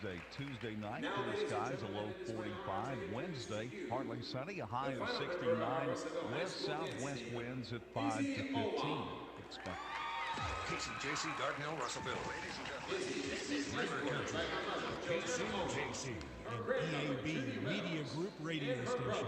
Thursday, Tuesday night, clear skies, a low 45. Wednesday, partly sunny, a high of 69. West-southwest winds at 5 to 15. Expect. KCJC, Dardanelle, Russellville. Ladies and gentlemen, River Country, KCJC, an EAB Media Group radio station.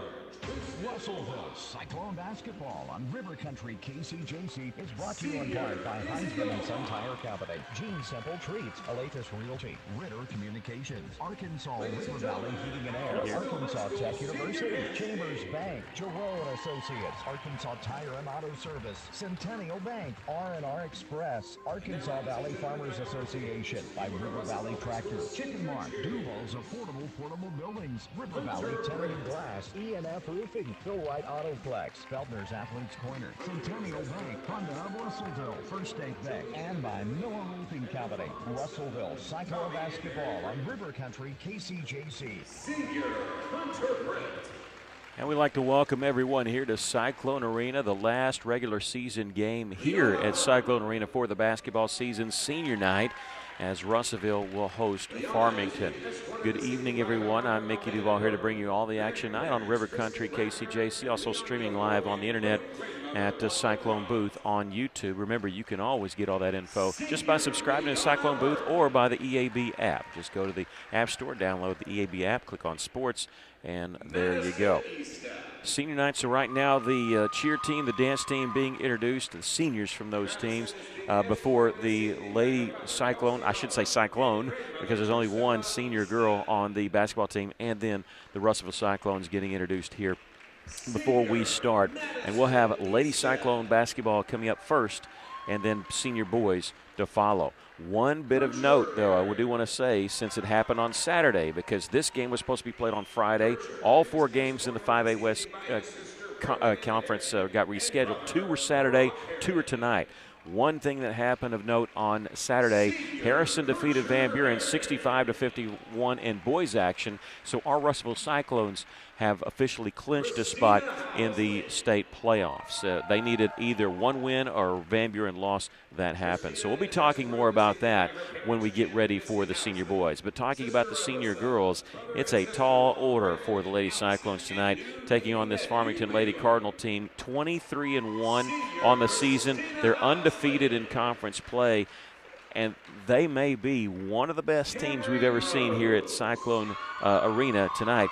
Russellville Cyclone Basketball on River Country KCJC is brought to you in part by Heinzman & Son Tire Company, Gene Simple Treats, Alatus Realty, Ritter Communications, Arkansas River Valley Heating and Air, Arkansas Tech University, Chambers Bank, Jerome Associates, Arkansas Tire and Auto Service, Centennial Bank, R&R Express, Arkansas Valley Farmers Association, by River Valley Tractor, Chicken Mart, Duval's Affordable Portable Buildings, River Valley Tire and Glass, E&F Roofing, Phil White Autoplex, Feldner's Athletes Corner, Centennial Bank, Honda of Russellville, First State Bank, and by Miller Roofing Company. Russellville Cyclone Basketball on River Country KCJC. Senior Hunter Brent. And we'd like to welcome everyone here to Cyclone Arena, the last regular season game here at Cyclone Arena for the basketball season, senior night, as Russellville will host Farmington. Good evening, everyone. I'm Mickey Duval here to bring you all the action tonight on River Country KCJC, also streaming live on the internet at the Cyclone Booth on YouTube. Remember, you can always get all that info just by subscribing to Cyclone Booth or by the EAB app. Just go to the App Store, download the EAB app, click on Sports, and there you go. Senior nights are right now the cheer team, the dance team being introduced, the seniors from those teams, before the Lady Cyclone, I should say Cyclone, because there's only one senior girl on the basketball team, and then the Russellville Cyclones getting introduced here before we start. And we'll have Lady Cyclone basketball coming up first, and then senior boys to follow. One bit of note, though, I do want to say, since it happened on Saturday, because this game was supposed to be played on Friday, all four games in the 5A West Conference got rescheduled. 2 were Saturday, 2 are tonight. One thing that happened of note on Saturday, Harrison defeated Van Buren 65-51 in boys action, so our Russellville Cyclones have officially clinched a spot in the state playoffs. They needed either one win or Van Buren lost. That happened. So we'll be talking more about that when we get ready for the senior boys. But talking about the senior girls, it's a tall order for the Lady Cyclones tonight, taking on this Farmington Lady Cardinal team, 23-1 on the season. They're undefeated in conference play, and they may be one of the best teams we've ever seen here at Cyclone Arena tonight.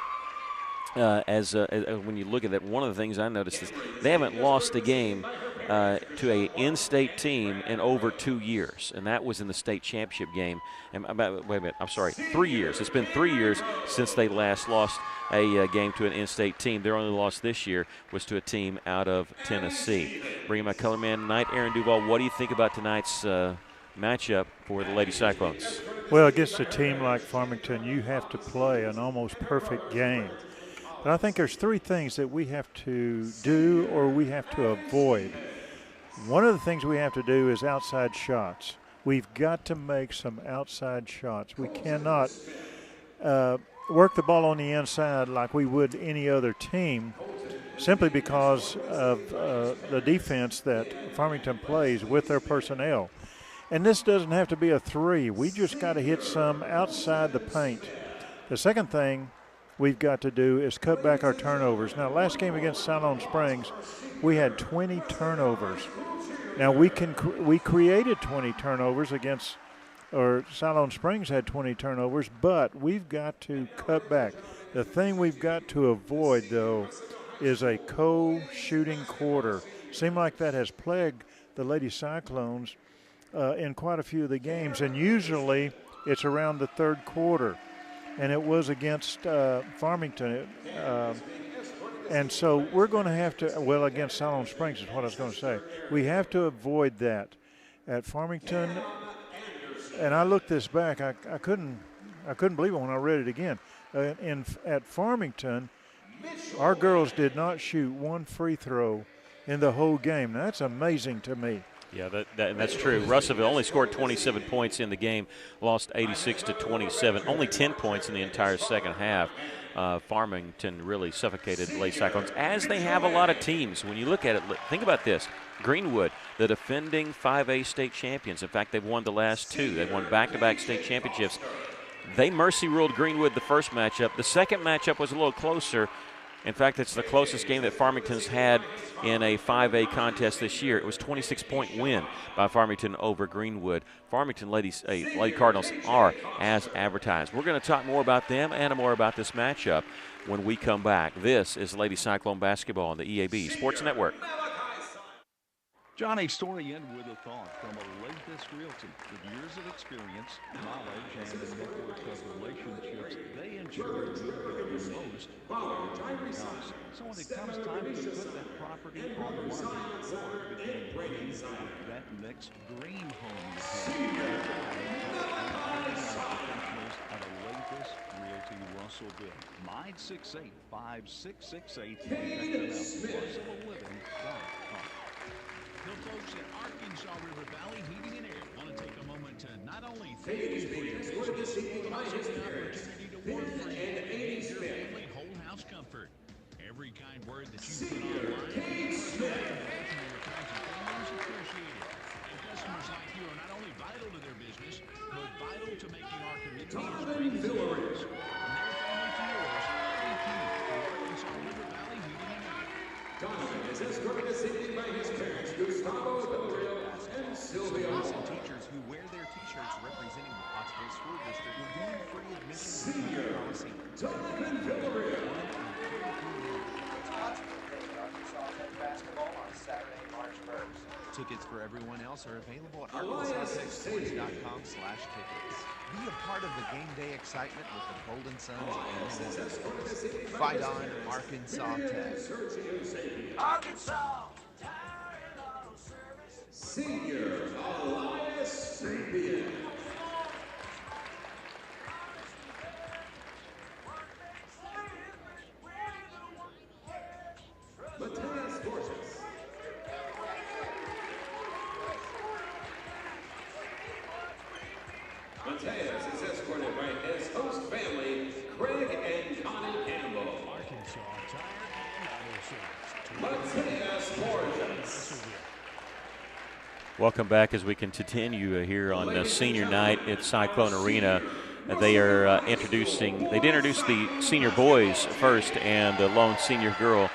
When you look at that, one of the things I noticed is they haven't lost a game to a in-state team in over 2 years, and that was in the state championship game. And wait a minute, I'm sorry, 3 years. It's been 3 years since they last lost a game to an in-state team. Their only loss this year was to a team out of Tennessee. Bringing my color man tonight, Aaron Duval. What do you think about tonight's matchup for the Lady Cyclones? Well, against a team like Farmington, you have to play an almost perfect game. But I think there's 3 things that we have to do or we have to avoid. One of the things we have to do is outside shots. We've got to make some outside shots. We cannot work the ball on the inside like we would any other team, simply because of the defense that Farmington plays with their personnel. And this doesn't have to be a 3. We just got to hit some outside the paint. The second thing we've got to do is cut back our turnovers. Now, last game against Siloam Springs, we had 20 turnovers. Now, we created 20 turnovers against, or Siloam Springs had 20 turnovers, but we've got to cut back. The thing we've got to avoid, though, is a co-shooting quarter. Seemed like that has plagued the Lady Cyclones in quite a few of the games, and usually it's around the third quarter. And it was against Farmington. And so we're going to have to, well, against Siloam Springs is what I was going to say. We have to avoid that. At Farmington, and I looked this back, I couldn't believe it when I read it again. At Farmington, our girls did not shoot one free throw in the whole game. Now, that's amazing to me. Yeah, that's true. Russellville only scored 27 points in the game, lost 86-27, only 10 points in the entire second half. Farmington really suffocated the Lady Cyclones, as they have a lot of teams. When you look at it, think about this. Greenwood, the defending 5A state champions. In fact, they've won the last 2. They've won back-to-back state championships. They mercy ruled Greenwood the first matchup. The second matchup was a little closer. In fact, it's the closest game that Farmington's had in a 5A contest this year. It was a 26-point win by Farmington over Greenwood. Farmington Lady Cardinals are as advertised. We're going to talk more about them and more about this matchup when we come back. This is Lady Cyclone basketball on the EAB Sports Network. Johnny's story ended with a thought from Olympus Realty. With years of experience, knowledge, and a network of relationships, they ensure you get the most out of your house. So when it comes time to put that property on the market, or begin planning for that next dream home you have, professionals at Olympus Realty Russellville. 968-5668. RussellLiving.com. The folks at Arkansas River Valley Heating and Air want to take a moment to not only thank you for your business, but also the opportunity to work for you and your family whole house comfort. Every kind word that you put online, your kinds of families appreciate it. And customers like you are not only vital to their business, but vital to making our community as great as yours. From their family to yours, thank you to Arkansas River Valley Heating and Air. Donovan is escorted to safety by his parents, Gustavo Villarreal and Sylvia. Students and teachers who wear their T-shirts representing the Pottsville School District will gain free admission. Senior Donovan Villarreal. Arkansas Tech basketball on Saturday, March 1st. Tickets for everyone else are available at ArkansasTechSports.com/tickets. Be a part of the game day excitement with the Golden Suns and Citizens. Fight on, Arkansas Tech. Arkansas! Senior Elias Sapien. Mateus Borges. Mateus is escorted by his host family, Craig and Connie Campbell. Arkansas Tire and Auto Service. Mateus Borges. Welcome back as we can continue here on senior night at Cyclone Arena. They are introducing the senior boys first, and the lone senior girl,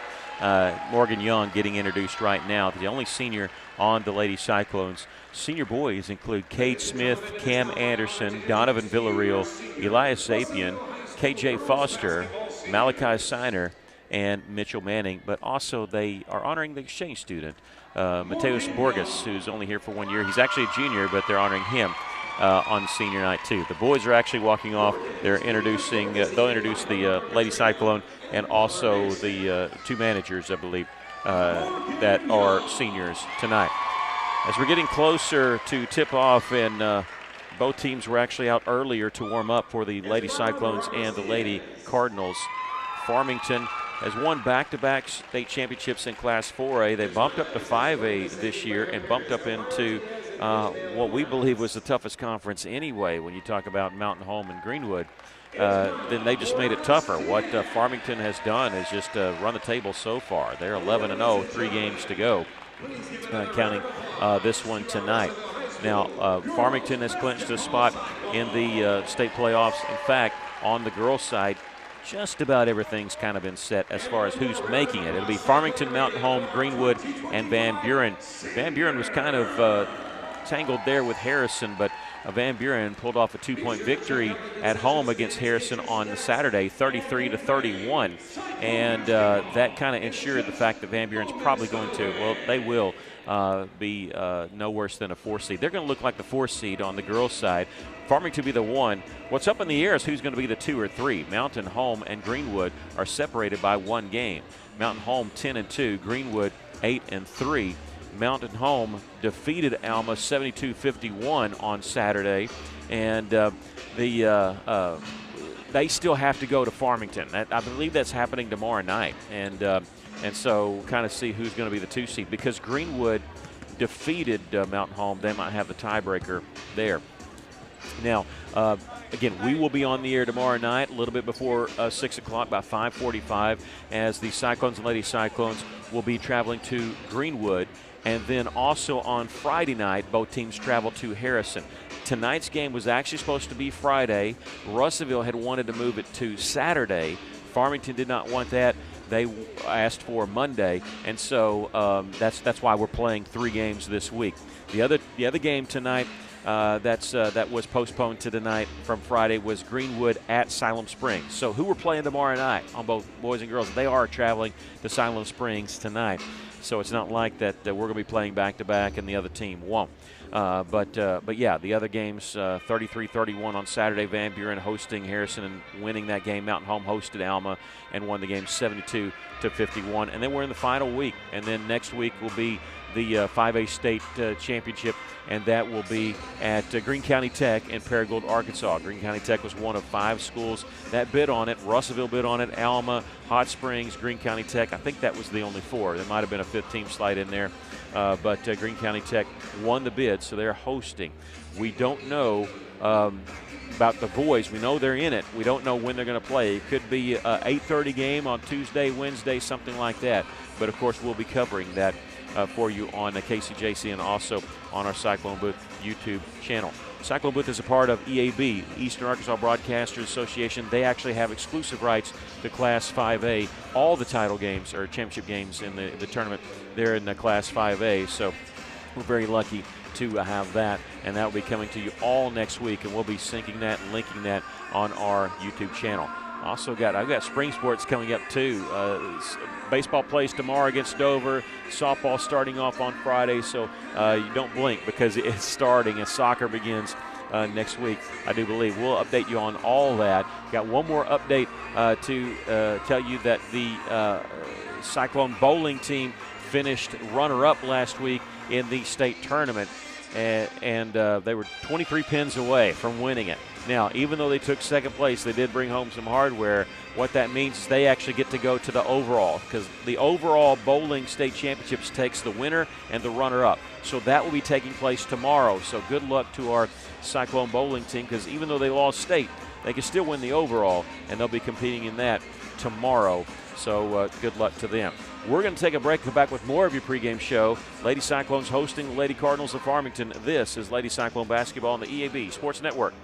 Morgan Young, getting introduced right now. The only senior on the Lady Cyclones. Senior boys include Cade Smith, Cam Anderson, Donovan Villarreal, Elias Sapien, KJ Foster, Malachi Siner, and Mitchell Manning. But also they are honoring the exchange student, Mateus Borges, who's only here for 1 year. He's actually a junior, but they're honoring him on senior night too. The boys are actually walking off. They'll introduce the Lady Cyclone and also the two managers, I believe, that are seniors tonight. As we're getting closer to tip-off, and both teams were actually out earlier to warm up for the Lady Cyclones and the Lady Cardinals. Farmington has won back-to-back state championships in Class 4A. They bumped up to 5A this year and bumped up into what we believe was the toughest conference anyway when you talk about Mountain Home and Greenwood. Then they just made it tougher. What Farmington has done is just run the table so far. They're 11-0, 3 games to go, counting this one tonight. Now, Farmington has clinched a spot in the state playoffs. In fact, on the girls' side, just about everything's kind of been set as far as who's making it. It'll be Farmington, Mountain Home, Greenwood, and Van Buren. Van Buren was kind of tangled there with Harrison, but Van Buren pulled off a 2-point victory at home against Harrison on Saturday, 33-31, and that kind of ensured the fact that Van Buren's probably going to, well, they will be no worse than a 4 seed. They're going to look like the 4 seed on the girls' side. Farmington will be the 1. What's up in the air is who's going to be the 2 or 3. Mountain Home and Greenwood are separated by 1 game. Mountain Home 10-2, Greenwood 8-3. Mountain Home defeated Alma 72-51 on Saturday, and they still have to go to Farmington. I believe that's happening tomorrow night, and so kind of see who's going to be the 2 seed, because Greenwood defeated Mountain Home. They might have the tiebreaker there. Now, again, we will be on the air tomorrow night, a little bit before 6 o'clock, about 5:45, as the Cyclones and Lady Cyclones will be traveling to Greenwood. And then also on Friday night, both teams travel to Harrison. Tonight's game was actually supposed to be Friday. Russellville had wanted to move it to Saturday. Farmington did not want that. They asked for Monday, and so that's why we're playing 3 games this week. The other game tonight that was postponed to tonight from Friday was Greenwood at Siloam Springs. So who we're playing tomorrow night on both boys and girls, they are traveling to Siloam Springs tonight. So it's not like that we're going to be playing back-to-back and the other team won't. But yeah, the other games, 33-31 on Saturday, Van Buren hosting Harrison and winning that game. Mountain Home hosted Alma and won the game 72-51. And then we're in the final week. And then next week will be the 5A state championship, and that will be at Greene County Tech in Paragould, Arkansas. Greene County Tech was one of 5 schools that bid on it. Russellville bid on it, Alma, Hot Springs, Greene County Tech. I think that was the only 4. There might have been a 5th-team slide in there, but Greene County Tech won the bid, so they're hosting. We don't know about the boys. We know they're in it. We don't know when they're going to play. It could be a 8:30 game on Tuesday, Wednesday, something like that. But, of course, we'll be covering that for you on KCJC and also on our Cyclone Booth YouTube channel. Cyclone Booth is a part of EAB, Eastern Arkansas Broadcasters Association. They actually have exclusive rights to Class 5A. All the title games or championship games in the tournament, they're in the Class 5A. So we're very lucky to have that, and that will be coming to you all next week, and we'll be syncing that and linking that on our YouTube channel. Also I've got spring sports coming up too. Baseball plays tomorrow against Dover. Softball starting off on Friday, so you don't blink because it's starting and soccer begins next week, I do believe. We'll update you on all that. Got one more update to tell you that the Cyclone bowling team finished runner-up last week in the state tournament, and they were 23 pins away from winning it. Now, even though they took second place, they did bring home some hardware. What that means is they actually get to go to the overall, because the overall bowling state championships takes the winner and the runner-up. So that will be taking place tomorrow. So good luck to our Cyclone bowling team, because even though they lost state, they can still win the overall, and they'll be competing in that tomorrow. So good luck to them. We're going to take a break, come back with more of your pregame show. Lady Cyclones hosting the Lady Cardinals of Farmington. This is Lady Cyclone basketball on the EAB Sports Network.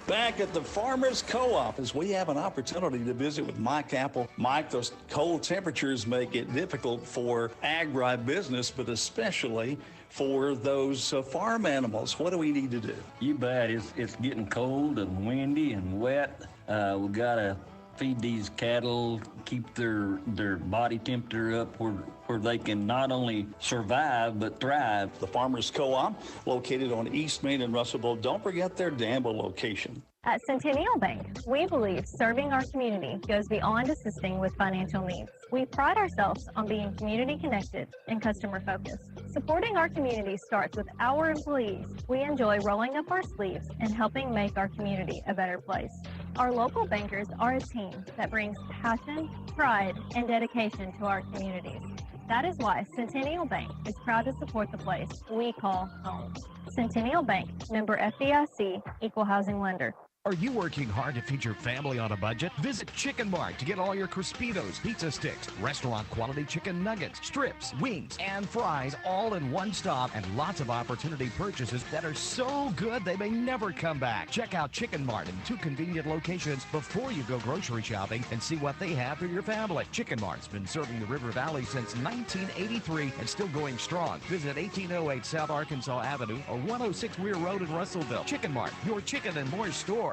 Back at the Farmers Co-op, as we have an opportunity to visit with Mike Apple. Mike, those cold temperatures make it difficult for agribusiness, but especially for those farm animals. What do we need to do? You bet. It's getting cold and windy and wet. We got to feed these cattle, keep their body temperature up where they can not only survive but thrive. The Farmers Co-op, located on East Main in Russellville. Don't forget their Danville location. At Centennial Bank, we believe serving our community goes beyond assisting with financial needs. We pride ourselves on being community connected and customer focused. Supporting our community starts with our employees. We enjoy rolling up our sleeves and helping make our community a better place. Our local bankers are a team that brings passion, pride, and dedication to our communities. That is why Centennial Bank is proud to support the place we call home. Centennial Bank, member FDIC, equal housing lender. Are you working hard to feed your family on a budget? Visit Chicken Mart to get all your Crispitos, pizza sticks, restaurant quality chicken nuggets, strips, wings, and fries all in one stop, and lots of opportunity purchases that are so good they may never come back. Check out Chicken Mart in 2 convenient locations before you go grocery shopping and see what they have for your family. Chicken Mart's been serving the River Valley since 1983 and still going strong. Visit 1808 South Arkansas Avenue or 106 Weir Road in Russellville. Chicken Mart, your chicken and more store.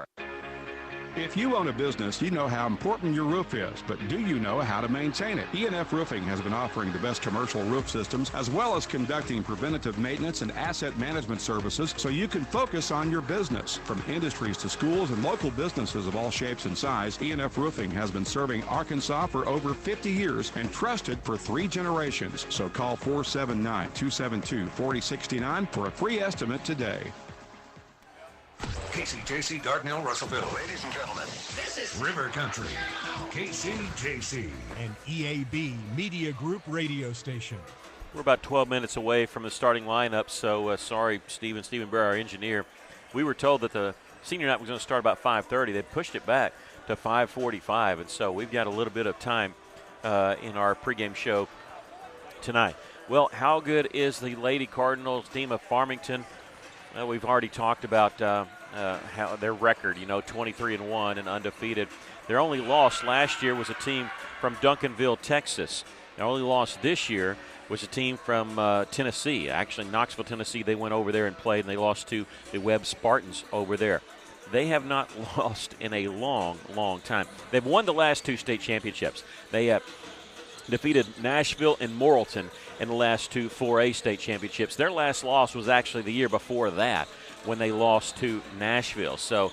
If you own a business, you know how important your roof is, but do you know how to maintain it? E&F Roofing has been offering the best commercial roof systems as well as conducting preventative maintenance and asset management services so you can focus on your business. From industries to schools and local businesses of all shapes and size, E&F Roofing has been serving Arkansas for over 50 years and trusted for 3 generations. So call 479-272-4069 for a free estimate today. KCJC, Dardanelle, Russellville. Ladies and gentlemen, this is River Country, KCJC, an EAB Media Group radio station. We're about 12 minutes away from the starting lineup, so sorry, Stephen Bear, our engineer. We were told that the senior night was going to start about 5:30. They pushed it back to 5:45, and so we've got a little bit of time in our pregame show tonight. Well, how good is the Lady Cardinals team of Farmington? we've already talked about how their record, 23-1 and undefeated. Their only loss last year was a team from Duncanville, Texas. Their only loss this year was a team from Tennessee. Actually, Knoxville, Tennessee, they went over there and played, and they lost to the Webb Spartans over there. They have not lost in a long, long time. They've won the last 2 state championships. They defeated Nashville and Morrilton in the last 2 4A state championships. Their last loss was actually the year before that when they lost to Nashville. So,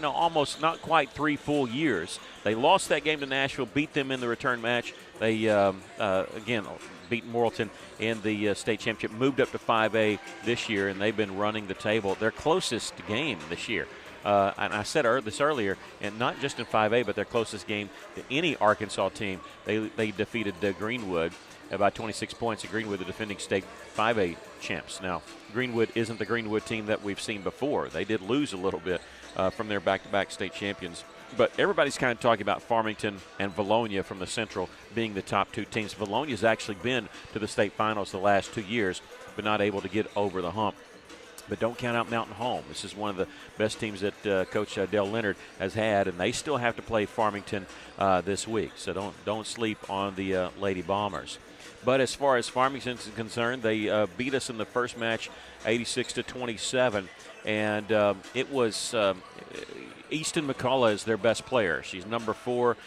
almost not quite 3 full years. They lost that game to Nashville, beat them in the return match. They, again, beat Morrilton in the state championship, moved up to 5A this year, and they've been running the table. Their closest game this year, and I said this earlier, and not just in 5A, but their closest game to any Arkansas team, they defeated Greenwood by 26 points. Greenwood, the defending state 5A champs. Now, Greenwood isn't the Greenwood team that we've seen before. They did lose a little bit from their back-to-back state champions. But everybody's kind of talking about Farmington and Valonia from the Central being the top 2 teams. Valonia's actually been to the state finals the last 2 years, but not able to get over the hump. But don't count out Mountain Home. This is one of the best teams that Coach Dale Leonard has had, and they still have to play Farmington this week. So don't sleep on the Lady Bombers. But as far as Farmington is concerned, they beat us in the first match 86-27, and it was Easton McCullough is their best player. She's number 4.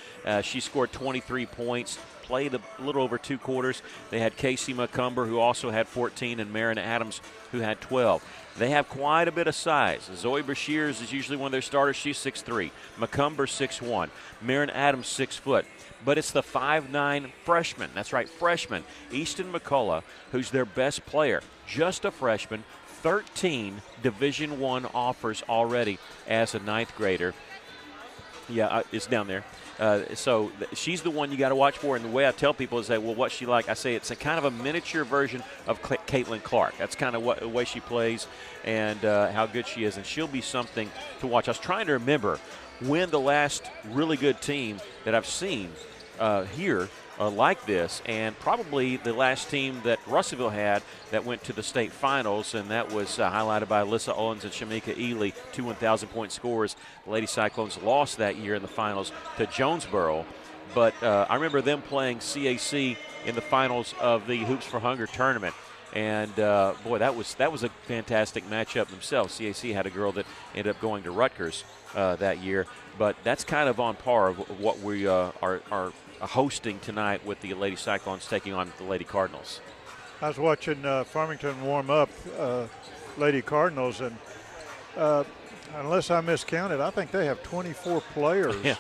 She scored 23 points, played a little over 2 quarters. They had Casey McCumber, who also had 14, and Marin Adams, who had 12. They have quite a bit of size. Zoe Brashears is usually one of their starters. She's 6'3". McCumber 6'1". Marin Adams 6 foot. But it's the 5'9" freshman. That's right, freshman. Easton McCullough, who's their best player. Just a freshman. 13 Division I offers already as a 9th grader. Yeah, it's down there. So she's the one you got to watch for. And the way I tell people is that, well, what's she like? I say it's a kind of a miniature version of Caitlin Clark. That's kind of the way she plays and how good she is. And she'll be something to watch. I was trying to remember when the last really good team that I've seen here like this, and probably the last team that Russellville had that went to the state finals, and that was highlighted by Alyssa Owens and Shamika Ely, 2 1,000-point scorers. The Lady Cyclones lost that year in the finals to Jonesboro, but I remember them playing CAC in the finals of the Hoops for Hunger tournament. And, boy, that was a fantastic matchup themselves. CAC had a girl that ended up going to Rutgers that year. But that's kind of on par of what we are hosting tonight with the Lady Cyclones taking on the Lady Cardinals. I was watching Farmington warm up Lady Cardinals, and unless I miscounted, I think they have 24 players. Yeah.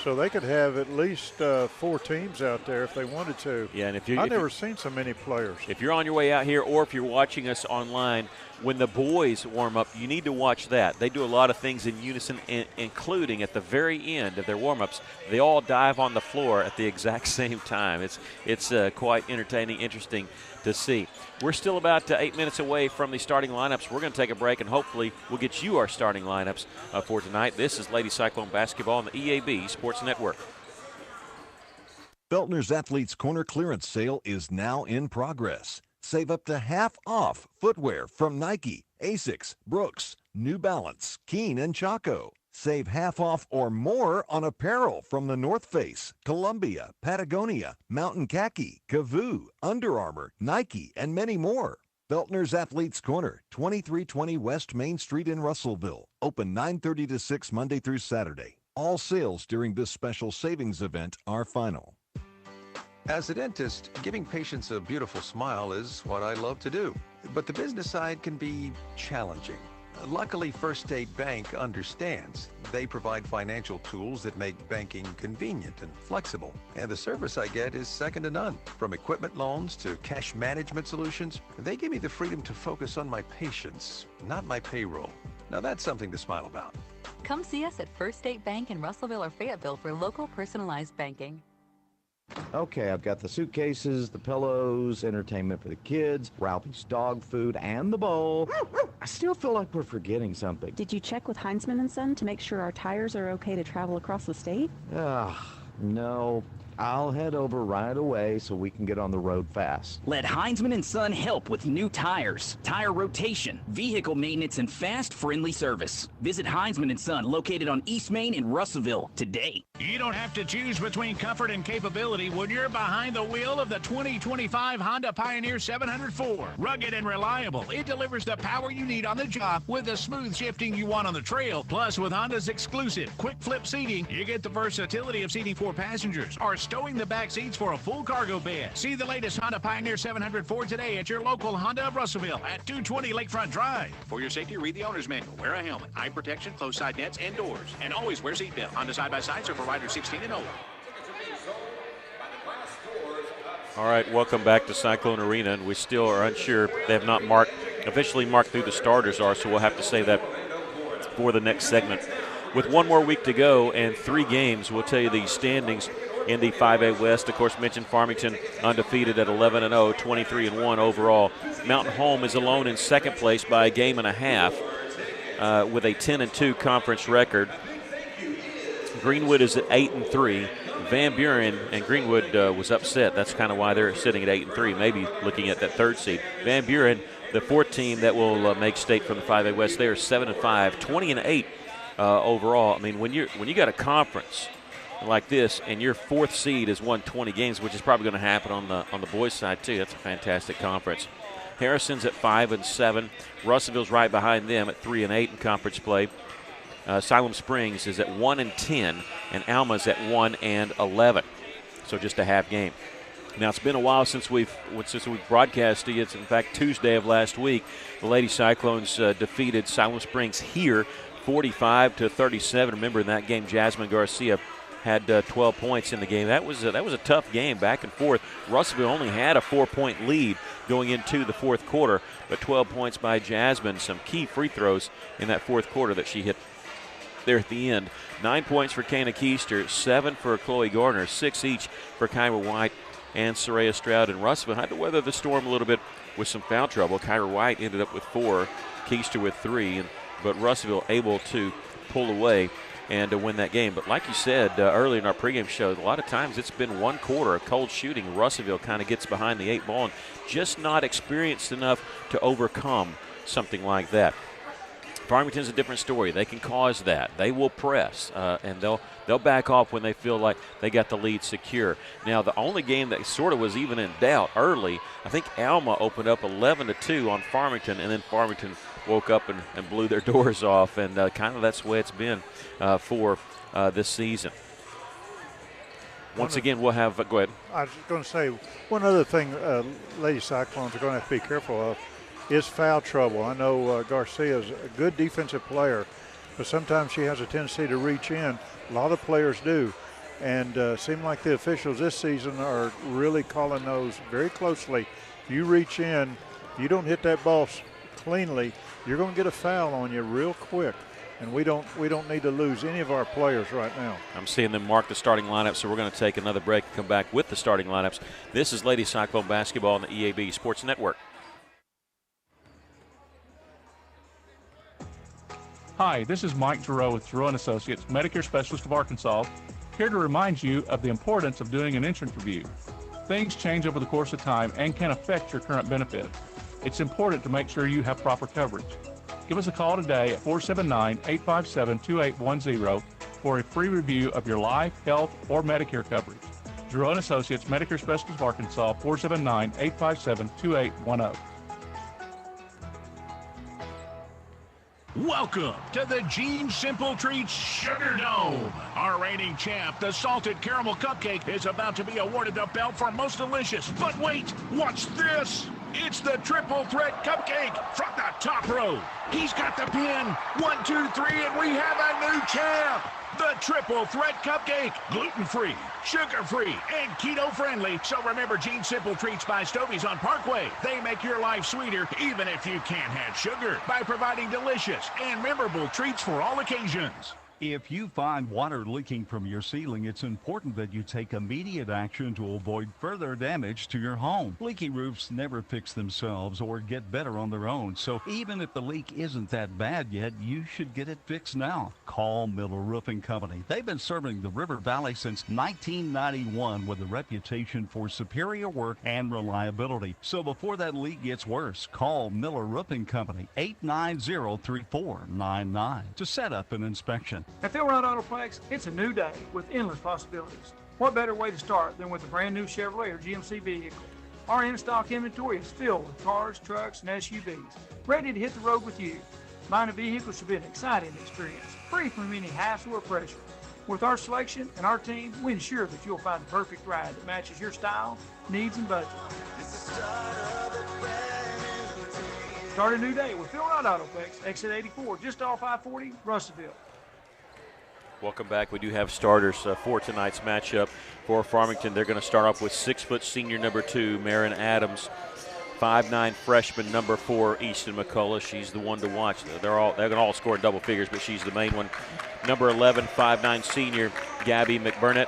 So they could have at least 4 teams out there if they wanted to. Yeah, and I've never seen so many players. If you're on your way out here or if you're watching us online, when the boys warm up, you need to watch that. They do a lot of things in unison, including at the very end of their warm-ups, they all dive on the floor at the exact same time. It's quite entertaining, interesting to see. We're still about 8 minutes away from the starting lineups. We're going to take a break, and hopefully we'll get you our starting lineups for tonight. This is Lady Cyclone Basketball on the EAB Sports Network. Feltner's Athletes Corner clearance sale is now in progress. Save up to half off footwear from Nike, Asics, Brooks, New Balance, Keen, and Chaco. Save half off or more on apparel from the North Face, Columbia, Patagonia, Mountain Khaki, Kavoo, Under Armour, Nike, and many more. Feltner's Athletes Corner, 2320 West Main Street in Russellville. Open 9:30 to 6 Monday through Saturday. All sales during this special savings event are final. As a dentist, giving patients a beautiful smile is what I love to do. But the business side can be challenging. Luckily, First State Bank understands. They provide financial tools that make banking convenient and flexible. And the service I get is second to none. From equipment loans to cash management solutions, they give me the freedom to focus on my patients, not my payroll. Now that's something to smile about. Come see us at First State Bank in Russellville or Fayetteville for local personalized banking. Okay, I've got the suitcases, the pillows, entertainment for the kids, Ralphie's dog food, and the bowl. I still feel like we're forgetting something. Did you check with Heinzman & Son to make sure our tires are okay to travel across the state? No. I'll head over right away so we can get on the road fast. Let Heinzman & Son help with new tires, tire rotation, vehicle maintenance, and fast, friendly service. Visit Heinzman & Son, located on East Main in Russellville, today. You don't have to choose between comfort and capability when you're behind the wheel of the 2025 Honda Pioneer 704. Rugged and reliable, it delivers the power you need on the job with the smooth shifting you want on the trail. Plus, with Honda's exclusive quick flip seating, you get the versatility of seating 4 passengers or stowing the back seats for a full cargo bed. See the latest Honda Pioneer 704 today at your local Honda of Russellville at 220 Lakefront Drive. For your safety, read the owner's manual. Wear a helmet, eye protection, closed side nets, and doors. And always wear seatbelt. Honda side-by-sides are for riders 16 and older. All right, welcome back to Cyclone Arena, and we still are unsure. They have not officially marked who the starters are, so we'll have to say that for the next segment. With one more week to go and 3 games, we'll tell you the standings in the 5A West. Of course, mentioned Farmington undefeated at 11-0, 23-1 overall. Mountain Home is alone in second place by a game and a half with a 10-2 conference record. Greenwood is at 8-3. Van Buren and Greenwood was upset. That's kind of why they're sitting at 8-3, maybe looking at that 3rd seed. Van Buren, the 4th team that will make state from the 5A West, they are 7-5, 20-8 overall. I mean, when you got a conference like this and your 4th seed has won 20 games, which is probably going to happen on the boys' side too. That's a fantastic conference. Harrison's at 5-7. Russellville's right behind them at 3-8 in conference play. Siloam Springs is at 1-10, and Alma's at 1-11. So just a half game. Now, it's been a while since we've broadcast to you. It's, in fact, Tuesday of last week. The Lady Cyclones defeated Siloam Springs here 45-37. Remember, in that game, Jasmine Garcia had 12 points in the game. That was a tough game, back and forth. Russellville only had a 4-point lead going into the 4th quarter, but 12 points by Jasmine. Some key free throws in that 4th quarter that she hit there at the end. 9 points for Kana Keister, 7 for Chloe Gardner, 6 each for Kyra White and Soraya Stroud. And Russellville had to weather the storm a little bit with some foul trouble. Kyra White ended up with 4, Keister with 3, but Russellville able to pull away and to win that game. But like you said earlier in our pregame show, a lot of times it's been one quarter of cold shooting. Russellville kind of gets behind the 8 ball and just not experienced enough to overcome something like that. Farmington's a different story. They can cause that. They will press, and they'll back off when they feel like they got the lead secure. Now, the only game that sort of was even in doubt early, I think Alma opened up 11-2 on Farmington, and then Farmington woke up and blew their doors off, and kind of that's the way it's been for this season. Once again, we'll have go ahead. I was going to say, one other thing Lady Cyclones are going to have to be careful of is foul trouble. I know Garcia is a good defensive player, but sometimes she has a tendency to reach in. A lot of players do. And seem like the officials this season are really calling those very closely. If you reach in, if you don't hit that ball cleanly, you're going to get a foul on you real quick. And we don't need to lose any of our players right now. I'm seeing them mark the starting lineup, so we're going to take another break and come back with the starting lineups. This is Lady Cyclone Basketball on the EAB Sports Network. Hi, this is Mike Giroux with Giroux & Associates, Medicare Specialist of Arkansas, here to remind you of the importance of doing an insurance review. Things change over the course of time and can affect your current benefits. It's important to make sure you have proper coverage. Give us a call today at 479-857-2810 for a free review of your life, health, or Medicare coverage. Giroux & Associates, Medicare Specialist of Arkansas, 479-857-2810. Welcome to the Gene Simple Treats Sugar Dome. Our reigning champ, the Salted Caramel Cupcake, is about to be awarded the belt for most delicious. But wait, watch this. It's the Triple Threat Cupcake from the top row. He's got the pin. 1, 2, 3, and we have a new champ. The Triple Threat Cupcake. Gluten-free, sugar-free, and keto-friendly. So remember Gene Simple Treats by Stovey's on Parkway. They make your life sweeter even if you can't have sugar by providing delicious and memorable treats for all occasions. If you find water leaking from your ceiling, it's important that you take immediate action to avoid further damage to your home. Leaky roofs never fix themselves or get better on their own, so even if the leak isn't that bad yet, you should get it fixed now. Call Miller Roofing Company. They've been serving the River Valley since 1991 with a reputation for superior work and reliability. So before that leak gets worse, call Miller Roofing Company, 890-3499 to set up an inspection. At Philrod Autoplex, it's a new day with endless possibilities. What better way to start than with a brand new Chevrolet or GMC vehicle? Our in-stock inventory is filled with cars, trucks, and SUVs, ready to hit the road with you. Buying a vehicle should be an exciting experience, free from any hassle or pressure. With our selection and our team, we ensure that you'll find the perfect ride that matches your style, needs, and budget. Start a new day with Philrod Autoplex, exit 84, just off I-40, Russellville. Welcome back. We do have starters for tonight's matchup for Farmington. They're going to start off with 6-foot senior number 2, Marin Adams, 5'9" freshman number 4, Easton McCullough. She's the one to watch. They're going to all score in double figures, but she's the main one. Number 11, 5'9" senior Gabby McBurnett.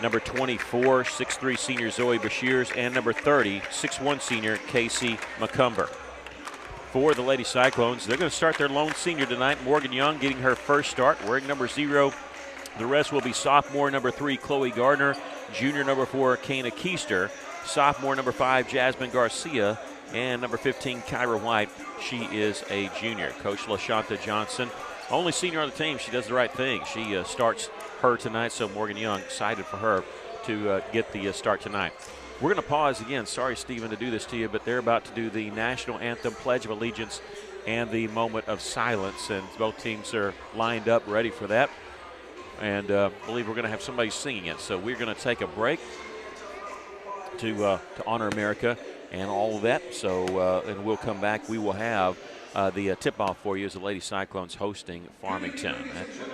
Number 24, 6'3" senior Zoe Bashirs, and number 30, 6'1" senior Casey McCumber. For the Lady Cyclones, they're going to start their lone senior tonight, Morgan Young, getting her first start, wearing number 0. The rest will be sophomore number 3, Chloe Gardner, junior number 4, Kana Keister, sophomore number 5, Jasmine Garcia, and number 15, Kyra White. She is a junior. Coach LaShanta Johnson, only senior on the team. She does the right thing. She starts her tonight, so Morgan Young, excited for her to get the start tonight. We're going to pause again. Sorry, Stephen, to do this to you, but they're about to do the national anthem, Pledge of Allegiance, and the moment of silence, and both teams are lined up ready for that. And I believe we're going to have somebody singing it. So we're going to take a break to honor America and all of that. So and we'll come back. We will have the tip-off for you as the Lady Cyclones hosting Farmington.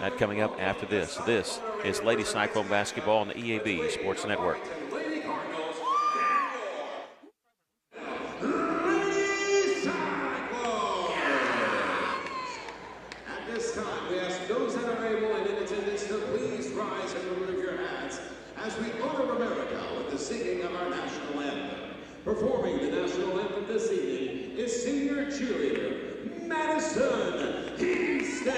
That coming up after this. This is Lady Cyclone basketball on the EAB Sports Network. Performing the national anthem this evening is senior cheerleader Madison Easton.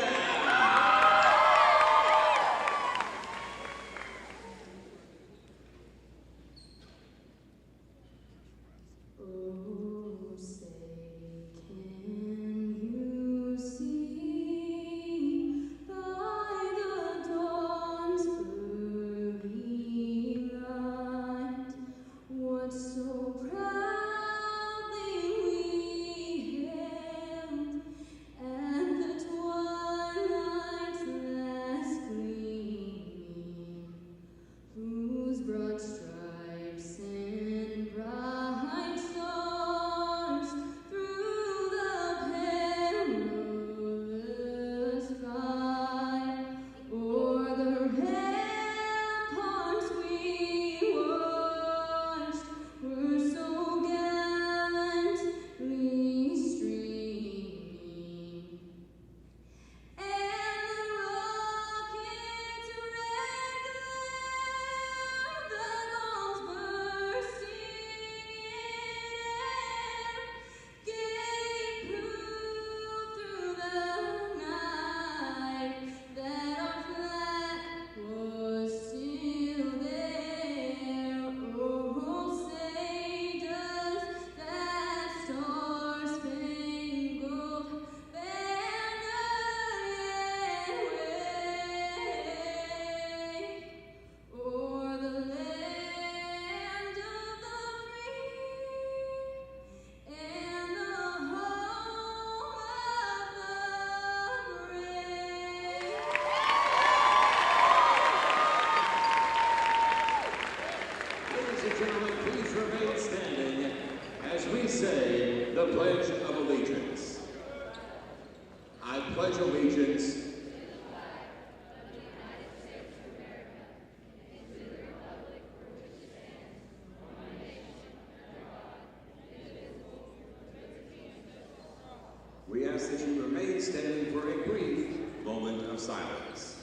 We ask that you remain standing for a brief moment of silence.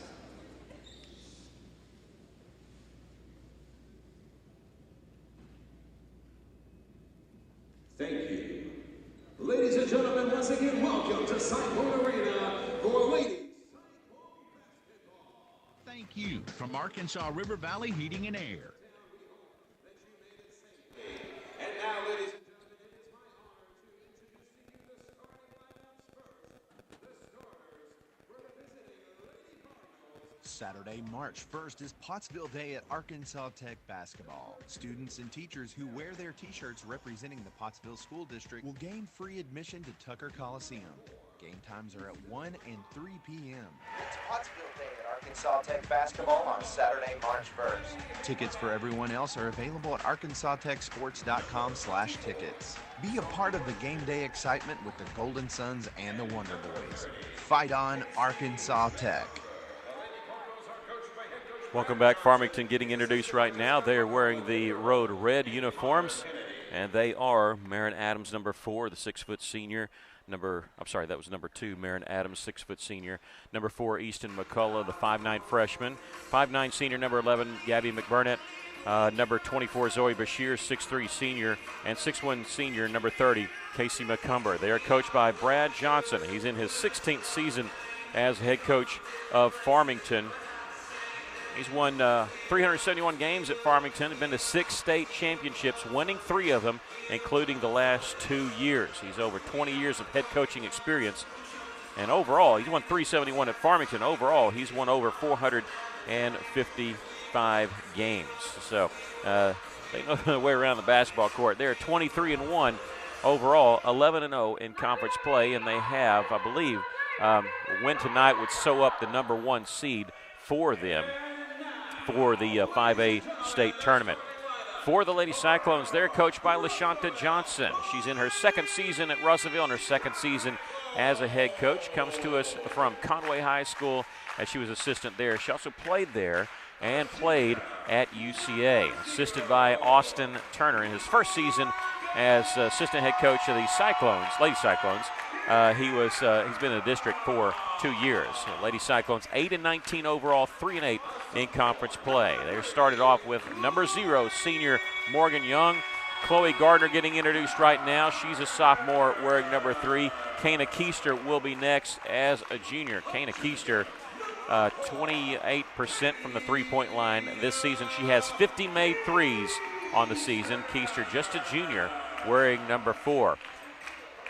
welcome to Cyclone Arena for ladies. Thank you from Arkansas River Valley Heating and Air. And now, ladies and Saturday, March 1st is Pottsville Day at Arkansas Tech basketball. Students and teachers who wear their t-shirts representing the Pottsville School District will gain free admission to Tucker Coliseum. Game times are at 1 and 3 p.m. It's Pottsville Day at Arkansas Tech basketball on Saturday, March 1st. Tickets for everyone else are available at arkansastechsports.com/tickets. Be a part of the game day excitement with the Golden Suns and the Wonder Boys. Fight on, Arkansas Tech. Welcome back. Farmington getting introduced right now. They're wearing the road red uniforms, and they are Marin Adams, number 4, the 6-foot senior. That was number 2, Marin Adams, 6-foot senior. Number 4, Easton McCullough, the 5'9" freshman. 5'9" senior, number 11, Gabby McBurnett. Number 24, Zoe Bashir, 6'3" senior. And 6'1" senior, number 30, Casey McCumber. They are coached by Brad Johnson. He's in his 16th season as head coach of Farmington. He's won 371 games at Farmington. He's been to 6 state championships, winning 3 of them, including the last 2 years. He's over 20 years of head coaching experience. And overall, he's won 371 at Farmington. Overall, he's won over 455 games. So they know their way around the basketball court. They're 23-1 overall, 11-0 in conference play, and they have, I believe, win tonight would sew up the number 1 seed for them for the 5A state tournament. For the Lady Cyclones, they're coached by LaShanta Johnson. She's in her 2nd season at Russellville and her 2nd season as a head coach. Comes to us from Conway High School as she was assistant there. She also played there and played at UCA. Assisted by Austin Turner in his 1st season as assistant head coach of the Cyclones, Lady Cyclones. He's been in the district for 2 years. Lady Cyclones 8-19 overall, 3-8 in conference play. They started off with number 0 senior Morgan Young. Chloe Gardner getting introduced right now. She's a sophomore wearing number 3. Kana Keister will be next as a junior. Kana Keister 28% from the three-point line this season. She has 50 made threes on the season. Keister just a junior wearing number 4.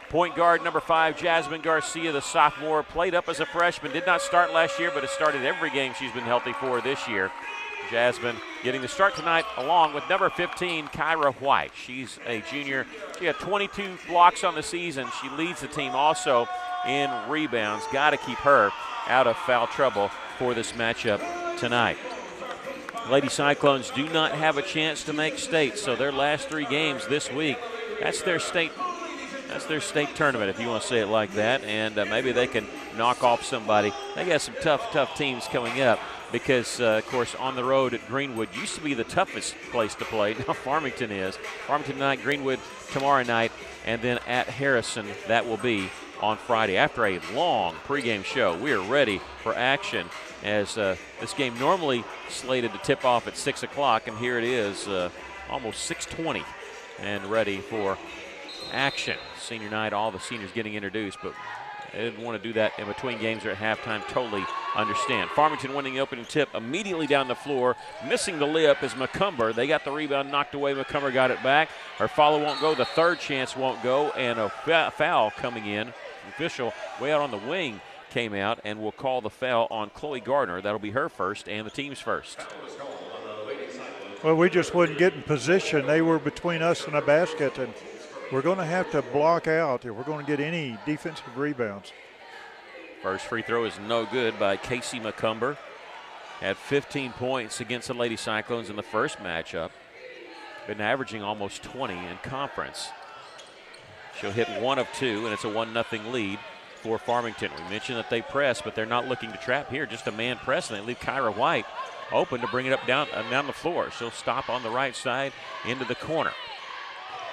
Point guard number 5, Jasmine Garcia, the sophomore, played up as a freshman. Did not start last year, but has started every game she's been healthy for this year. Jasmine getting the start tonight along with number 15, Kyra White. She's a junior. She had 22 blocks on the season. She leads the team also in rebounds. Got to keep her out of foul trouble for this matchup tonight. Lady Cyclones do not have a chance to make state, so their last 3 games this week, that's their state tournament, if you want to say it like that, and maybe they can knock off somebody. They got some tough teams coming up because, of course, on the road at Greenwood used to be the toughest place to play. Now Farmington is. Farmington tonight, Greenwood tomorrow night, and then at Harrison, that will be on Friday. After a long pregame show, we are ready for action as this game normally slated to tip off at 6 o'clock, and here it is almost 6:20 and ready for action. Senior night, all the seniors getting introduced, but they didn't want to do that in between games or at halftime. Totally understand. Farmington winning the opening tip immediately down the floor. Missing the layup is McCumber. They got the rebound knocked away. McCumber got it back. Her follow won't go. The third chance won't go, and a foul coming in. Official way out on the wing came out and will call the foul on Chloe Gardner. That'll be her first and the team's first. Well, we just wouldn't get in position. They were between us and a basket, and we're going to have to block out if we're going to get any defensive rebounds. First free throw is no good by Casey McCumber. Had 15 points against the Lady Cyclones in the first matchup. Been averaging almost 20 in conference. She'll hit 1 of 2, and it's a 1-0 lead for Farmington. We mentioned that they press, but they're not looking to trap here. Just a man press, and they leave Kyra White open to bring it up down the floor. She'll stop on the right side into the corner.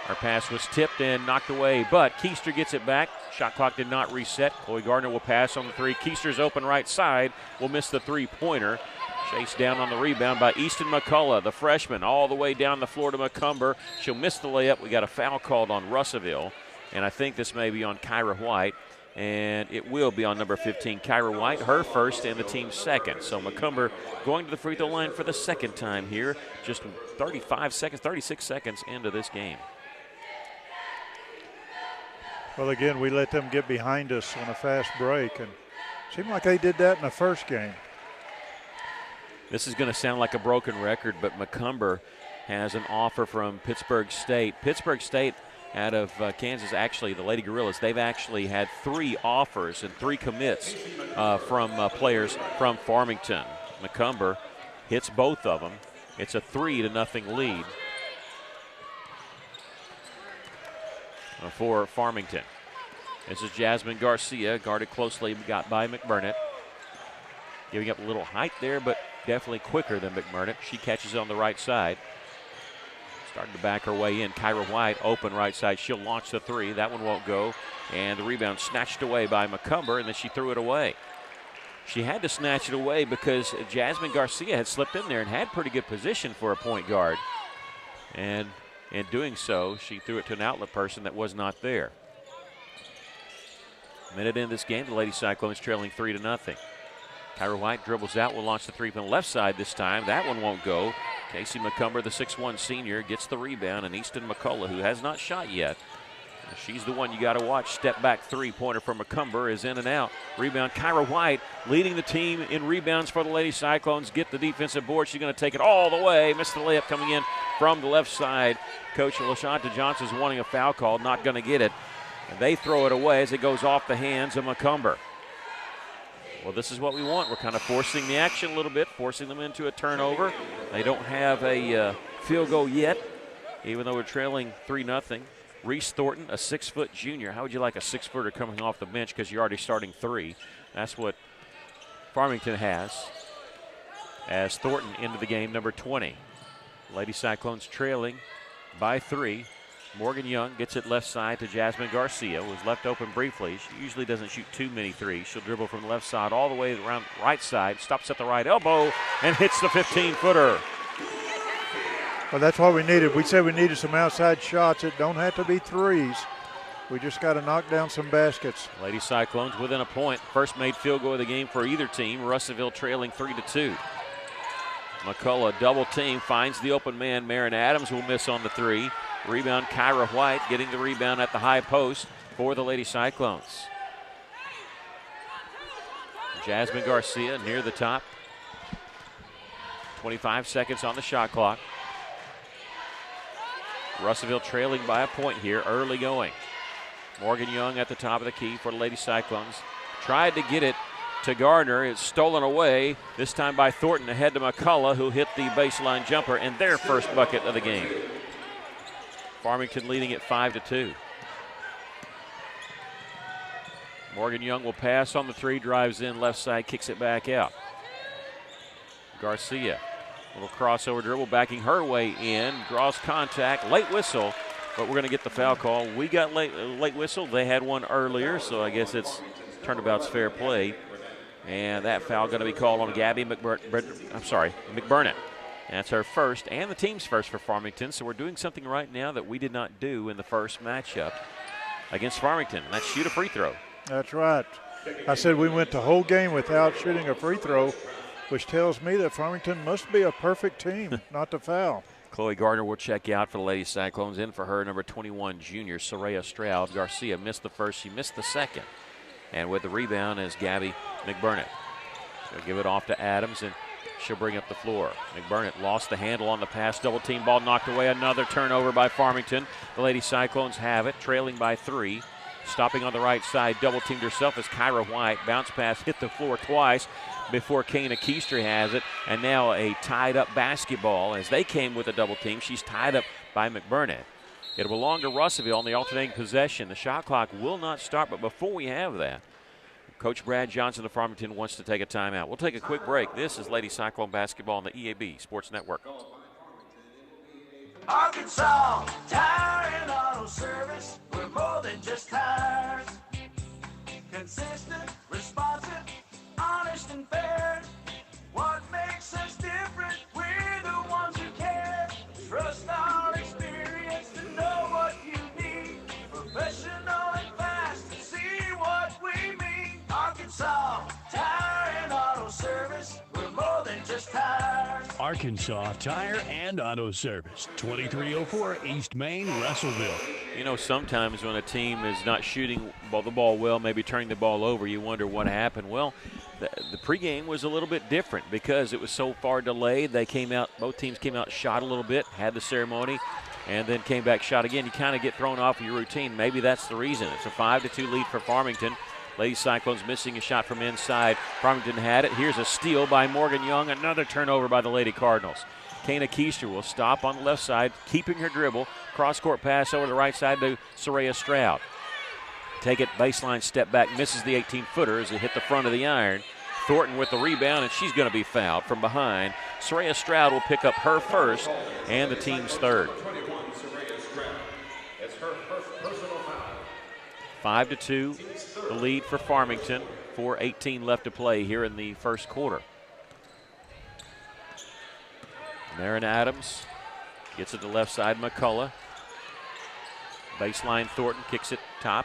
Her pass was tipped and knocked away, but Keister gets it back. Shot clock did not reset. Chloe Gardner will pass on the 3. Keister's open right side. Will miss the 3-pointer. Chased down on the rebound by Easton McCullough, the freshman, all the way down the floor to McCumber. She'll miss the layup. We got a foul called on Russellville, and I think this may be on Kyra White. and it will be on number 15, Kyra White, her first and the team's second. So Macomber going to the free throw line for the second time here, just 36 seconds into this game. Well, again, we let them get behind us on a fast break, and it seemed like they did that in the first game. This is going to sound like a broken record, but Macomber has an offer from Pittsburgh State. Pittsburgh State out of Kansas, actually, the Lady Gorillas, they've actually had 3 offers and 3 commits from players from Farmington. Macomber hits both of them. It's a 3-0 lead for Farmington. This is Jasmine Garcia, guarded closely, got by McBurnett. Giving up a little height there, but definitely quicker than McBurnett. She catches on the right side. Starting to back her way in. Kyra White, open right side. She'll launch the 3. That one won't go. And the rebound snatched away by Macomber, and then she threw it away. She had to snatch it away because Jasmine Garcia had slipped in there and had pretty good position for a point guard. And in doing so, she threw it to an outlet person that was not there. Minute in this game, the Lady Cyclones trailing 3-0. Kyra White dribbles out, will launch the 3 from the left side this time. That one won't go. Casey Macomber, the 6'1 senior, gets the rebound, and Easton McCullough, who has not shot yet, she's the one you got to watch. Step back 3-pointer for Macomber is in and out. Rebound, Kyra White leading the team in rebounds for the Lady Cyclones. Get the defensive board. She's going to take it all the way. Missed the layup coming in from the left side. Coach LaShonta Johnson's wanting a foul call, not going to get it. And they throw it away as it goes off the hands of Macomber. Well, this is what we want. We're kind of forcing the action a little bit, forcing them into a turnover. They don't have a field goal yet, even though we're trailing 3-0. Reese Thornton, a 6-foot junior. How would you like a 6-footer coming off the bench because you're already starting 3? That's what Farmington has. As Thornton into the game, number 20. Lady Cyclones trailing by 3. Morgan Young gets it left side to Jasmine Garcia. Was left open briefly. She usually doesn't shoot too many threes. She'll dribble from the left side all the way around right side. Stops at the right elbow and hits the 15-footer. Well, that's what we needed. We said we needed some outside shots. It don't have to be threes. We just got to knock down some baskets. Lady Cyclones within a point. First made field goal of the game for either team. Russellville trailing 3-2. McCullough double team, finds the open man. Marin Adams will miss on the 3. Rebound, Kyra White getting the rebound at the high post for the Lady Cyclones. Jasmine Garcia near the top. 25 seconds on the shot clock. Russellville trailing by a point here, early going. Morgan Young at the top of the key for the Lady Cyclones. Tried to get it to Gardner. It's stolen away, this time by Thornton, ahead to McCullough, who hit the baseline jumper and their first bucket of the game. Farmington leading at 5-2. Morgan Young will pass on the 3, drives in left side, kicks it back out. Garcia, little crossover dribble, backing her way in, draws contact, late whistle, but we're going to get the foul call. We got late whistle. They had one earlier, so I guess it's turnabout's fair play. And that foul going to be called on Gabby McBurnett. That's her first and the team's first for Farmington. So we're doing something right now that we did not do in the first matchup against Farmington. That's shoot a free throw. That's right. I said we went the whole game without shooting a free throw, which tells me that Farmington must be a perfect team not to foul. Chloe Gardner will check out for the Lady Cyclones. In for her, number 21 junior, Soraya Stroud. Garcia missed the first. She missed the second. And with the rebound is Gabby McBurnett. She'll give it off to Adams, and she'll bring up the floor. McBurnett lost the handle on the pass. Double team ball knocked away. Another turnover by Farmington. The Lady Cyclones have it, trailing by 3. Stopping on the right side, double teamed herself as Kyra White. Bounce pass hit the floor twice before Kana Keister has it. And now a tied up basketball as they came with a double team. She's tied up by McBurnett. It'll belong to Russellville on the alternating possession. The shot clock will not start, but before we have that, Coach Brad Johnson of Farmington wants to take a timeout. We'll take a quick break. This is Lady Cyclone basketball on the EAB Sports Network. Arkansas Tire and Auto Service. We're more than just tires. Consistent, responsive, honest and fair. What makes us different? We're the ones who care. Trust our experience to know what you need. Professional and fast to see what we we're more than just tires. Arkansas Tire and Auto Service, 2304 East Main, Russellville. You know, sometimes when a team is not shooting the ball well, maybe turning the ball over, you wonder what happened. Well, the pregame was a little bit different because it was so far delayed. They came out, both teams came out, shot a little bit, had the ceremony, and then came back, shot again. You kind of get thrown off of your routine. Maybe that's the reason. It's a 5-2 lead for Farmington. Lady Cyclones missing a shot from inside. Farmington had it. Here's a steal by Morgan Young. Another turnover by the Lady Cardinals. Kana Keister will stop on the left side, keeping her dribble. Cross-court pass over the right side to Soraya Stroud. Take it, baseline, step back, misses the 18-footer as it hit the front of the iron. Thornton with the rebound, and she's going to be fouled from behind. Soraya Stroud will pick up her first and the team's third. 5-2, the lead for Farmington. 4:18 left to play here in the first quarter. Marin Adams gets it to left side, McCullough. Baseline, Thornton kicks it top.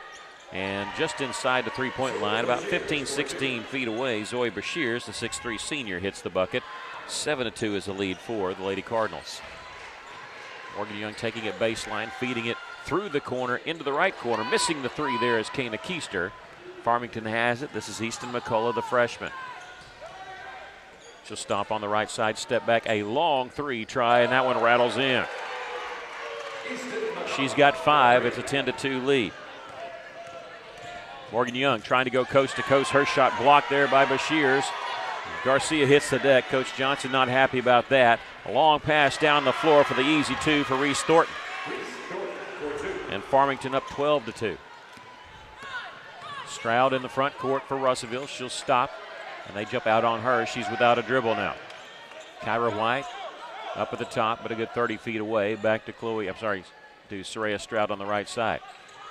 And just inside the three-point line, about 15, 16 feet away, Zoe Bashirs, the 6'3 senior, hits the bucket. 7-2 is the lead for the Lady Cardinals. Morgan Young taking it baseline, feeding it through the corner, into the right corner. Missing the three there is Kana Keister. Farmington has it. This is Easton McCullough, the freshman. She'll stop on the right side, step back, a long three try, and that one rattles in. She's got 5. It's a 10-2 lead. Morgan Young trying to go coast to coast. Her shot blocked there by Bashirs. Garcia hits the deck. Coach Johnson not happy about that. A long pass down the floor for the easy two for Reese Thornton. And Farmington up 12-2. Stroud in the front court for Russellville. She'll stop, and they jump out on her. She's without a dribble now. Kyra White up at the top, but a good 30 feet away. Back to to Soraya Stroud on the right side.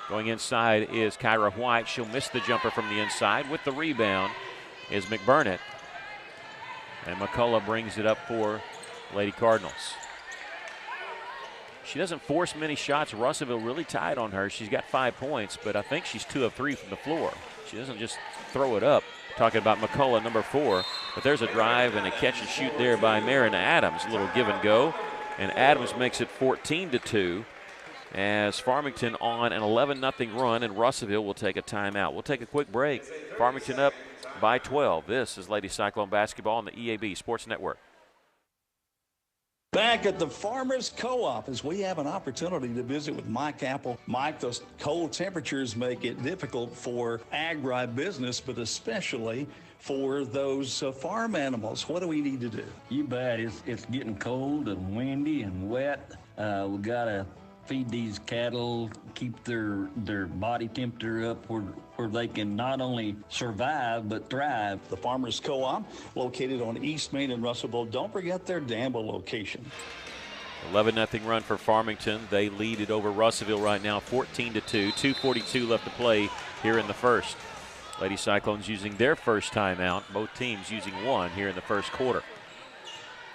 Going inside is Kyra White. She'll miss the jumper from the inside. With the rebound is McBurnett. And McCullough brings it up for Lady Cardinals. She doesn't force many shots. Russellville really tied on her. She's got 5 points, but I think she's 2 of 3 from the floor. She doesn't just throw it up. Talking about McCullough, number 4. But there's a drive and a catch and shoot there by Marin Adams. A little give and go. And Adams makes it 14-2. As Farmington on an 11-0 run, and Russellville will take a timeout. We'll take a quick break. Farmington up by 12. This is Lady Cyclone basketball on the EAB Sports Network. Back at the Farmers Co-op, as we have an opportunity to visit with Mike Apple. Mike, those cold temperatures make it difficult for agribusiness, but especially for those farm animals. What do we need to do? You bet. It's getting cold and windy and wet. We got to feed these cattle, keep their body temperature up where they can not only survive but thrive. The Farmers Co-op, located on East Main in Russellville. Don't forget their Danville location. 11-0 run for Farmington. They lead it over Russellville right now, 14-2. 2:42 left to play here in the first. Lady Cyclones using their first timeout. Both teams using one here in the first quarter.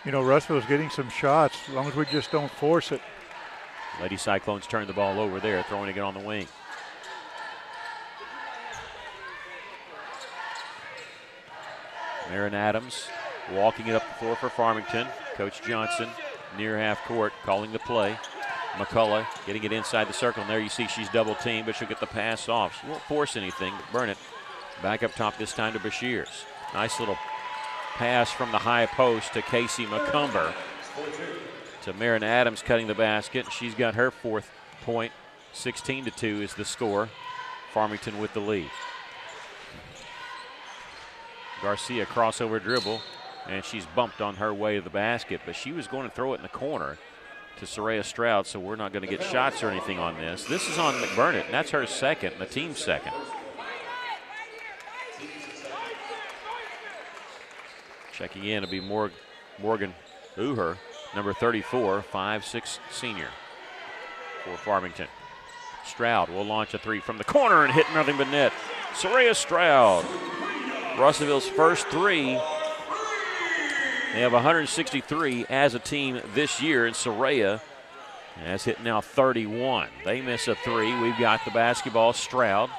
You know, Russellville's getting some shots as long as we just don't force it. Lady Cyclones turn the ball over there, throwing it on the wing. Marin Adams walking it up the floor for Farmington. Coach Johnson near half court calling the play. McCullough getting it inside the circle, and there you see she's double teamed, but she'll get the pass off. She won't force anything, but burn it. Back up top this time to Bashirs. Nice little pass from the high post to Casey McCumber. To Marin Adams cutting the basket. She's got her 4th point. 16-2 is the score. Farmington with the lead. Garcia crossover dribble, and she's bumped on her way to the basket, but she was going to throw it in the corner to Soraya Stroud, so we're not going to get shots or anything on this. This is on McBurnett, and that's her second, the team's second. Checking in to be Morgan Uher, number 34, 5'6" senior for Farmington. Stroud will launch a three from the corner and hit nothing but net. Soraya Stroud, Russellville's first three. They have 163 as a team this year, and Soraya has hit now 31. They miss a three. We've got the basketball. Stroud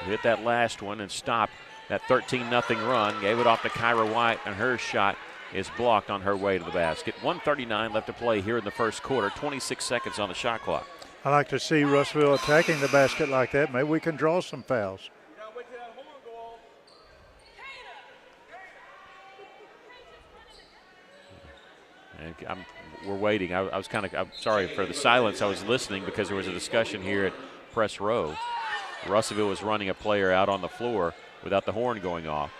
hit that last one and stopped that 13-0 run. Gave it off to Kyra White, and her shot is blocked on her way to the basket. 1:39 left to play here in the first quarter. 26 seconds on the shot clock. I like to see Russellville attacking the basket like that. Maybe we can draw some fouls. And we're waiting. I'm sorry for the silence. I was listening because there was a discussion here at press row. Russellville was running a player out on the floor without the horn going off.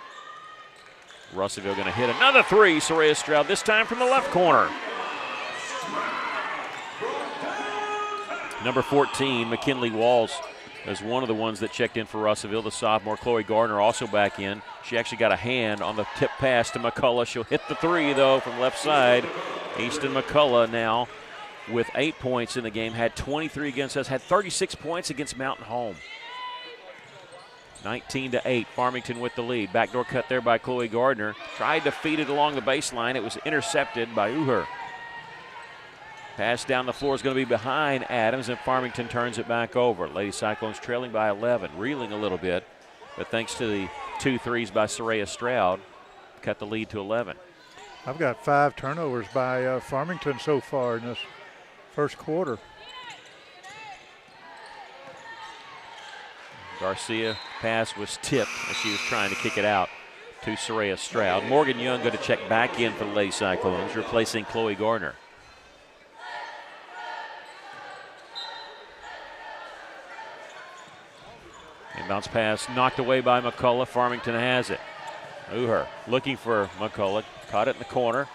Russellville going to hit another three. Soraya Stroud, this time from the left corner. Number 14, McKinley Walls, is one of the ones that checked in for Russellville. The sophomore, Chloe Gardner, also back in. She actually got a hand on the tip pass to McCullough. She'll hit the three, though, from left side. Easton McCullough now with 8 points in the game. Had 23 against us. Had 36 points against Mountain Home. 19-8, Farmington with the lead. Backdoor cut there by Chloe Gardner. Tried to feed it along the baseline. It was intercepted by Uher. Pass down the floor is going to be behind Adams, and Farmington turns it back over. Lady Cyclones trailing by 11, reeling a little bit, but thanks to the 2 threes by Soraya Stroud, cut the lead to 11. I've got 5 turnovers by Farmington so far in this first quarter. Garcia pass was tipped as she was trying to kick it out to Soraya Stroud. Morgan Young going to check back in for the Lady Cyclones, replacing Chloe Gardner. Inbounds pass knocked away by McCullough. Farmington has it. Uher looking for McCullough. Caught it in the corner.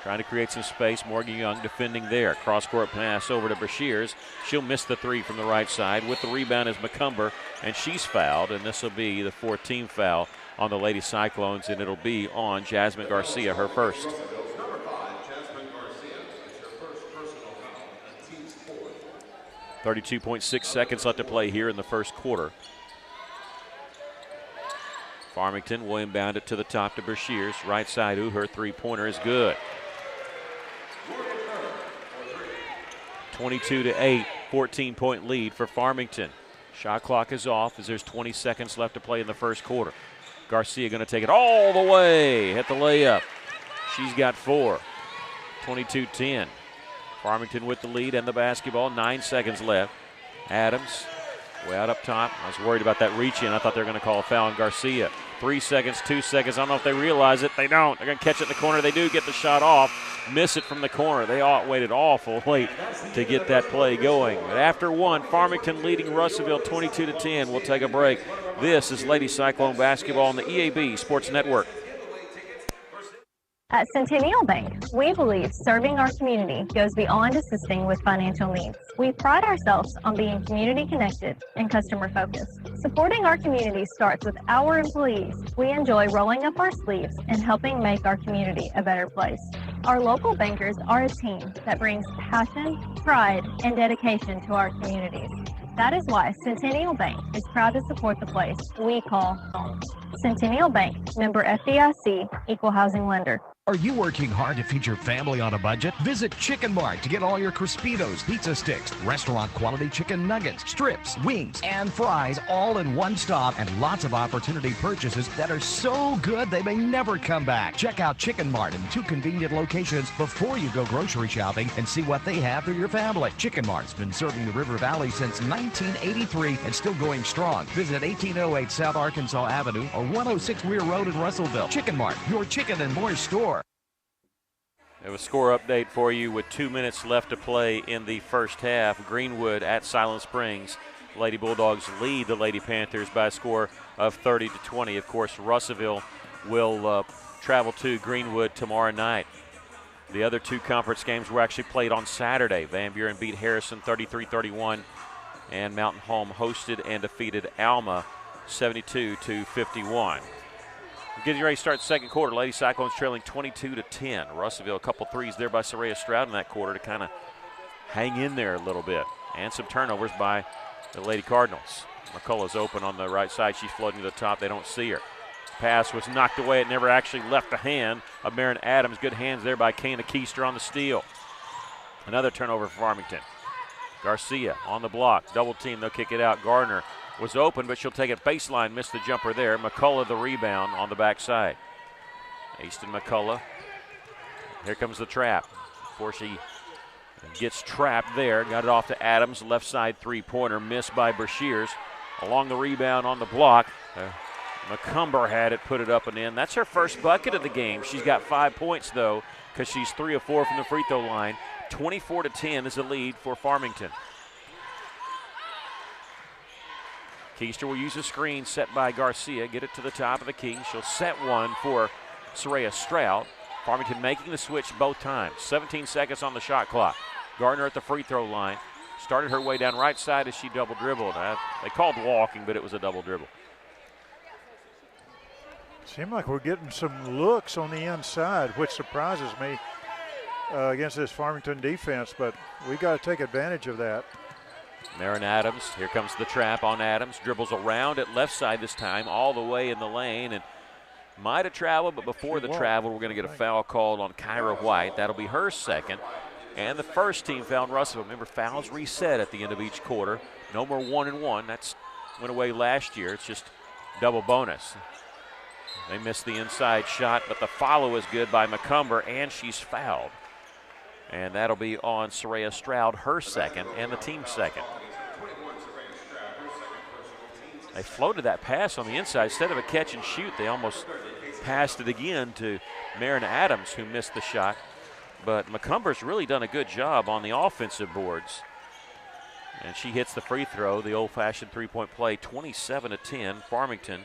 Trying to create some space. Morgan Young defending there. Cross-court pass over to Brashears. She'll miss the three from the right side. With the rebound is McCumber, and she's fouled, and this will be the 4th team foul on the Lady Cyclones, and it'll be on Jasmine Garcia, her first. 32.6 seconds left to play here in the first quarter. Farmington will inbound it to the top to Brashears. Right side, her three-pointer is good. 22-8, 14-point lead for Farmington. Shot clock is off as there's 20 seconds left to play in the first quarter. Garcia going to take it all the way, hit the layup. She's got 4. 22-10. Farmington with the lead and the basketball. 9 seconds left. Adams way out up top. I was worried about that reach in. I thought they were going to call a foul on Garcia. 3 seconds, 2 seconds. I don't know if they realize it. They don't. They're going to catch it in the corner. They do get the shot off. Miss it from the corner. They waited awful late to get that play going. But after one, Farmington leading Russellville 22-10. We'll take a break. This is Lady Cyclone basketball on the EAB Sports Network. At Centennial Bank, we believe serving our community goes beyond assisting with financial needs. We pride ourselves on being community connected and customer focused. Supporting our community starts with our employees. We enjoy rolling up our sleeves and helping make our community a better place. Our local bankers are a team that brings passion, pride, and dedication to our communities. That is why Centennial Bank is proud to support the place we call home. Centennial Bank, member FDIC, equal housing lender. Are you working hard to feed your family on a budget? Visit Chicken Mart to get all your Crispitos, pizza sticks, restaurant quality chicken nuggets, strips, wings, and fries all in one stop, and lots of opportunity purchases that are so good they may never come back. Check out Chicken Mart in 2 convenient locations before you go grocery shopping and see what they have for your family. Chicken Mart's been serving the River Valley since 1983 and still going strong. Visit 1808 South Arkansas Avenue or 106 Weir Road in Russellville. Chicken Mart, your chicken and more store. We have a score update for you with 2 minutes left to play in the first half. Greenwood at Silent Springs. Lady Bulldogs lead the Lady Panthers by a score of 30-20. Of course, Russellville will travel to Greenwood tomorrow night. The other 2 conference games were actually played on Saturday. Van Buren beat Harrison 33-31, and Mountain Home hosted and defeated Alma 72-51. Getting ready to start the second quarter. Lady Cyclones trailing 22-10. Russellville, a couple threes there by Soraya Stroud in that quarter to kind of hang in there a little bit. And some turnovers by the Lady Cardinals. McCullough's open on the right side. She's floating to the top. They don't see her. Pass was knocked away. It never actually left the hand of Marin Adams. Good hands there by Kana Keister on the steal. Another turnover for Farmington. Garcia on the block. Double team. They'll kick it out. Gardner was open, but she'll take it baseline, missed the jumper there. McCullough the rebound on the backside. Easton McCullough. Here comes the trap. Before she gets trapped there, got it off to Adams, left side three-pointer, missed by Brashears. Along the rebound on the block, McCumber had it, put it up and in. That's her first bucket of the game. She's got 5 points, though, because she's 3 of 4 from the free throw line. 24-10 is the lead for Farmington. Keister will use a screen set by Garcia, get it to the top of the key. She'll set one for Soraya Stroud. Farmington making the switch both times. 17 seconds on the shot clock. Gardner at the free throw line. Started her way down right side as she double dribbled. They called walking, but it was a double dribble. Seemed like we're getting some looks on the inside, which surprises me against this Farmington defense, but we got to take advantage of that. Marin Adams, here comes the trap on Adams. Dribbles around at left side this time, all the way in the lane, and might have traveled, but before the travel, we're going to get a foul called on Kyra White. That'll be her second. And the first team foul in Russellville. Remember, fouls reset at the end of each quarter. No more 1-and-1. That's went away last year. It's just double bonus. They missed the inside shot, but the follow is good by McCumber, and she's fouled. And that'll be on Soraya Stroud, her second, and the team's second. They floated that pass on the inside. Instead of a catch and shoot, they almost passed it again to Marin Adams, who missed the shot. But McCumber's really done a good job on the offensive boards. And she hits the free throw, the old-fashioned three-point play, 27-10. Farmington,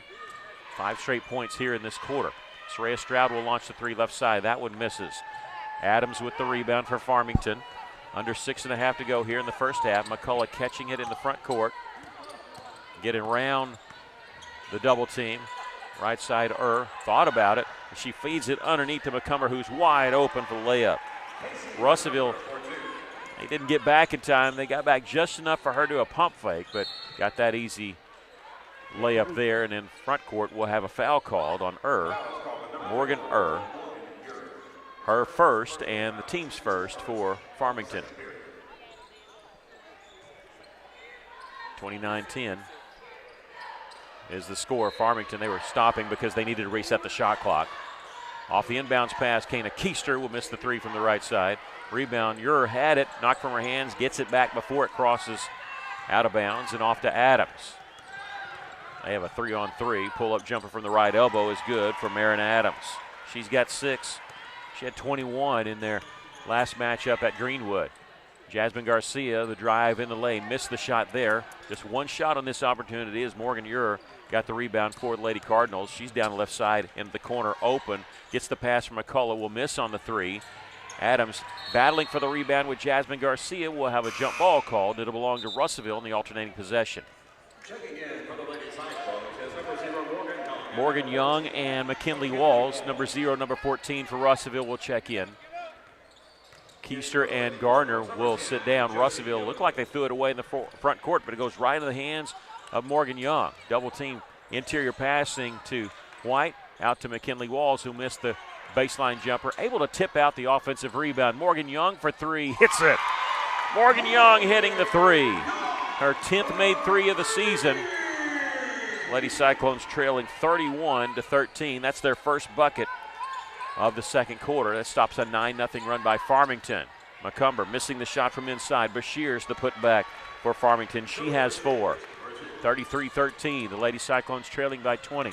5 straight points here in this quarter. Soraya Stroud will launch the three left side. That one misses. Adams with the rebound for Farmington. Under 6.5 to go here in the first half. McCullough catching it in the front court. Getting around the double team. Right side, thought about it. She feeds it underneath to McCumber, who's wide open for the layup. Russellville, they didn't get back in time. They got back just enough for her to a pump fake, but got that easy layup there. And in front court, we'll have a foul called on Morgan her first and the team's first for Farmington. 29-10 is the score. Farmington, they were stopping because they needed to reset the shot clock. Off the inbounds pass, Kana Keister will miss the three from the right side. Rebound, Ure had it, knocked from her hands, gets it back before it crosses out of bounds and off to Adams. They have a 3-on-3. Pull-up jumper from the right elbow is good for Marin Adams. She's got 6. She had 21 in their last matchup at Greenwood. Jasmine Garcia, the drive in the lane, missed the shot there. Just one shot on this opportunity as Morgan Ure got the rebound for the Lady Cardinals. She's down the left side in the corner open. Gets the pass from McCullough, will miss on the three. Adams battling for the rebound with Jasmine Garcia. Will have a jump ball called. It'll belong to Russellville in the alternating possession. Morgan Young and McKinley Walls, number 0, number 14 for Russellville, will check in. Keister and Gardner will sit down. Russellville looked like they threw it away in the front court, but it goes right into the hands of Morgan Young. Double team interior passing to White, out to McKinley Walls, who missed the baseline jumper. Able to tip out the offensive rebound. Morgan Young for 3, hits it. Morgan Young hitting the 3. Her 10th made 3 of the season. Lady Cyclones trailing 31-13. That's their first bucket of the second quarter. That stops a 9-0 run by Farmington. McCumber missing the shot from inside. Bashir's the putback for Farmington. She has 4. 33-13. The Lady Cyclones trailing by 20.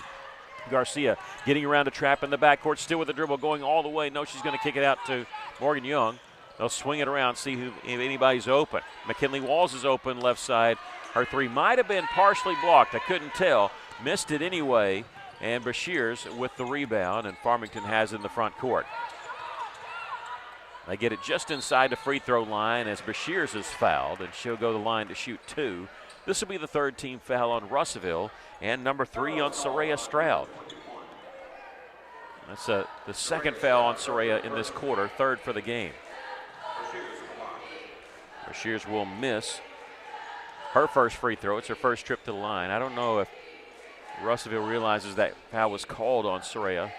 Garcia getting around a trap in the backcourt, still with the dribble going all the way. No, she's going to kick it out to Morgan Young. They'll swing it around, see if anybody's open. McKinley Walls is open left side. Her 3 might have been partially blocked. I couldn't tell. Missed it anyway. And Bashir's with the rebound, and Farmington has in the front court. They get it just inside the free throw line as Bashir's is fouled, and she'll go to the line to shoot 2. This will be the 3rd team foul on Russellville and number 3 on Soraya Stroud. That's the 2nd foul on Soraya in this quarter, 3rd for the game. Bashir's will miss her first free throw. It's her first trip to the line. I don't know if Russellville realizes that foul was called on Soraya.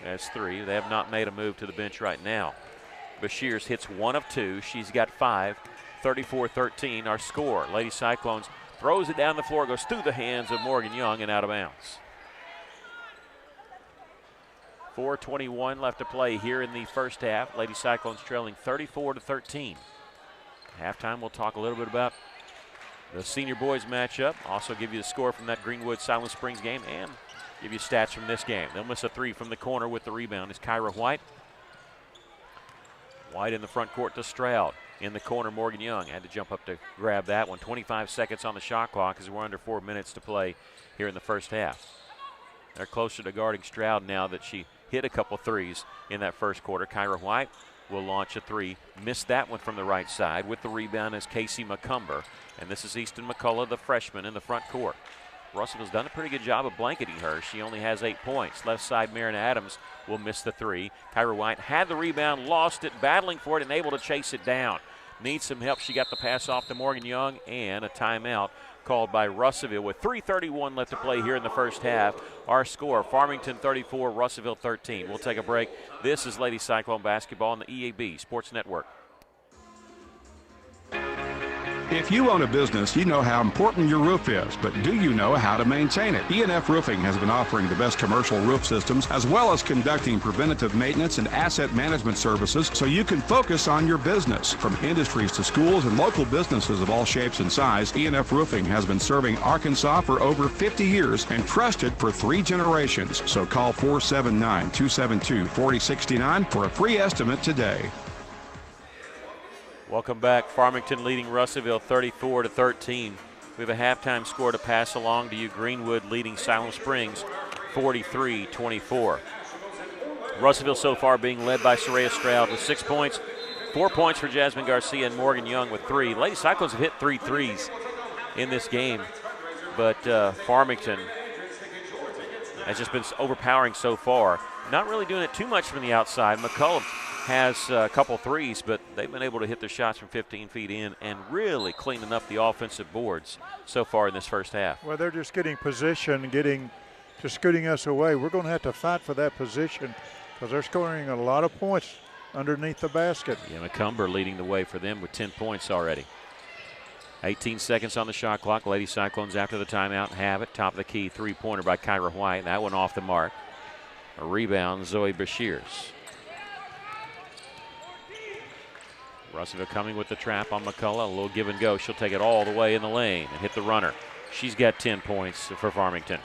That's 3. They have not made a move to the bench right now. Bashir's hits 1 of 2. She's got 5. 34-13 our score. Lady Cyclones throws it down the floor, goes through the hands of Morgan Young and out of bounds. 4:21 left to play here in the first half. Lady Cyclones trailing 34-13. Halftime, we'll talk a little bit about the senior boys matchup. Also give you the score from that Greenwood Silent Springs game and give you stats from this game. They'll miss a three from the corner with the rebound is Kyra White. White in the front court to Stroud. In the corner, Morgan Young had to jump up to grab that one. 25 seconds on the shot clock as we're under 4 minutes to play here in the first half. They're closer to guarding Stroud now that she hit a couple threes in that first quarter. Kyra White will launch a three. Missed that one from the right side. With the rebound is Casey McCumber. And this is Easton McCullough, the freshman, in the front court. Russell's done a pretty good job of blanketing her. She only has 8 points. Left side, Marin Adams will miss the three. Kyra White had the rebound, lost it, battling for it, and able to chase it down. Needs some help. She got the pass off to Morgan Young, and a timeout called by Russellville with 3:31 left to play here in the first half. Our score, Farmington 34, Russellville 13. We'll take a break. This is Lady Cyclone basketball on the EAB Sports Network. If you own a business, you know how important your roof is, but do you know how to maintain it? E&F Roofing has been offering the best commercial roof systems as well as conducting preventative maintenance and asset management services so you can focus on your business. From industries to schools and local businesses of all shapes and size, E&F Roofing has been serving Arkansas for over 50 years and trusted for 3 generations. So call 479-272-4069 for a free estimate today. Welcome back. Farmington leading Russellville 34-13. We have a halftime score to pass along to you. Greenwood leading Silent Springs 43-24. Russellville so far being led by Soraya Stroud with 6 points. 4 points for Jasmine Garcia and Morgan Young with 3. Lady Cyclones have hit 3 threes in this game, but Farmington has just been overpowering so far. Not really doing it too much from the outside. McCullum has a couple threes, but they've been able to hit their shots from 15 feet in and really cleaning up the offensive boards so far in this first half. Well, they're just getting position, just scooting us away. We're going to have to fight for that position because they're scoring a lot of points underneath the basket. Yeah, McCumber leading the way for them with 10 points already. 18 seconds on the shot clock. Lady Cyclones after the timeout have it. Top of the key, three-pointer by Kyra White. That one off the mark. A rebound, Zoe Bashirs. Russellville coming with the trap on McCullough. A little give and go. She'll take it all the way in the lane and hit the runner. She's got 10 points for Farmington.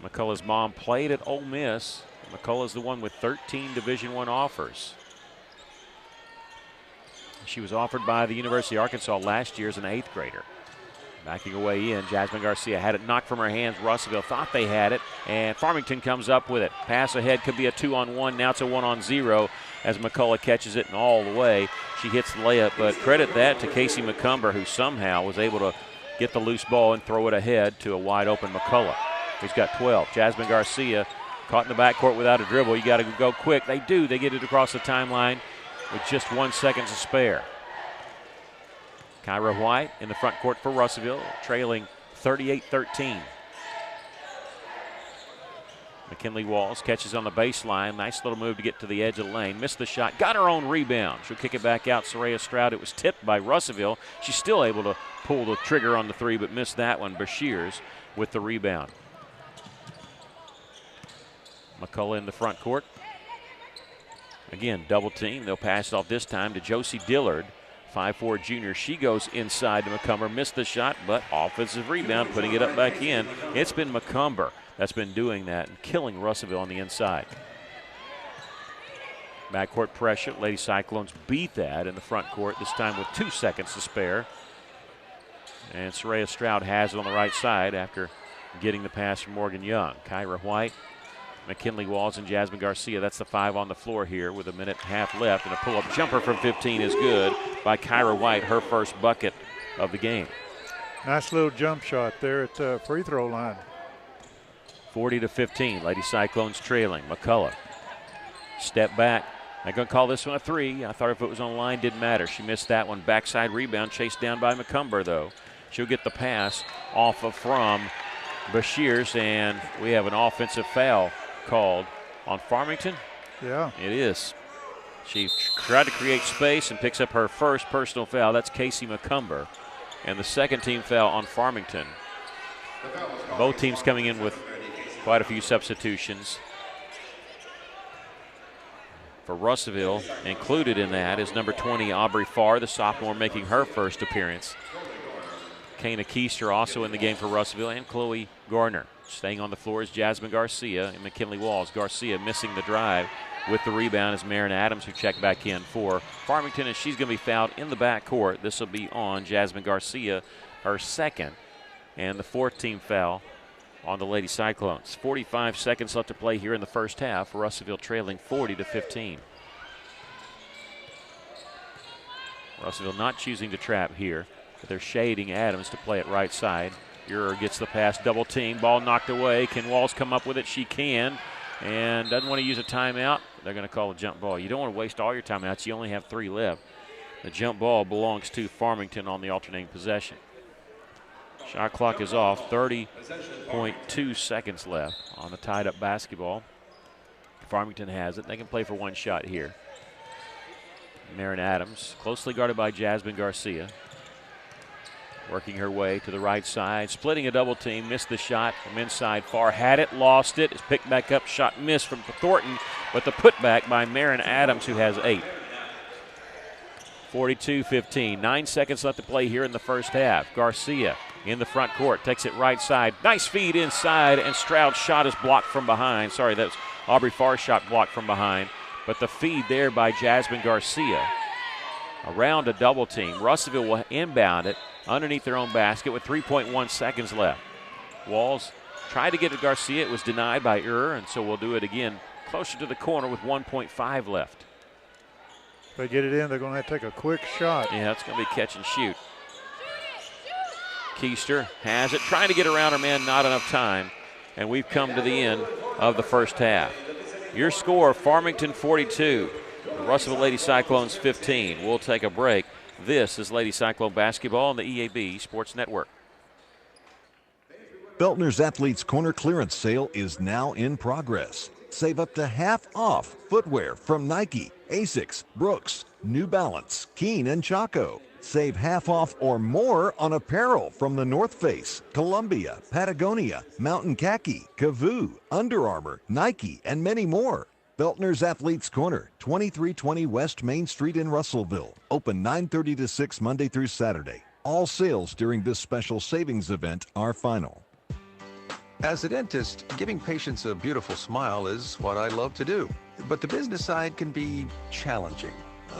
McCullough's mom played at Ole Miss. McCullough's the one with 13 Division I offers. She was offered by the University of Arkansas last year as an 8th grader. Backing away in, Jasmine Garcia had it knocked from her hands. Russellville thought they had it, and Farmington comes up with it. Pass ahead, could be a 2-on-1. Now it's a 1-on-0 as McCullough catches it and all the way. She hits the layup, but credit that to Casey McCumber, who somehow was able to get the loose ball and throw it ahead to a wide-open McCullough, who's got 12. Jasmine Garcia caught in the backcourt without a dribble. You got to go quick. They do. They get it across the timeline with just 1 second to spare. Kyra White in the front court for Russellville, trailing 38-13. McKinley Walls catches on the baseline. Nice little move to get to the edge of the lane. Missed the shot, got her own rebound. She'll kick it back out. Soraya Stroud, it was tipped by Russellville. She's still able to pull the trigger on the three, but missed that one. Bashirs with the rebound. McCullough in the front court. Again, double team. They'll pass it off this time to Josie Dillard. 5'4" junior. She goes inside to McCumber. Missed the shot, but offensive rebound, putting it up back in. It's been McCumber that's been doing that and killing Russellville on the inside. Backcourt pressure. Lady Cyclones beat that in the front court, this time with 2 seconds to spare. And Soraya Stroud has it on the right side after getting the pass from Morgan Young. Kyra White, McKinley Walls, and Jasmine Garcia. That's the 5 on the floor here with a minute and a half left. And a pull-up jumper from 15 is good by Kyra White, her first bucket of the game. Nice little jump shot there at the free throw line. 40-15. Lady Cyclones trailing. McCullough. Step back. They're going to call this one a 3. I thought if it was on the line, didn't matter. She missed that one. Backside rebound, chased down by McCumber, though. She'll get the pass off of from Bashirs, and we have an offensive foul called on Farmington. Yeah. It is. She tried to create space and picks up her first personal foul. That's Casey McCumber. and the second team foul on Farmington. Both teams coming in with quite a few substitutions. For Russellville, included in that is number 20, Aubrey Farr, the sophomore, making her first appearance. Kana Keister also in the game for Russellville, and Chloe Gardner. Staying on the floor is Jasmine Garcia and McKinley Walls. Garcia missing the drive with the rebound is Marin Adams, who checked back in for Farmington, and she's going to be fouled in the backcourt. This will be on Jasmine Garcia, her second, and the fourth team foul on the Lady Cyclones. 45 seconds left to play here in the first half. Russellville trailing 40-15. Russellville not choosing to trap here, but they're shading Adams to play it right side. Urer gets the pass, double team, ball knocked away. Can Walls come up with it? She can, and doesn't want to use a timeout. They're going to call a jump ball. You don't want to waste all your timeouts. You only have 3 left. The jump ball belongs to Farmington on the alternating possession. Shot clock is off, 30.2 seconds left on the tied-up basketball. Farmington has it. They can play for one shot here. Marin Adams, closely guarded by Jasmine Garcia. Working her way to the right side, splitting a double team, missed the shot from inside far, had it, lost it, it's picked back up, shot missed from Thornton, but the putback by Marin Adams, who has 8. 42-15, 9 seconds left to play here in the first half. Garcia in the front court, takes it right side, nice feed inside, and Stroud's shot is blocked from behind. Sorry, that's Aubrey Farr's shot blocked from behind, but the feed there by Jasmine Garcia. Around a double team, Russellville will inbound it underneath their own basket with 3.1 seconds left. Walls tried to get to Garcia. It was denied by Urer, and so we'll do it again closer to the corner with 1.5 left. If they get it in, they're going to have to take a quick shot. Yeah, it's going to be catch and shoot. Keister has it, trying to get around her man, not enough time, and we've come to the end of the first half. Your score, Farmington 42, Russellville Lady Cyclones 15. We'll take a break. This is Lady Cyclone Basketball on the EAB Sports Network. Beltner's Athletes Corner clearance sale is now in progress. Save up to half off footwear from Nike, Asics, Brooks, New Balance, Keen, and Chaco. Save half off or more on apparel from the North Face, Columbia, Patagonia, Mountain Khaki, Kavoo, Under Armour, Nike, and many more. Beltner's Athletes Corner, 2320 West Main Street in Russellville. Open 9:30 to 6 Monday through Saturday. All sales during this special savings event are final. As a dentist, giving patients a beautiful smile is what I love to do. But the business side can be challenging.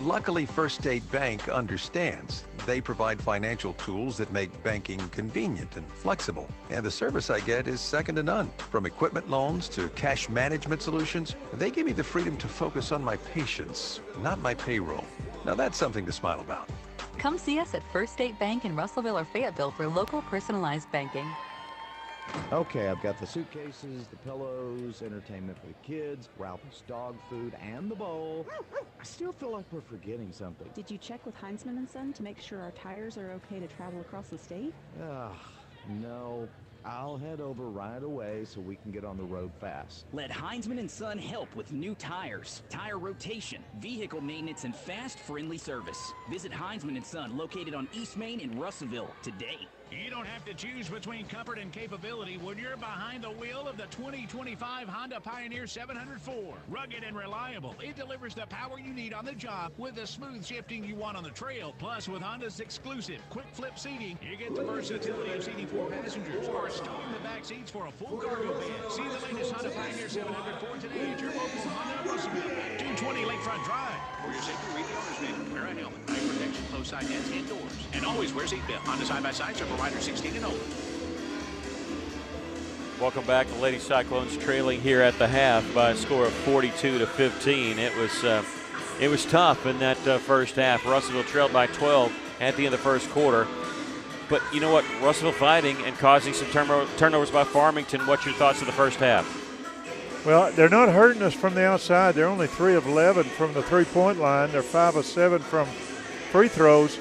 Luckily, First State Bank understands. They provide financial tools that make banking convenient and flexible. And the service I get is second to none. From equipment loans to cash management solutions, they give me the freedom to focus on my patients, not my payroll. Now that's something to smile about. Come see us at First State Bank in Russellville or Fayetteville for local personalized banking. Okay, I've got the suitcases, the pillows, entertainment for the kids, Ralphie's dog food, and the bowl. I still feel like we're forgetting something. Did you check with Heinzman & Son to make sure our tires are okay to travel across the state? No. I'll head over right away so we can get on the road fast. Let Heinzman & Son help with new tires, tire rotation, vehicle maintenance, and fast, friendly service. Visit Heinzman & Son, located on East Main in Russellville, today. You don't have to choose between comfort and capability when you're behind the wheel of the 2025 Honda Pioneer 704. Rugged and reliable, it delivers the power you need on the job with the smooth shifting you want on the trail. Plus, with Honda's exclusive quick flip seating, you get the versatility of seating 4 passengers or stowing the back seats for a full cargo bed. See the latest Honda Pioneer 704 today at your local Honda Russellville, 220 Lakefront Drive. For your safety, read the owner's manual. Wear a helmet, eye protection, close side nets, and doors. And always wear seatbelt. Honda side-by-sides are for riders 16 and older. Welcome back. The Lady Cyclones trailing here at the half by a score of 42-15. It was tough in that first half. Russellville trailed by 12 at the end of the first quarter. But you know what? Russellville fighting and causing some turnovers by Farmington. What's your thoughts of the first half? Well, they're not hurting us from the outside. They're only 3 of 11 from the three-point line. They're 5 of 7 from free throws.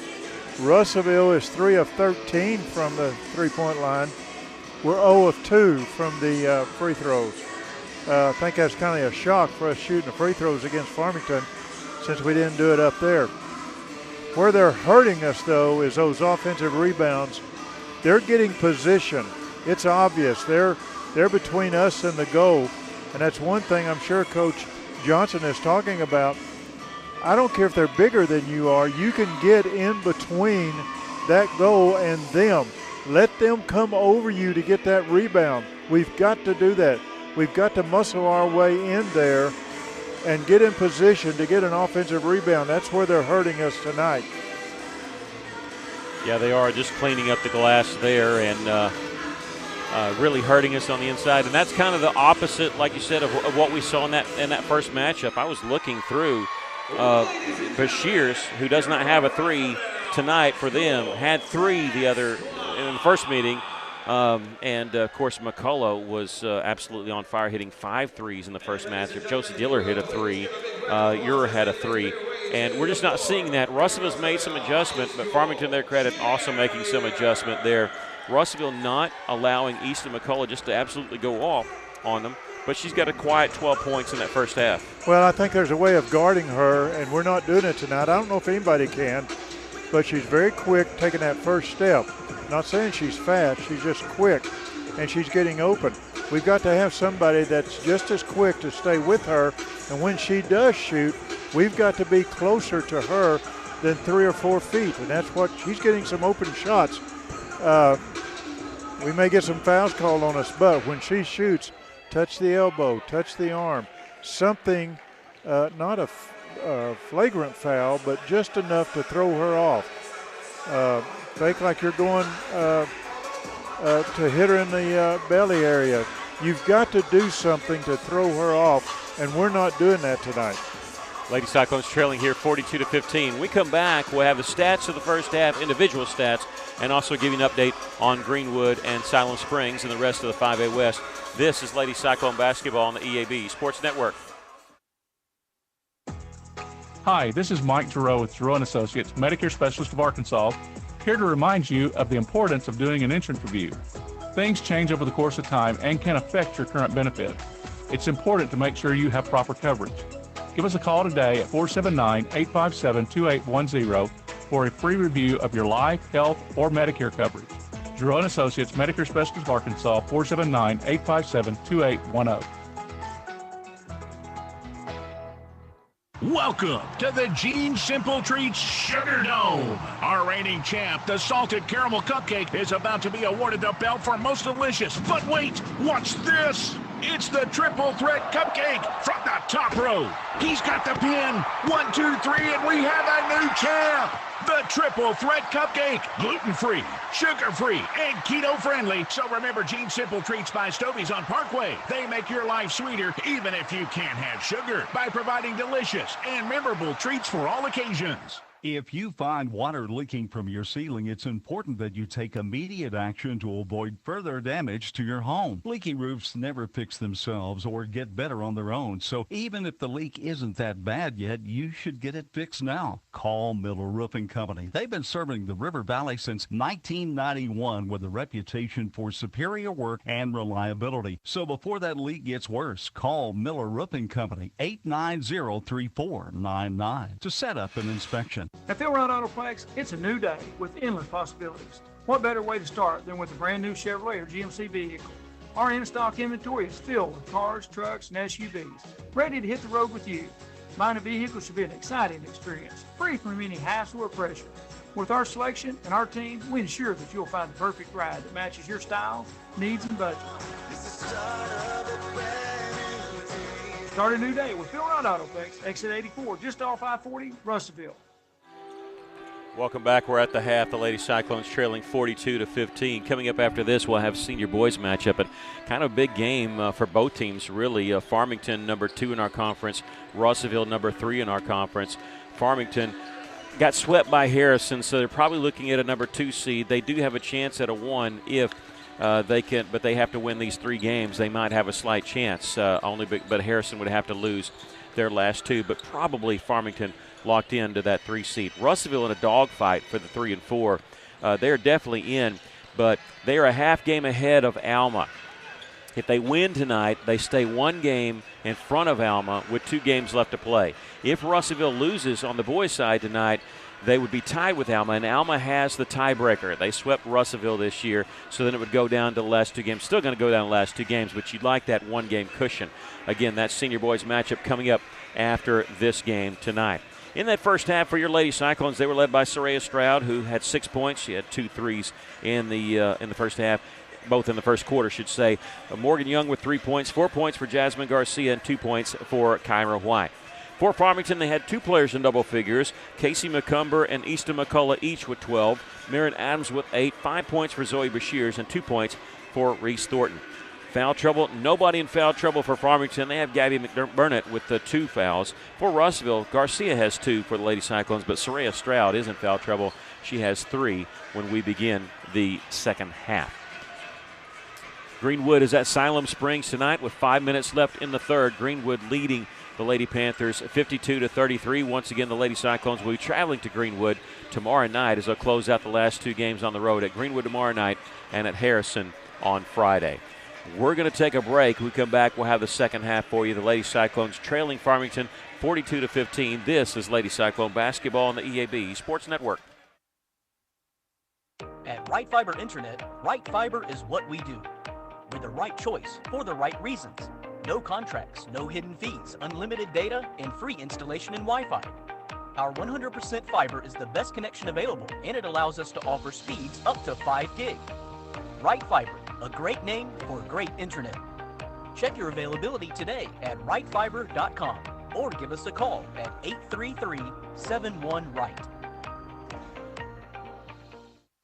Russellville is 3 of 13 from the three-point line. We're 0 of 2 from the free throws. I think that's kind of a shock for us shooting the free throws against Farmington since we didn't do it up there. Where they're hurting us, though, is those offensive rebounds. They're getting position. It's obvious. They're between us and the goal, and that's one thing I'm sure Coach Johnson is talking about. I don't care if they're bigger than you are. You can get in between that goal and them. Let them come over you to get that rebound. We've got to do that. We've got to muscle our way in there and get in position to get an offensive rebound. That's where they're hurting us tonight. Yeah, they are just cleaning up the glass there and really hurting us on the inside. And that's kind of the opposite, like you said, of what we saw in that first matchup. I was looking through Bashir's, who does not have a three tonight for them, had three in the first meeting. And, of course, McCullough was absolutely on fire, hitting 5 threes in the first matchup. Josie Diller hit a 3. Ura had a 3. And we're just not seeing that. Russellville's made some adjustment, but Farmington, their credit, also making some adjustment there. Russellville not allowing Easton McCullough just to absolutely go off on them, but she's got a quiet 12 points in that first half. Well, I think there's a way of guarding her, and we're not doing it tonight. I don't know if anybody can, but she's very quick taking that first step. Not saying she's fast, she's just quick, and she's getting open. We've got to have somebody that's just as quick to stay with her, and when she does shoot, we've got to be closer to her than 3 or 4 feet, and that's what she's getting some open shots. We may get some fouls called on us, but when she shoots, touch the elbow, touch the arm, something, not a flagrant foul, but just enough to throw her off. Fake like you're going to hit her in the belly area. You've got to do something to throw her off, and we're not doing that tonight. Lady Cyclones trailing here 42-15. When we come back, we'll have the stats of the first half, individual stats, and also give you an update on Greenwood and Siloam Springs and the rest of the 5A West. This is Lady Cyclone basketball on the EAB Sports Network. Hi, this is Mike Giroux with Giroux & Associates, Medicare Specialist of Arkansas, here to remind you of the importance of doing an insurance review. Things change over the course of time and can affect your current benefit. It's important to make sure you have proper coverage. Give us a call today at 479-857-2810 for a free review of your life, health, or Medicare coverage. Giroux & Associates, Medicare Specialist of Arkansas, 479-857-2810. Welcome to the Gene Simple Treats Sugar Dome. Our reigning champ, the Salted Caramel Cupcake, is about to be awarded the belt for most delicious. But wait, what's this? It's the Triple Threat Cupcake from the top row. He's got the pin. 1, 2, 3, and we have a new champ. The Triple Threat Cupcake. Gluten-free, sugar-free, and keto-friendly. So remember Gene Simple Treats by Stovey's on Parkway. They make your life sweeter even if you can't have sugar by providing delicious and memorable treats for all occasions. If you find water leaking from your ceiling, it's important that you take immediate action to avoid further damage to your home. Leaky roofs never fix themselves or get better on their own, so even if the leak isn't that bad yet, you should get it fixed now. Call Miller Roofing Company. They've been serving the River Valley since 1991 with a reputation for superior work and reliability. So before that leak gets worse, call Miller Roofing Company, 890-3499 to set up an inspection. At Phil Wright Autoplex, it's a new day with endless possibilities. What better way to start than with a brand new Chevrolet or GMC vehicle? Our in-stock inventory is filled with cars, trucks, and SUVs, ready to hit the road with you. Buying a vehicle should be an exciting experience, free from any hassle or pressure. With our selection and our team, we ensure that you'll find the perfect ride that matches your style, needs, and budget. Start a new day with Phil Wright Autoplex, exit 84, just off I-40, Russellville. Welcome back. We're at the half. The Lady Cyclones trailing 42-15. Coming up after this, we'll have senior boys matchup. And kind of a big game for both teams, really. Farmington, number 2 in our conference. Russellville, number 3 in our conference. Farmington got swept by Harrison, so they're probably looking at a number 2 seed. They do have a chance at a 1 if they can, but they have to win these 3 games. They might have a slight chance, but Harrison would have to lose their last 2. But probably Farmington locked into that 3 seed. Russellville in a dogfight for the 3 and 4. They're definitely in, but they are a half game ahead of Alma. If they win tonight, they stay 1 game in front of Alma with 2 games left to play. If Russellville loses on the boys' side tonight, they would be tied with Alma, and Alma has the tiebreaker. They swept Russellville this year, so then it would go down to the last 2 games. Still going to go down to the last 2 games, but you'd like that 1-game cushion. Again, that senior boys matchup coming up after this game tonight. In that first half for your Lady Cyclones, they were led by Soraya Stroud, who had 6 points. She had 2 threes in the first half, both in the first quarter, should say. Morgan Young with 3 points, 4 points for Jasmine Garcia, and 2 points for Kyra White. For Farmington, they had 2 players in double figures, Casey McCumber and Easton McCullough, each with 12. Marin Adams with 8, 5 points for Zoe Bashirs, and 2 points for Reese Thornton. Foul trouble, nobody in foul trouble for Farmington. They have Gabby McBurnett with the 2 fouls. For Russellville, Garcia has 2 for the Lady Cyclones, but Soraya Stroud is in foul trouble. She has 3 when we begin the second half. Greenwood is at Siloam Springs tonight with 5 minutes left in the third. Greenwood leading the Lady Panthers 52-33. Once again, the Lady Cyclones will be traveling to Greenwood tomorrow night as they'll close out the last 2 games on the road at Greenwood tomorrow night and at Harrison on Friday. We're going to take a break. When we come back, we'll have the second half for you. The Lady Cyclones trailing Farmington 42-15. This is Lady Cyclone basketball on the EAB Sports Network. At Right Fiber Internet, Right Fiber is what we do. We're the right choice for the right reasons. No contracts, no hidden fees, unlimited data, and free installation and Wi-Fi. Our 100% fiber is the best connection available, and it allows us to offer speeds up to 5 gig. Right Fiber, a great name for great internet. Check your availability today at rightfiber.com or give us a call at 833-71-RIGHT.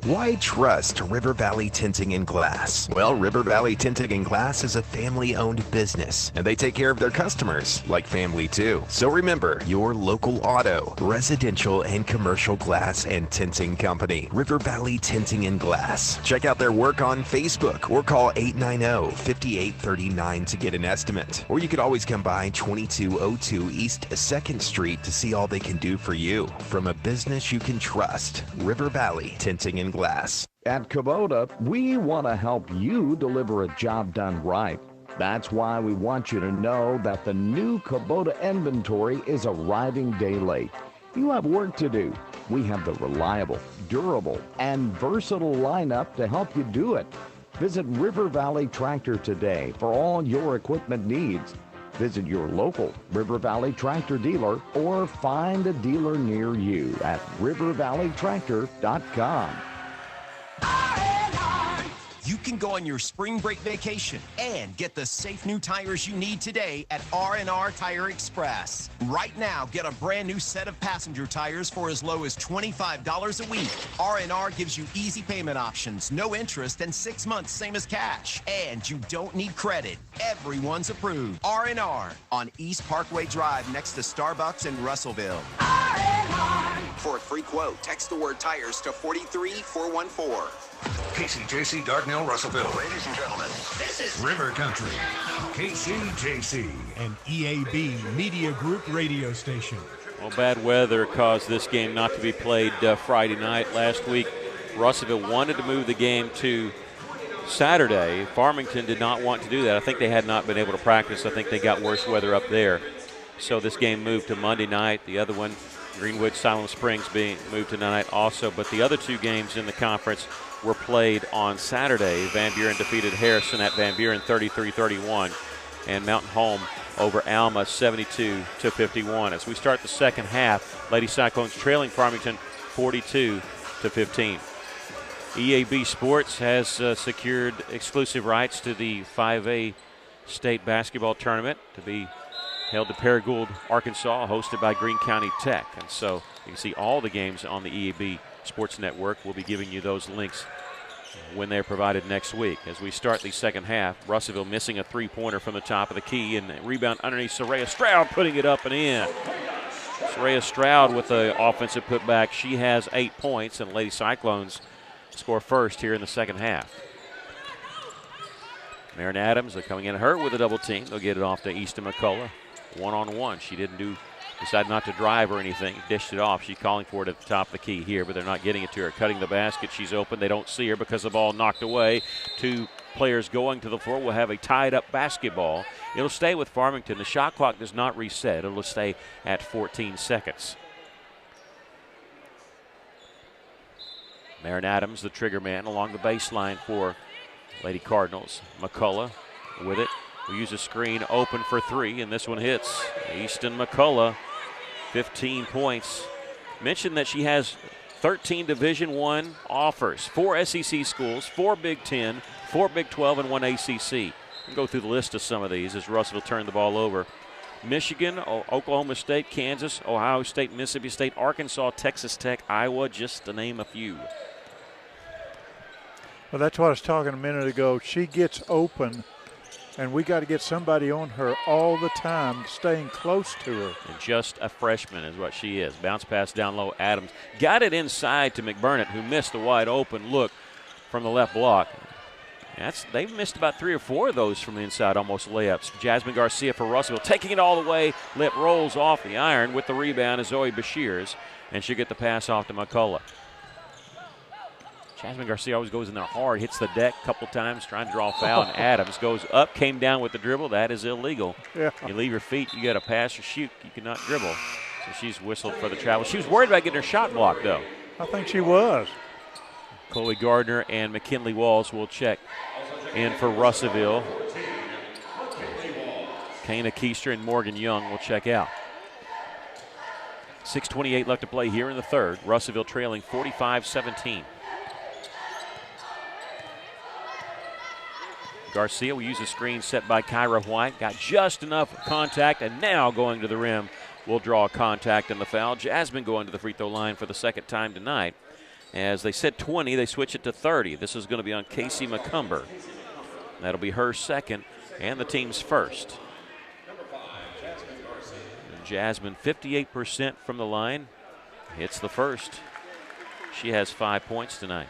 Why trust River Valley Tinting and Glass? Well, River Valley Tinting and Glass is a family-owned business, and they take care of their customers like family too. So remember, your local auto, residential, and commercial glass and tinting company, River Valley Tinting and Glass. Check out their work on Facebook or call 890-5839 to get an estimate. Or you could always come by 2202 East 2nd Street to see all they can do for you. From a business you can trust, River Valley Tinting and Glass. At Kubota, we want to help you deliver a job done right. That's why we want you to know that the new Kubota inventory is arriving day late. You have work to do. We have the reliable, durable, and versatile lineup to help you do it. Visit River Valley Tractor today for all your equipment needs. Visit your local River Valley Tractor dealer or find a dealer near you at rivervalleytractor.com. You can go on your spring break vacation and get the safe new tires you need today at R&R Tire Express. Right now, get a brand new set of passenger tires for as low as $25 a week. R&R gives you easy payment options, no interest, and 6 months, same as cash. And you don't need credit. Everyone's approved. R&R on East Parkway Drive next to Starbucks in Russellville. R&R. For a free quote, text the word tires to 43414. KCJC, Dardanelle, Russellville. Ladies and gentlemen, this is River Country. KCJC, an EAB Media Group radio station. Well, bad weather caused this game not to be played Friday night. Last week, Russellville wanted to move the game to Saturday. Farmington did not want to do that. I think they had not been able to practice. I think they got worse weather up there. So this game moved to Monday night. The other one, Greenwood, Siloam Springs, being moved to tonight also. But the other 2 games in the conference were played on Saturday. Van Buren defeated Harrison at Van Buren 33-31, and Mountain Home over Alma 72-51. As we start the second half, Lady Cyclones trailing Farmington 42-15. EAB Sports has secured exclusive rights to the 5A state basketball tournament to be held to Paragould, Arkansas, hosted by Greene County Tech. And so you can see all the games on the EAB Sports Network. We'll be giving you those links when they're provided next week. As we start the second half, Russellville missing a 3-pointer from the top of the key, and rebound underneath Soraya Stroud, putting it up and in. Soraya Stroud with the offensive putback. She has 8 points, and Lady Cyclones score first here in the second half. Marin Adams, they're coming in her with a double team. They'll get it off to Easton McCullough. One-on-one. She decided not to drive or anything, dished it off. She's calling for it at the top of the key here, but they're not getting it to her. Cutting the basket, she's open. They don't see her because the ball knocked away. 2 players going to the floor. We'll have a tied-up basketball. It'll stay with Farmington. The shot clock does not reset. It'll stay at 14 seconds. Marin Adams, the trigger man, along the baseline for Lady Cardinals. McCullough with it. We use a screen open for three, and this one hits. Easton McCullough, 15 points. Mentioned that she has 13 Division I offers, 4 SEC schools, 4 Big Ten, 4 Big 12, and 1 ACC. We'll go through the list of some of these as Russell turned the ball over. Michigan, Oklahoma State, Kansas, Ohio State, Mississippi State, Arkansas, Texas Tech, Iowa, just to name a few. Well, that's what I was talking a minute ago. She gets open, and we got to get somebody on her all the time, staying close to her. And just a freshman is what she is. Bounce pass down low, Adams. Got it inside to McBurnett, who missed the wide open look from the left block. They've missed about 3 or 4 of those from the inside, almost layups. Jasmine Garcia for Russellville, taking it all the way. Lip rolls off the iron with the rebound is Zoe Bashirs, and she'll get the pass off to McCullough. Jasmine Garcia always goes in there hard, hits the deck a couple times, trying to draw a foul, and Adams goes up, came down with the dribble. That is illegal. Yeah. You leave your feet, you got to pass or shoot. You cannot dribble. So she's whistled for the travel. She was worried about getting her shot blocked, though. I think she was. Chloe Gardner and McKinley Walls will check in for Russellville. Kana Keister and Morgan Young will check out. 6:28 left to play here in the third. Russellville trailing 45-17. Garcia will use a screen set by Kyra White. Got just enough contact, and now going to the rim will draw a contact and the foul. Jasmine going to the free throw line for the second time tonight. As they said 20, they switch it to 30. This is going to be on Casey McCumber. That'll be her second and the team's first. Jasmine 58% from the line. Hits the first. She has 5 points tonight.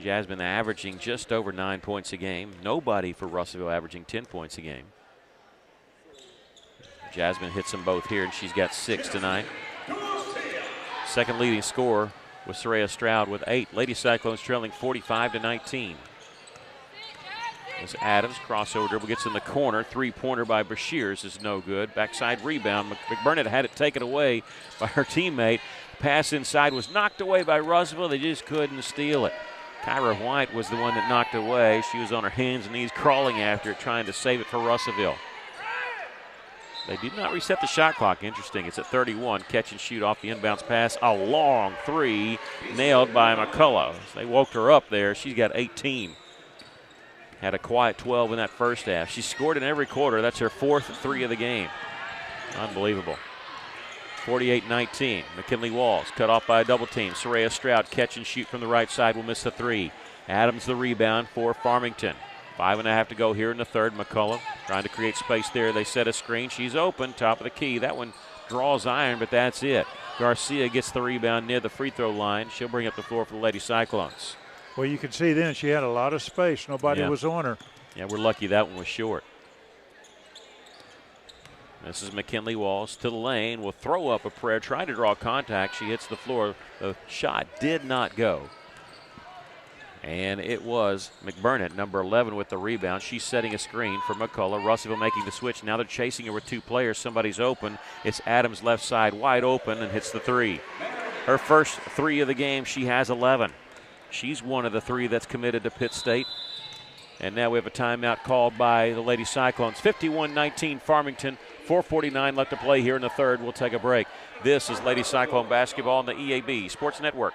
Jasmine averaging just over 9 points a game. Nobody for Russellville averaging 10 points a game. Jasmine hits them both here, and she's got 6 tonight. Second leading scorer was Soraya Stroud with 8. Lady Cyclones trailing 45-19. As Adams, crossover dribble, gets in the corner. Three-pointer by Bashirs is no good. Backside rebound. McBurnett had it taken away by her teammate. Pass inside was knocked away by Russellville. They just couldn't steal it. Kyra White was the one that knocked it away. She was on her hands and knees crawling after it, trying to save it for Russellville. They did not reset the shot clock. Interesting. It's at 31. Catch and shoot off the inbounds pass. A long three nailed by McCullough. They woke her up there. She's got 18. Had a quiet 12 in that first half. She scored in every quarter. That's her 4th 3 of the game. Unbelievable. 48-19. McKinley Walls cut off by a double team. Soraya Stroud catch and shoot from the right side will miss the 3. Adams the rebound for Farmington. 5.5 to go here in the third. McCullough trying to create space there. They set a screen. She's open. Top of the key. That one draws iron, but that's it. Garcia gets the rebound near the free throw line. She'll bring up the floor for the Lady Cyclones. Well, you can see then she had a lot of space. Nobody was on her. Yeah, we're lucky that one was short. This is McKinley Walls to the lane. Will throw up a prayer. Trying to draw contact. She hits the floor. The shot did not go. And it was McBurnett, number 11, with the rebound. She's setting a screen for McCullough. Russellville making the switch. Now they're chasing her with 2 players. Somebody's open. It's Adams left side wide open and hits the 3. Her first 3 of the game. She has 11. She's one of the 3 that's committed to Pitt State. And now we have a timeout called by the Lady Cyclones. 51-19 Farmington. 4:49 left to play here in the third. We'll take a break. This is Lady Cyclone basketball on the EAB Sports Network.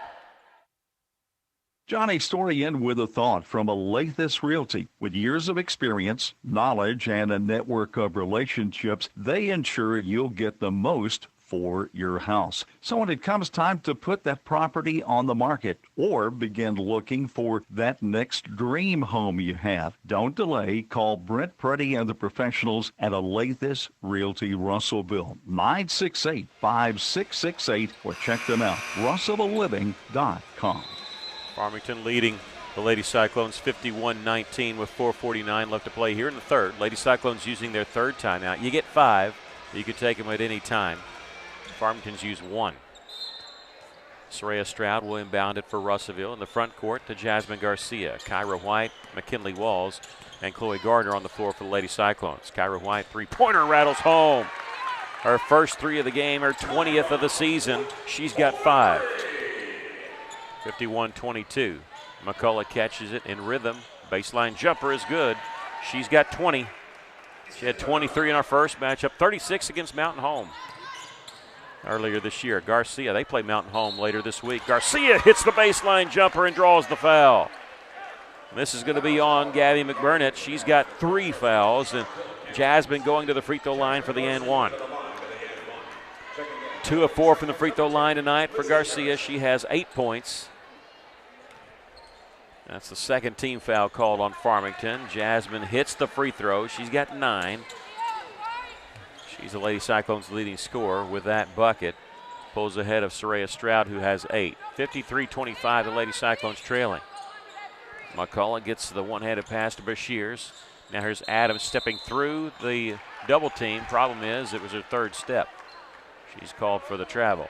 Johnny's story ends with a thought from Alathus Realty. With years of experience, knowledge, and a network of relationships, they ensure you'll get the most for your house. So when it comes time to put that property on the market or begin looking for that next dream home you have, don't delay. Call Brent Preddy and the professionals at Alathus Realty Russellville, 968-5668, or check them out, russellvilleliving.com. Farmington leading the Lady Cyclones 51-19 with 4:49 left to play here in the third. Lady Cyclones using their third timeout. You get 5. You can take them at any time. Farmington's used 1. Soraya Stroud will inbound it for Russellville in the front court to Jasmine Garcia. Kyra White, McKinley Walls, and Chloe Gardner on the floor for the Lady Cyclones. Kyra White, three-pointer rattles home. Her first 3 of the game, her 20th of the season. She's got 5. 51-22. McCullough catches it in rhythm. Baseline jumper is good. She's got 20. She had 23 in our first matchup, 36 against Mountain Home earlier this year. Garcia, they play Mountain Home later this week. Garcia hits the baseline jumper and draws the foul. This is going to be on Gabby McBurnett. She's got 3 fouls, and Jasmine going to the free throw line for the and 1. 2 of 4 from the free throw line tonight for Garcia. She has 8 points. That's the second team foul called on Farmington. Jasmine hits the free throw. She's got 9. She's the Lady Cyclones' leading scorer with that bucket. Pulls ahead of Soraya Stroud, who has 8. 53-25, the Lady Cyclones trailing. McCullough gets the one-handed pass to Bashirs. Now here's Adams stepping through the double team. Problem is, it was her 3rd step. She's called for the travel.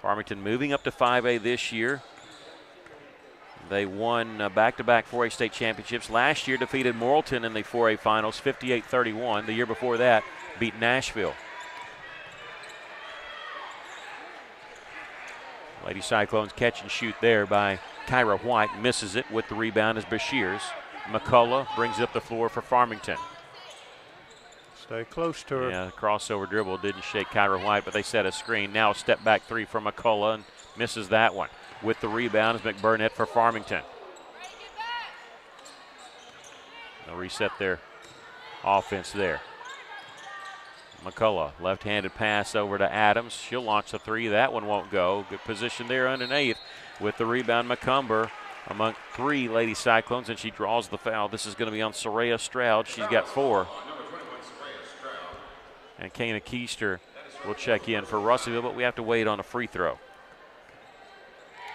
Farmington moving up to 5A this year. They won back-to-back 4A state championships. Last year defeated Morrilton in the 4A finals, 58-31. The year before that, beat Nashville. Lady Cyclones catch and shoot there by Kyra White. Misses it with the rebound as Bashirs. McCullough brings it up the floor for Farmington. Stay close to her. Yeah, crossover dribble didn't shake Kyra White, but they set a screen. Now a step back 3 from McCullough and misses that one. With the rebound is McBurnett for Farmington. They'll reset their offense there. McCullough, left-handed pass over to Adams. She'll launch the 3. That one won't go. Good position there underneath. With the rebound, McCumber among 3 Lady Cyclones, and she draws the foul. This is going to be on Soraya Stroud. She's got 4. And Kana Keister will check in for Russellville, but we have to wait on a free throw.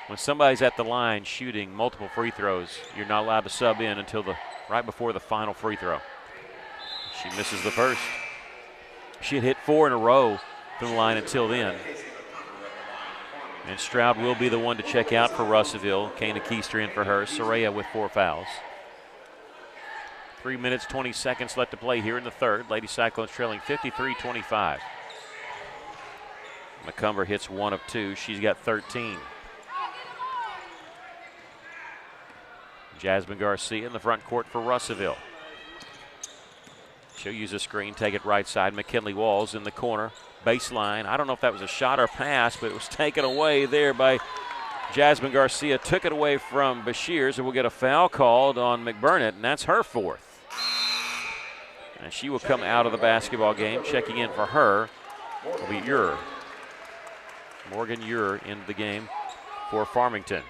When somebody's at the line shooting multiple free throws, you're not allowed to sub in until right before the final free throw. She misses the first. She had hit 4 in a row from the line until then. And Stroud will be the one to check out for Russellville. Kana Keister in for her. Soraya with 4 fouls. 3 minutes, 20 seconds left to play here in the third. Lady Cyclones trailing 53-25. McCumber hits 1 of 2. She's got 13. Jasmine Garcia in the front court for Russellville. She'll use a screen, take it right side. McKinley Walls in the corner. Baseline. I don't know if that was a shot or pass, but it was taken away there by Jasmine Garcia. Took it away from Bashirs, and we'll get a foul called on McBurnett, and that's her 4th. And she will come out of the basketball game. Checking in for her will be Ure. Morgan Ure in the game for Farmington.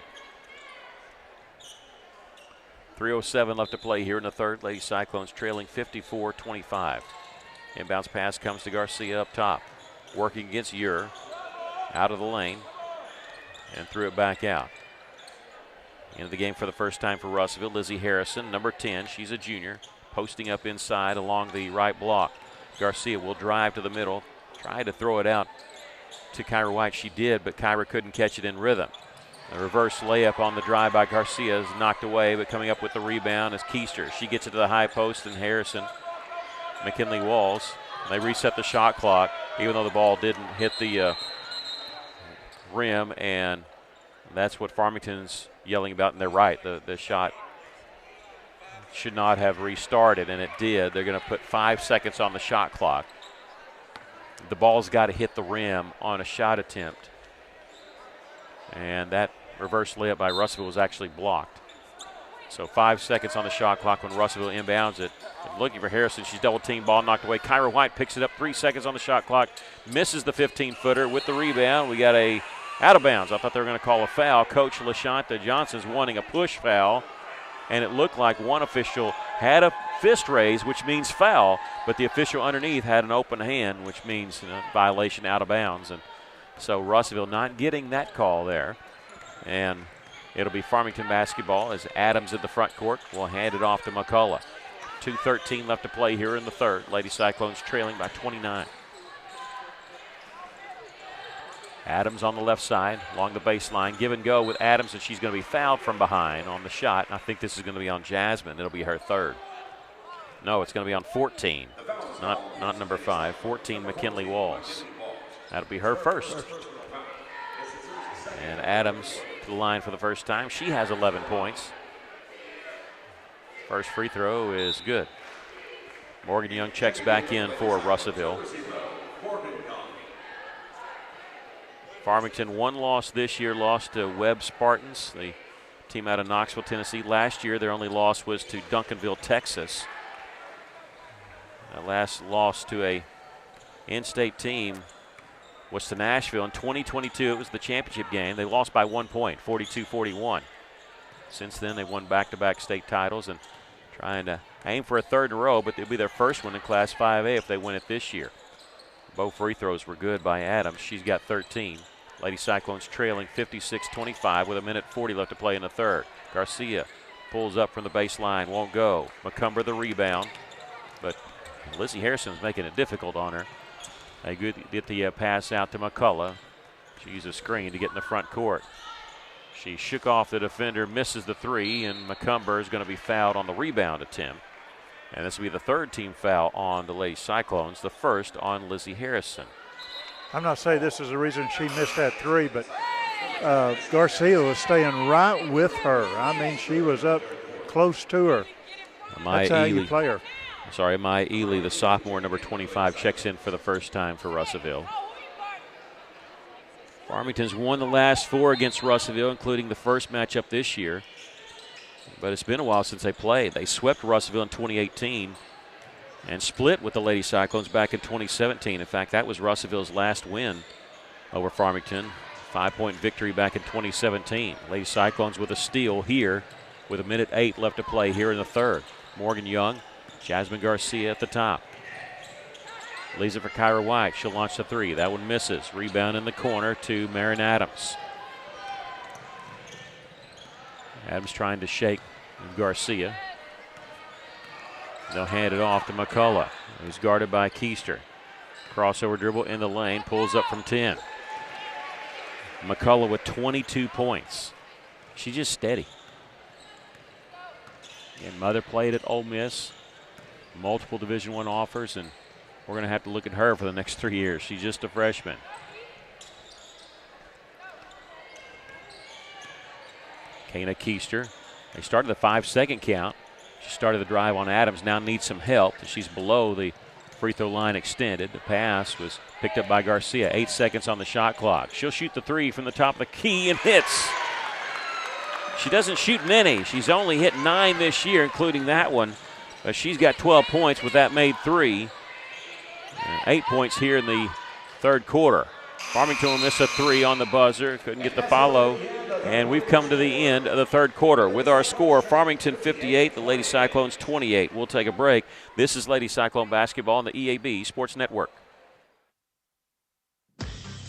3:07 left to play here in the third. Lady Cyclones trailing 54-25. Inbounds pass comes to Garcia up top. Working against Ure. Out of the lane. And threw it back out. Into the game for the first time for Russellville. Lizzie Harrison, number 10. She's a junior. Posting up inside along the right block. Garcia will drive to the middle. Try to throw it out to Kyra White. She did, but Kyra couldn't catch it in rhythm. A reverse layup on the drive by Garcia is knocked away, but coming up with the rebound is Keister. She gets it to the high post, and Harrison, McKinley Walls. They reset the shot clock, even though the ball didn't hit the rim, and that's what Farmington's yelling about, and they're right. The shot should not have restarted, and it did. They're going to put 5 seconds on the shot clock. The ball's got to hit the rim on a shot attempt, and that reverse layup by Russellville was actually blocked. So 5 seconds on the shot clock when Russellville inbounds it. Looking for Harrison. She's double team, ball knocked away. Kyra White picks it up. 3 seconds on the shot clock. Misses the 15-footer with the rebound. We got a out of bounds. I thought they were going to call a foul. Coach LaShonta Johnson's wanting a push foul, and it looked like one official had a fist raise, which means foul, but the official underneath had an open hand, which means violation, out of bounds. And so Russellville not getting that call there. And it'll be Farmington basketball as Adams in the front court will hand it off to McCullough. 2:13 left to play here in the third. Lady Cyclones trailing by 29. Adams on the left side along the baseline. Give and go with Adams, and she's going to be fouled from behind on the shot. And I think this is going to be on Jasmine. It'll be her 3rd. No, it's going to be on 14, not number 5. 14, McKinley Walls. That'll be her first. And Adams to the line for the first time. She has 11 points. First free throw is good. Morgan Young checks back in for Russellville. Farmington, one loss this year, lost to Webb Spartans, the team out of Knoxville, Tennessee. Last year, their only loss was to Duncanville, Texas. The last loss to a in-state team was to Nashville in 2022. It was the championship game. They lost by 1 point, 42-41. Since then, they've won back-to-back state titles and trying to aim for a third in a row, but it'll be their first one in Class 5A if they win it this year. Both free throws were good by Adams. She's got 13. Lady Cyclones trailing 56-25 with 1:40 left to play in the third. Garcia pulls up from the baseline, won't go. McCumber the rebound, but Lizzie Harrison's making it difficult on her. They get the pass out to McCullough. She uses a screen to get in the front court. She shook off the defender, misses the three, and McCumber is going to be fouled on the rebound attempt. And this will be the third team foul on the Lady Cyclones, the first on Lizzie Harrison. I'm not saying this is the reason she missed that three, but Garcia was staying right with her. I mean, she was up close to her. That's how you play her. Sorry, Maya Ely, the sophomore, number 25, checks in for the first time for Russellville. Farmington's won the last four against Russellville, including the first matchup this year. But it's been a while since they played. They swept Russellville in 2018 and split with the Lady Cyclones back in 2017. In fact, that was Russellville's last win over Farmington. 5-point victory back in 2017. Lady Cyclones with a steal here with 1:08 left to play here in the third. Morgan Young, Jasmine Garcia at the top. Leaves it for Kyra White. She'll launch the three. That one misses. Rebound in the corner to Marin Adams. Adams trying to shake Garcia. They'll hand it off to McCullough, who's guarded by Keister. Crossover dribble in the lane, pulls up from 10. McCullough with 22 points. She's just steady. And mother played at Ole Miss, multiple Division I offers, and we're going to have to look at her for the next 3 years. She's just a freshman. Kana Keister. They started the 5-second count. She started the drive on Adams, now needs some help. She's below the free throw line extended. The pass was picked up by Garcia. 8 seconds on the shot clock. She'll shoot the three from the top of the key and hits. She doesn't shoot many. She's only hit 9 this year, including that one. But she's got 12 points with that made three. 8 points here in the third quarter. Farmington will miss a three on the buzzer. Couldn't get the follow. And we've come to the end of the third quarter with our score, Farmington 58, the Lady Cyclones 28. We'll take a break. This is Lady Cyclone basketball on the EAB Sports Network.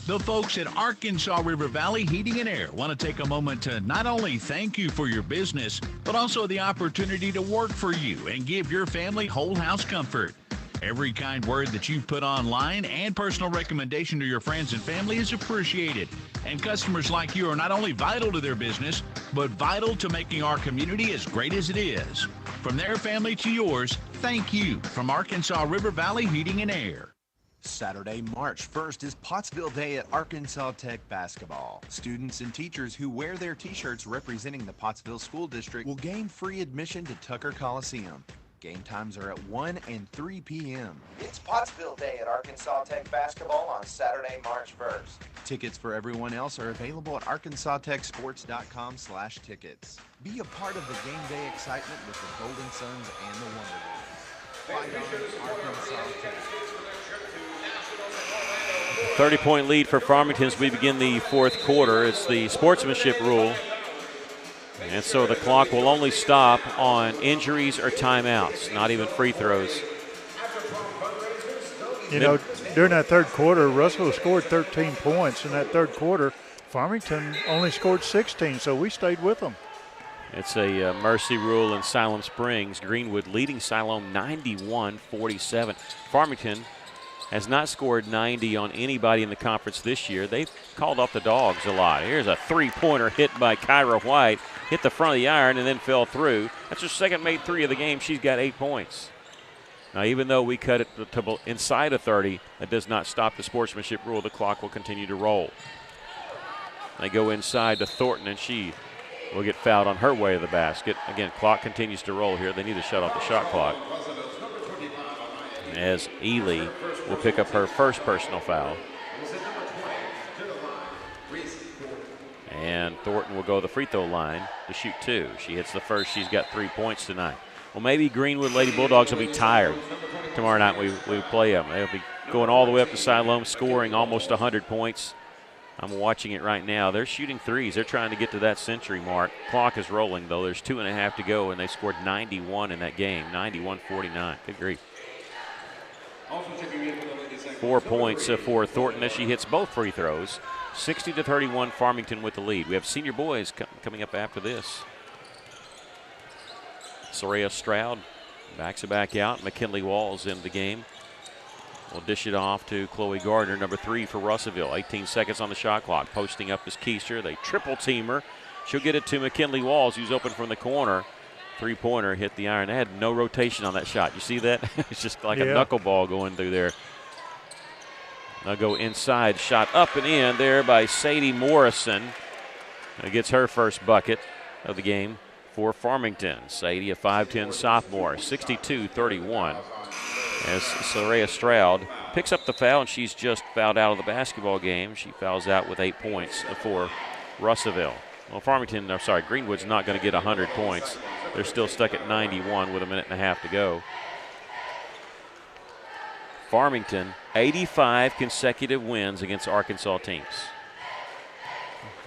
The folks at Arkansas River Valley Heating and Air want to take a moment to not only thank you for your business, but also the opportunity to work for you and give your family whole house comfort. Every kind word that you put online and personal recommendation to your friends and family is appreciated. And customers like you are not only vital to their business, but vital to making our community as great as it is. From their family to yours, thank you from Arkansas River Valley Heating and Air. Saturday, March 1st is Pottsville Day at Arkansas Tech basketball. Students and teachers who wear their t-shirts representing the Pottsville School District will gain free admission to Tucker Coliseum. Game times are at 1 and 3 p.m. It's Pottsville Day at Arkansas Tech basketball on Saturday, March 1st. Tickets for everyone else are available at arkansastechsports.com/tickets. Be a part of the game day excitement with the Golden Suns and the Wonder Boys. Fight on, Arkansas Tech. 30-point lead for Farmington as we begin the fourth quarter. It's the sportsmanship rule. And so the clock will only stop on injuries or timeouts, not even free throws. You know, during that third quarter, Russell scored 13 points. In that third quarter, Farmington only scored 16, so we stayed with them. It's a mercy rule in Siloam Springs. Greenwood leading Siloam 91-47. Farmington has not scored 90 on anybody in the conference this year. They've called off the dogs a lot. Here's a three-pointer hit by Kyra White. Hit the front of the iron and then fell through. That's her second made three of the game. She's got 8 points. Now, even though we cut it to inside of 30, that does not stop the sportsmanship rule. The clock will continue to roll. They go inside to Thornton, and she will get fouled on her way to the basket. Again, clock continues to roll here. They need to shut off the shot clock, as Ely will pick up her first personal foul. And Thornton will go to the free throw line to shoot 2. She hits the first. She's got 3 points tonight. Well, maybe Greenwood Lady Bulldogs will be tired tomorrow night we play them. They'll be going all the way up to Siloam, scoring almost 100 points. I'm watching it right now. They're shooting threes. They're trying to get to that century mark. Clock is rolling, though. There's 2.5 to go, and they scored 91 in that game, 91-49. Good grief. 4 points for Thornton as she hits both free throws. 60-31, Farmington with the lead. We have senior boys coming up after this. Soraya Stroud backs it back out. McKinley Walls in the game. We'll dish it off to Chloe Gardner, number 3 for Russellville. 18 seconds on the shot clock. Posting up is Keister. They triple team her. She'll get it to McKinley Walls, who's open from the corner. Three-pointer hit the iron. They had no rotation on that shot. You see that? It's just like a knuckleball going through there. They'll go inside. Shot up and in there by Sadie Morrison. That gets her first bucket of the game for Farmington. Sadie, a 5'10 sophomore, 62-31. As Soraya Stroud picks up the foul, and she's just fouled out of the basketball game. She fouls out with 8 points for Russellville. Well, Greenwood's not going to get 100 points. They're still stuck at 91 with a minute and a half to go. Farmington, 85 consecutive wins against Arkansas teams.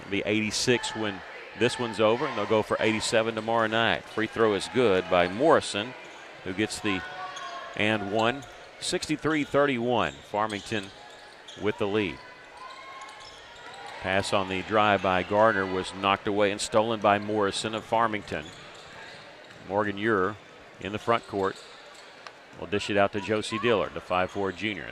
It'll be 86 when this one's over, and they'll go for 87 tomorrow night. Free throw is good by Morrison, who gets the and one. 63-31, Farmington with the lead. Pass on the drive by Gardner was knocked away and stolen by Morrison of Farmington. Morgan Ure in the front court will dish it out to Josie Dillard, the 5'4 junior.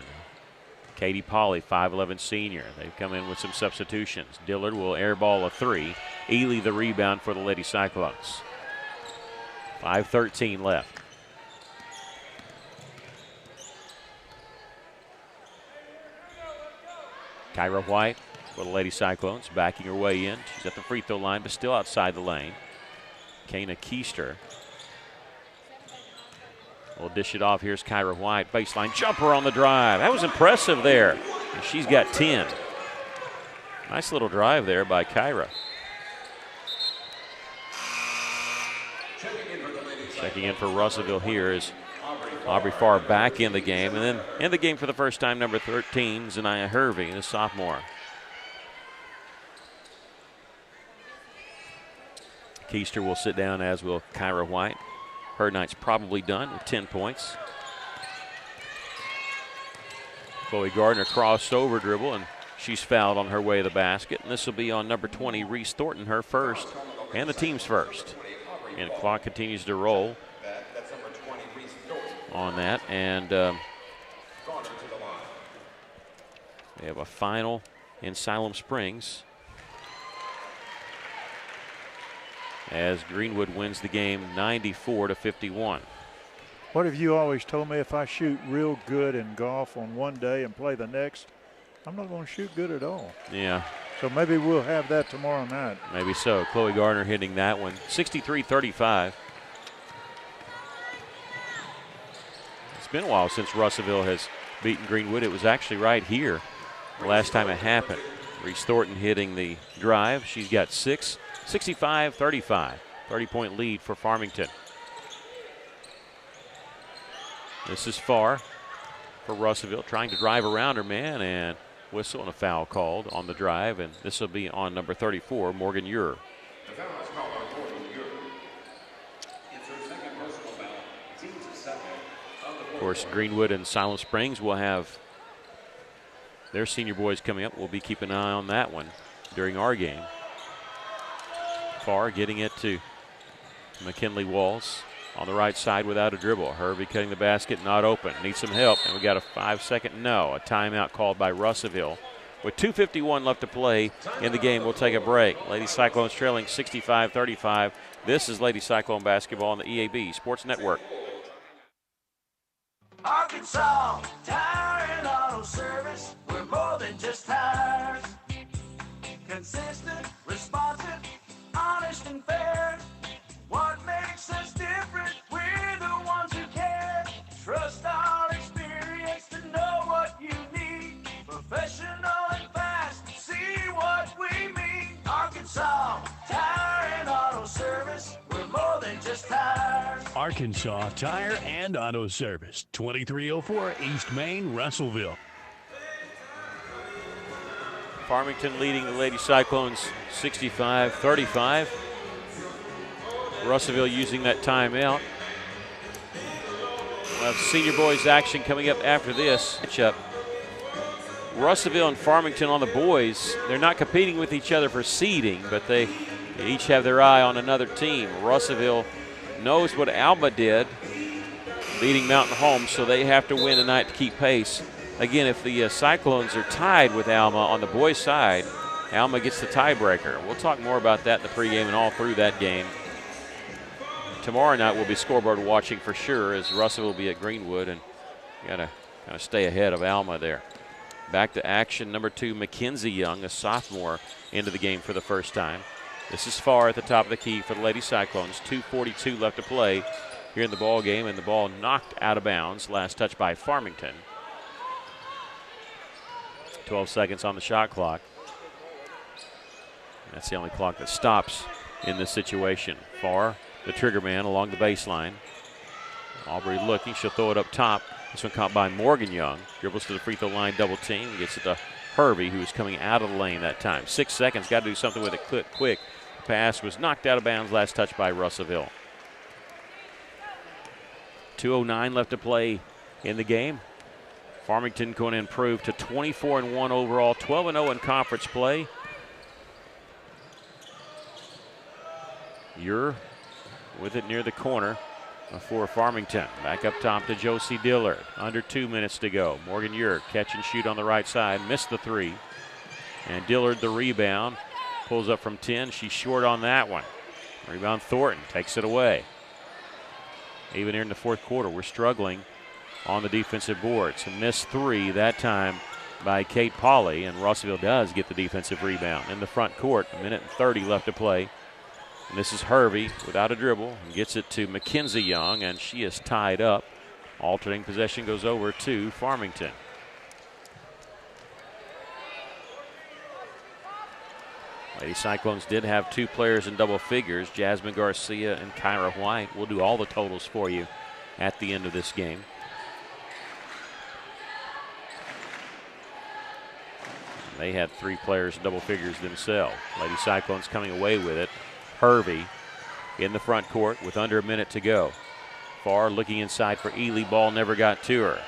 Katie Polly, 5'11 senior. They've come in with some substitutions. Dillard will airball a 3. Ely the rebound for the Lady Cyclones. 5:13 left. Kyra White for the Lady Cyclones, backing her way in. She's at the free throw line, but still outside the lane. Kana Keister will dish it off. Here's Kyra White. Baseline jumper on the drive. That was impressive there. And she's got 10. Nice little drive there by Kyra. Checking in for Russellville here is Aubrey Farr back in the game. And then in the game for the first time, number 13, Zaniah Hervey, the sophomore. Keister will sit down, as will Kyra White. Her night's probably done with 10 points. Chloe Gardner crossed over dribble, and she's fouled on her way to the basket. And this will be on number 20, Reese Thornton, her first, and the team's first. And the clock continues to roll on that. And we have a final in Siloam Springs as Greenwood wins the game 94-51. What have you always told me? If I shoot real good in golf on one day and play the next, I'm not going to shoot good at all. Yeah. So maybe we'll have that tomorrow night. Maybe so. Chloe Gardner hitting that one. 63-35. It's been a while since Russellville has beaten Greenwood. It was actually right here the last time it happened. Reese Thornton hitting the drive. She's got 6. 65-35. 30-point lead for Farmington. This is Farr for Russellville, trying to drive around her man, and whistle and a foul called on the drive, and this will be on number 34, Morgan Ure. The foul is called on Morgan Ure. It's her second personal foul. Team's second. Of course, Greenwood and Siloam Springs will have their senior boys coming up. We'll be keeping an eye on that one during our game. Farr getting it to McKinley Walls on the right side without a dribble. Hervey cutting the basket, not open. Needs some help, and we got a 5-second no. A timeout called by Russellville. With 2:51 left to play in the game, we'll take a break. Lady Cyclones trailing 65-35. This is Lady Cyclone basketball on the EAB Sports Network. Arkansas Tire and Auto Service, we're more than just tires. Consistent, responsive, honest and fair. What makes us different? We're the ones who care. Trust our experience to know what you need. Professional and fast, see what we mean. Arkansas Tire and Auto Service, we're more than just tires. Arkansas Tire and Auto Service, 2304 East Main, Russellville. Farmington leading the Lady Cyclones 65-35. Russellville using that timeout. We'll have senior boys action coming up after this matchup. Russellville and Farmington on the boys, they're not competing with each other for seeding, but they each have their eye on another team. Russellville knows what Alma did, leading Mountain home, so they have to win tonight to keep pace. Again, if the Cyclones are tied with Alma on the boys' side, Alma gets the tiebreaker. We'll talk more about that in the pregame and all through that game. Tomorrow night we'll be scoreboard watching for sure, as Russell will be at Greenwood, and you got to kind of stay ahead of Alma there. Back to action, number 2, Mackenzie Young, a sophomore, into the game for the first time. This is far at the top of the key for the Lady Cyclones. 2:42 left to play here in the ball game, and the ball knocked out of bounds. Last touch by Farmington. 12 seconds on the shot clock. That's the only clock that stops in this situation. Farr, the trigger man, along the baseline. Aubrey looking, she'll throw it up top. This one caught by Morgan Young. Dribbles to the free throw line, double team, gets it to Hervey, who was coming out of the lane that time. 6 seconds, got to do something with it quick. The pass was knocked out of bounds, last touch by Russellville. 2:09 left to play in the game. Farmington going to improve to 24-1 overall, 12-0 in conference play. You're with it near the corner for Farmington. Back up top to Josie Dillard. Under 2 minutes to go. Morgan Yurt catch and shoot on the right side. Missed the three. And Dillard the rebound. Pulls up from 10. She's short on that one. Rebound Thornton takes it away. Even here in the fourth quarter, we're struggling on the defensive boards. A missed three that time by Kate Pauley, and Russellville does get the defensive rebound in the front court. 1:30 left to play. And this is Hervey without a dribble and gets it to Mackenzie Young, and she is tied up. Alternating possession goes over to Farmington. Lady Cyclones did have 2 players in double figures, Jasmine Garcia and Kyra White. We'll do all the totals for you at the end of this game. They had 3 players in double figures themselves. Lady Cyclones coming away with it. Hervey in the front court with under a minute to go. Farr looking inside for Ely. Ball never got to her.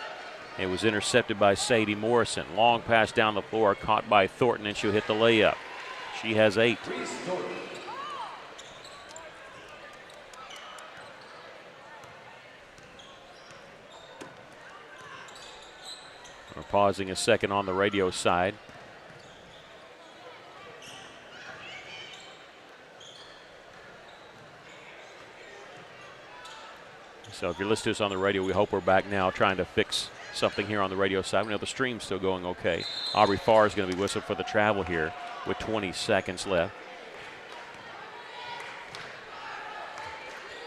It was intercepted by Sadie Morrison. Long pass down the floor, caught by Thornton, and she'll hit the layup. She has 8. We're pausing a second on the radio side. So if you're listening to us on the radio, we hope we're back now trying to fix something here on the radio side. We know the stream's still going okay. Aubrey Farr is going to be whistled for the travel here with 20 seconds left.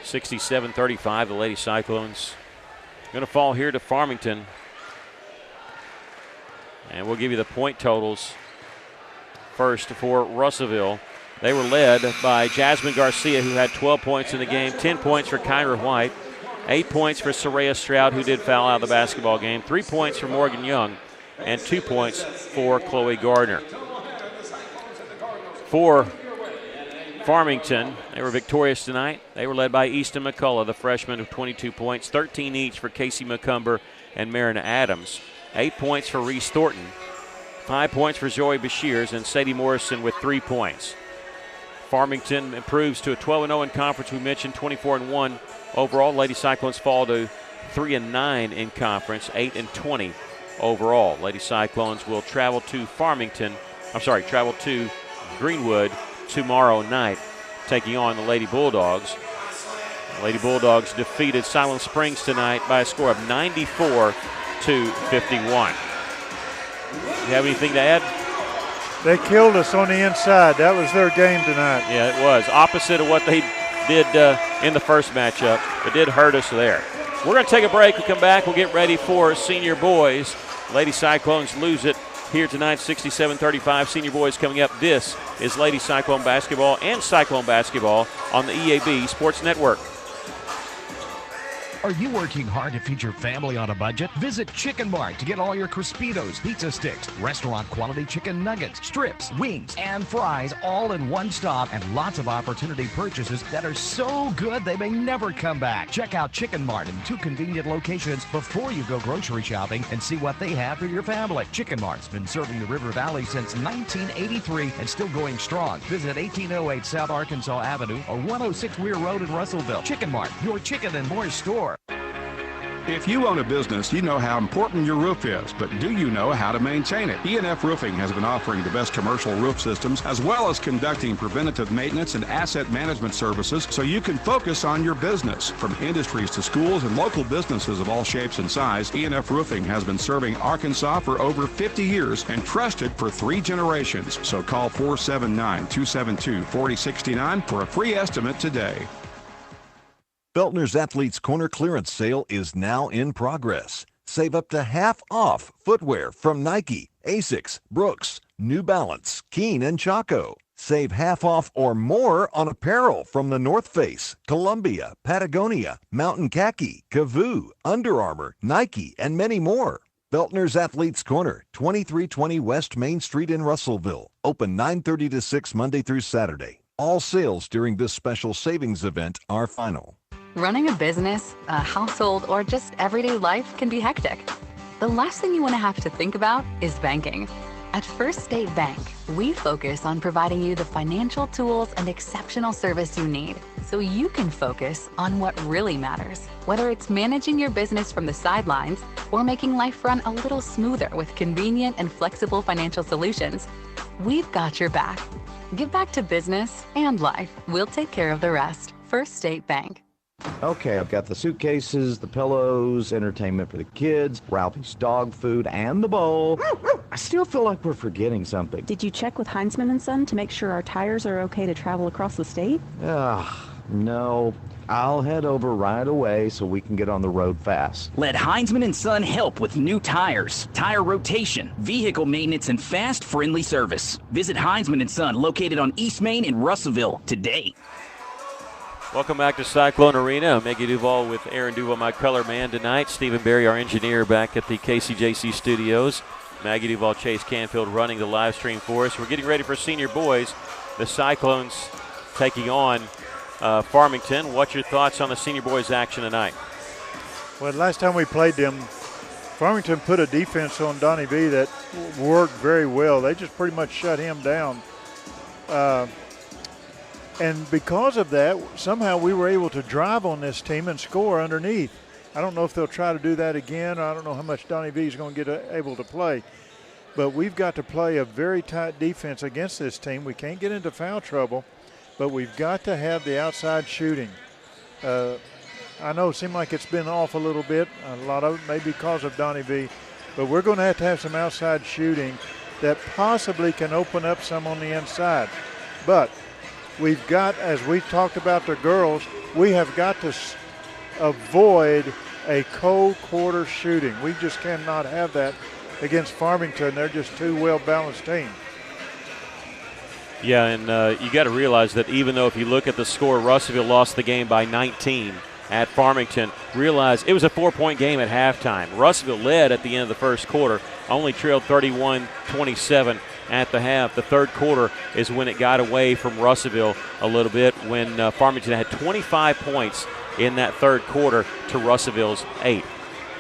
67-35, the Lady Cyclones going to fall here to Farmington. And we'll give you the point totals first for Russellville. They were led by Jasmine Garcia, who had 12 points in the game, 10 points for Kyra White, 8 points for Soraya Stroud, who did foul out of the basketball game, 3 points for Morgan Young, and 2 points for Chloe Gardner. For Farmington, they were victorious tonight. They were led by Easton McCullough, the freshman, with 22 points, 13 each for Casey McCumber and Marina Adams, 8 points for Reese Thornton, 5 points for Zoe Bashirs, and Sadie Morrison with 3 points. Farmington improves to a 12-0 in conference. We mentioned 24-1 overall. Lady Cyclones fall to 3-9 in conference, 8-20 overall. Lady Cyclones will travel to Greenwood tomorrow night, taking on the Lady Bulldogs. Lady Bulldogs defeated Silent Springs tonight by a score of 94-51. You have anything to add? They killed us on the inside. That was their game tonight. Yeah, it was. Opposite of what they did in the first matchup. It did hurt us there. We're going to take a break. We'll come back. We'll get ready for senior boys. Lady Cyclones lose it here tonight, 67-35. Senior boys coming up. This is Lady Cyclone basketball and Cyclone basketball on the EAB Sports Network. Are you working hard to feed your family on a budget? Visit Chicken Mart to get all your Crispitos, pizza sticks, restaurant quality chicken nuggets, strips, wings, and fries all in one stop, and lots of opportunity purchases that are so good they may never come back. Check out Chicken Mart in 2 convenient locations before you go grocery shopping and see what they have for your family. Chicken Mart's been serving the River Valley since 1983 and still going strong. Visit 1808 South Arkansas Avenue or 106 Weir Road in Russellville. Chicken Mart, your chicken and more store. If you own a business, you know how important your roof is, but do you know how to maintain it? E&F Roofing has been offering the best commercial roof systems as well as conducting preventative maintenance and asset management services so you can focus on your business. From industries to schools and local businesses of all shapes and size, E&F Roofing has been serving Arkansas for over 50 years and trusted for 3 generations. So call 479-272-4069 for a free estimate today. Beltner's Athletes Corner clearance sale is now in progress. Save up to half off footwear from Nike, Asics, Brooks, New Balance, Keen, and Chaco. Save half off or more on apparel from the North Face, Columbia, Patagonia, Mountain Khaki, Kavoo, Under Armour, Nike, and many more. Beltner's Athletes Corner, 2320 West Main Street in Russellville. Open 9:30 to 6 Monday through Saturday. All sales during this special savings event are final. Running a business, a household, or just everyday life can be hectic. The last thing you want to have to think about is banking. At First State Bank, we focus on providing you the financial tools and exceptional service you need so you can focus on what really matters. Whether it's managing your business from the sidelines or making life run a little smoother with convenient and flexible financial solutions, we've got your back. Give back to business and life. We'll take care of the rest. First State Bank. Okay, I've got the suitcases, the pillows, entertainment for the kids, Ralphie's dog food, and the bowl. I still feel like we're forgetting something. Did you check with Heinzman & Son to make sure our tires are okay to travel across the state? No. I'll head over right away so we can get on the road fast. Let Heinzman & Son help with new tires, tire rotation, vehicle maintenance, and fast, friendly service. Visit Heinzman & Son, located on East Main in Russellville, today. Welcome back to Cyclone Arena. Maggie Duval with Aaron Duval, my color man tonight. Stephen Berry, our engineer, back at the KCJC studios. Maggie Duval, Chase Canfield running the live stream for us. We're getting ready for senior boys. The Cyclones taking on Farmington. What's your thoughts on the senior boys action tonight? Well, last time we played them, Farmington put a defense on Donnie B that worked very well. They just pretty much shut him down. And because of that, somehow we were able to drive on this team and score underneath. I don't know if they'll try to do that again. I don't know how much Donnie V is going to get able to play. But we've got to play a very tight defense against this team. We can't get into foul trouble, but we've got to have the outside shooting. I know it seemed like it's been off a little bit. A lot of it may be because of Donnie V. But we're going to have some outside shooting that possibly can open up some on the inside. But we've got, as we talked about the girls, we have got to avoid a cold quarter shooting. We just cannot have that against Farmington. They're just too well-balanced team. Yeah, and you got to realize that even though if you look at the score, Russellville lost the game by 19 at Farmington. Realize it was a 4-point game at halftime. Russellville led at the end of the first quarter, only trailed 31-27 at the half. The third quarter is when it got away from Russellville a little bit, when Farmington had 25 points in that third quarter to Russellville's 8.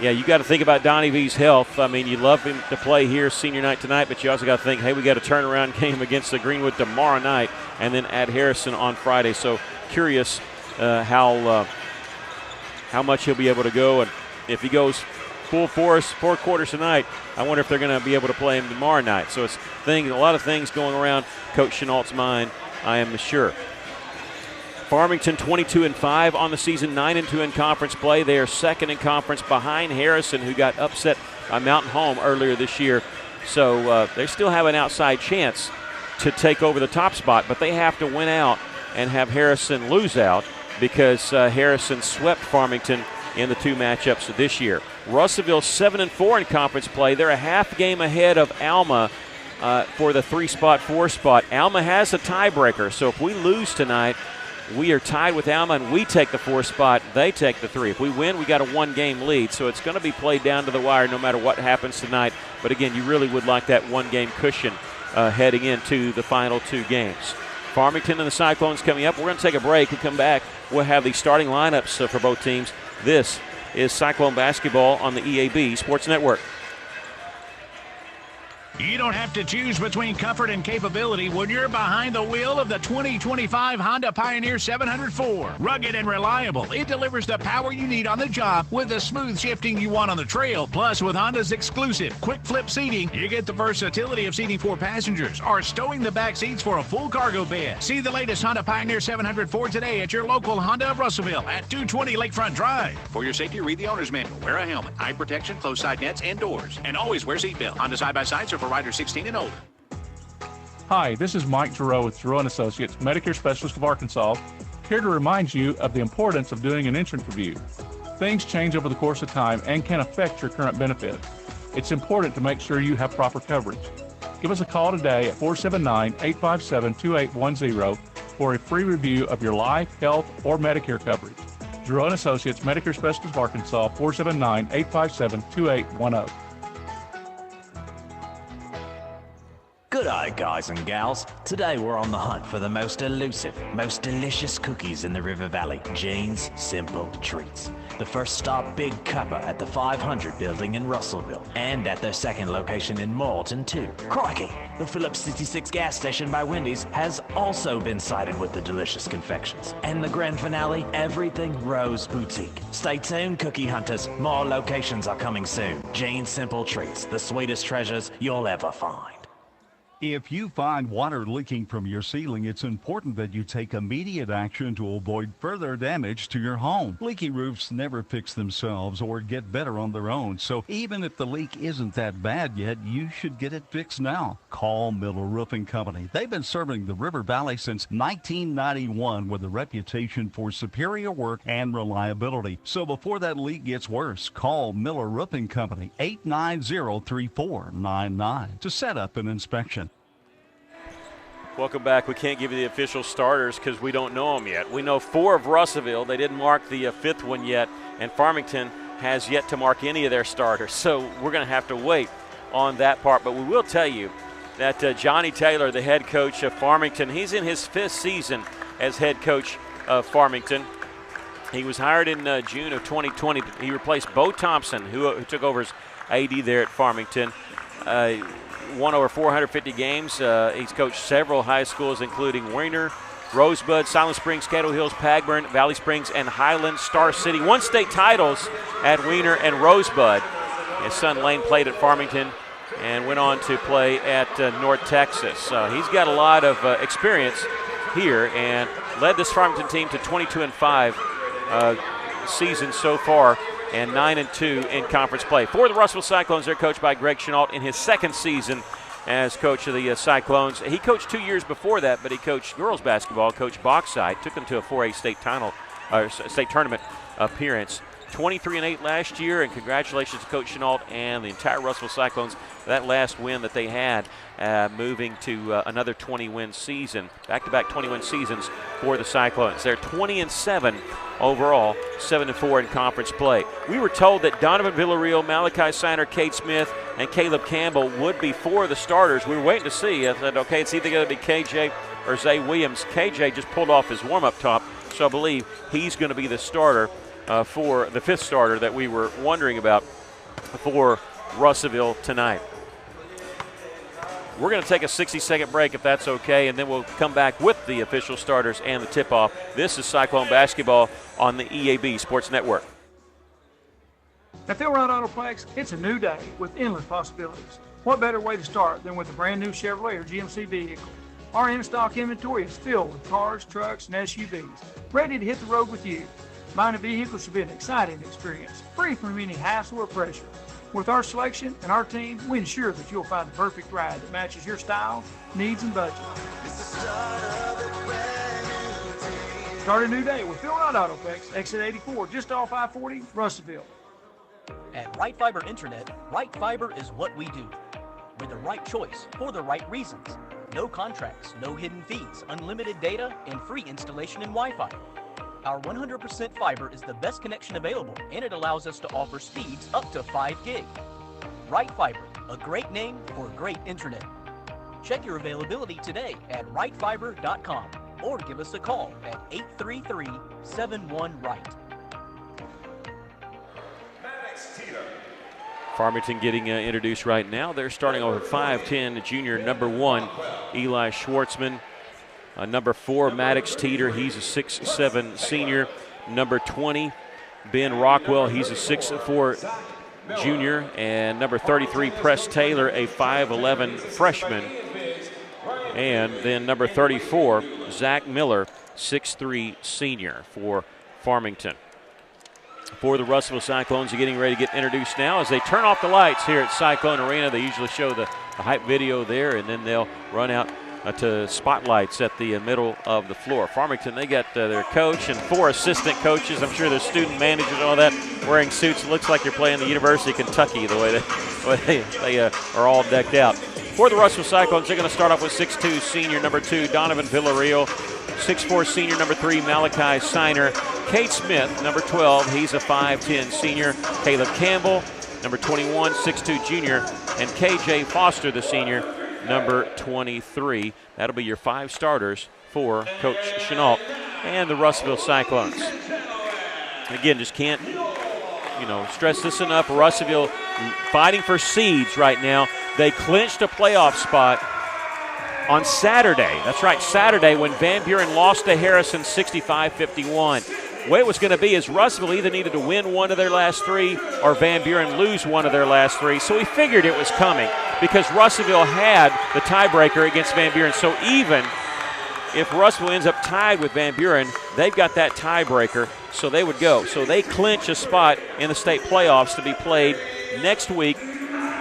Yeah, you got to think about Donnie V's health. I mean, you love him to play here senior night tonight, but you also got to think, hey, we got a turnaround game against the Greenwood tomorrow night and then at Harrison on Friday. So curious how much he'll be able to go. And if he goes full force, 4 quarters tonight, I wonder if they're going to be able to play him tomorrow night. So it's a lot of things going around Coach Chenault's mind, I am sure. Farmington 22-5 on the season, 9-2 in conference play. They are second in conference behind Harrison, who got upset by Mountain Home earlier this year. So they still have an outside chance to take over the top spot, but they have to win out and have Harrison lose out because Harrison swept Farmington in the two matchups this year. Russellville 7-4 in conference play. They're a half game ahead of Alma for the 3-spot, 4-spot. Alma has a tiebreaker, so if we lose tonight, we are tied with Alma and we take the 4 spot, they take the 3. If we win, we got a 1-game lead, so it's going to be played down to the wire no matter what happens tonight. But again, you really would like that 1-game cushion heading into the final 2 games. Farmington and the Cyclones coming up. We're going to take a break and come back. We'll have the starting lineups for both teams. This is Cyclone basketball on the EAB Sports Network. You don't have to choose between comfort and capability when you're behind the wheel of the 2025 Honda Pioneer 704. Rugged and reliable, it delivers the power you need on the job with the smooth shifting you want on the trail. Plus, with Honda's exclusive quick flip seating, you get the versatility of seating 4 passengers or stowing the back seats for a full cargo bed. See the latest Honda Pioneer 704 today at your local Honda of Russellville at 220 Lakefront Drive. For your safety, read the owner's manual. Wear a helmet, eye protection, closed side nets, and doors. And always wear seatbelt. Honda side-by-sides are for riders 16 and older. Hi, this is Mike Giroux with Giroux & Associates, Medicare Specialist of Arkansas, here to remind you of the importance of doing an insurance review. Things change over the course of time and can affect your current benefits. It's important to make sure you have proper coverage. Give us a call today at 479-857-2810 for a free review of your life, health, or Medicare coverage. Giroux & Associates, Medicare Specialist of Arkansas, 479-857-2810. G'day, guys and gals. Today we're on the hunt for the most elusive, most delicious cookies in the River Valley, Jane's Simple Treats. The first stop, Big Cuppa at the 500 building in Russellville, and at their second location in Morton, too. Crikey, the Phillips 66 gas station by Wendy's has also been cited with the delicious confections. And the grand finale, Everything Rose Boutique. Stay tuned, cookie hunters. More locations are coming soon. Jane's Simple Treats, the sweetest treasures you'll ever find. If you find water leaking from your ceiling, it's important that you take immediate action to avoid further damage to your home. Leaky roofs never fix themselves or get better on their own, so even if the leak isn't that bad yet, you should get it fixed now. Call Miller Roofing Company. They've been serving the River Valley since 1991 with a reputation for superior work and reliability. So before that leak gets worse, call Miller Roofing Company, 890-3499 to set up an inspection. Welcome back. We can't give you the official starters because we don't know them yet. We know 4 of Russellville. They didn't mark the 5th one yet, and Farmington has yet to mark any of their starters. So we're going to have to wait on that part. But we will tell you that Johnny Taylor, the head coach of Farmington, he's in his 5th season as head coach of Farmington. He was hired in June of 2020. He replaced Bo Thompson, who took over as AD there at Farmington. Won over 450 games. He's coached several high schools, including Weiner, Rosebud, Silent Springs, Caddo Hills, Pagburn, Valley Springs, and Highland Star City. Won state titles at Weiner and Rosebud. His son Lane played at Farmington and went on to play at North Texas. He's got a lot of experience here and led this Farmington team to 22-5 season so far, and 9-2 in conference play. For the Russellville Cyclones, they're coached by Greg Chenault in his 2nd season as coach of the Cyclones. He coached 2 years before that, but he coached girls basketball, coached Bauxite, took them to a 4A state tournament appearance. 23-8 last year, and congratulations to Coach Chenault and the entire Russellville Cyclones for that last win that they had, moving to another 20-win season, back-to-back 20-win seasons for the Cyclones. They're 20-7 overall, 7-4 in conference play. We were told that Donovan Villarreal, Malachi Siner, Kate Smith, and Caleb Campbell would be 4 of the starters. We were waiting to see. I said, okay, it's either going to be KJ or Zay Williams. KJ just pulled off his warm-up top, so I believe he's going to be the starter for the 5th starter that we were wondering about for Russellville tonight. We're going to take a 60-second break if that's okay, and then we'll come back with the official starters and the tip-off. This is Cyclone basketball on the EAB Sports Network. At Philrod Autoplex, it's a new day with endless possibilities. What better way to start than with a brand new Chevrolet or GMC vehicle? Our in-stock inventory is filled with cars, trucks, and SUVs, ready to hit the road with you. Buying a vehicle should be an exciting experience, free from any hassle or pressure. With our selection and our team, we ensure that you'll find the perfect ride that matches your style, needs, and budget. Start a new day with Phil Wright Autopex, exit 84, just off I-40, Russellville. At Right Fiber Internet, Right Fiber is what we do. We're the right choice for the right reasons. No contracts, no hidden fees, unlimited data, and free installation and Wi-Fi. Our 100% fiber is the best connection available, and it allows us to offer speeds up to 5 gig. Right Fiber, a great name for great internet. Check your availability today at rightfiber.com or give us a call at 833-71-RIGHT. Farmington getting introduced right now. They're starting off at 5'10", junior number 1, Eli Schwartzman. Number 4, Maddox Teeter, he's a 6'7" senior. Number 20, Ben Rockwell, he's a 6'4" junior. And number 33, Press Taylor, a 5'11" freshman. And then number 34, Zach Miller, 6'3" senior for Farmington. For the Russellville Cyclones are getting ready to get introduced now as they turn off the lights here at Cyclone Arena. They usually show the hype video there, and then they'll run out to spotlights at the middle of the floor. Farmington, they got their coach and 4 assistant coaches. I'm sure their student managers and all that wearing suits. It looks like you're playing the University of Kentucky the way they are all decked out. For the Russellville Cyclones, they're going to start off with 6'2" senior number 2, Donovan Villarreal. 6'4" senior number 3, Malachi Siner. Cade Smith, number 12, he's a 5'10" senior. Caleb Campbell, number 21, 6'2" junior. And KJ Foster, the senior, number 23. That'll be your 5 starters for Coach Chenault and the Russellville Cyclones. Again, just can't, stress this enough. Russellville fighting for seeds right now. They clinched a playoff spot on Saturday. That's right, Saturday, when Van Buren lost to Harrison 65-51. The way it was going to be is Russellville either needed to win one of their last 3 or Van Buren lose one of their last 3. So we figured it was coming because Russellville had the tiebreaker against Van Buren. So even if Russellville ends up tied with Van Buren, they've got that tiebreaker, so they would go. So they clinch a spot in the state playoffs to be played next week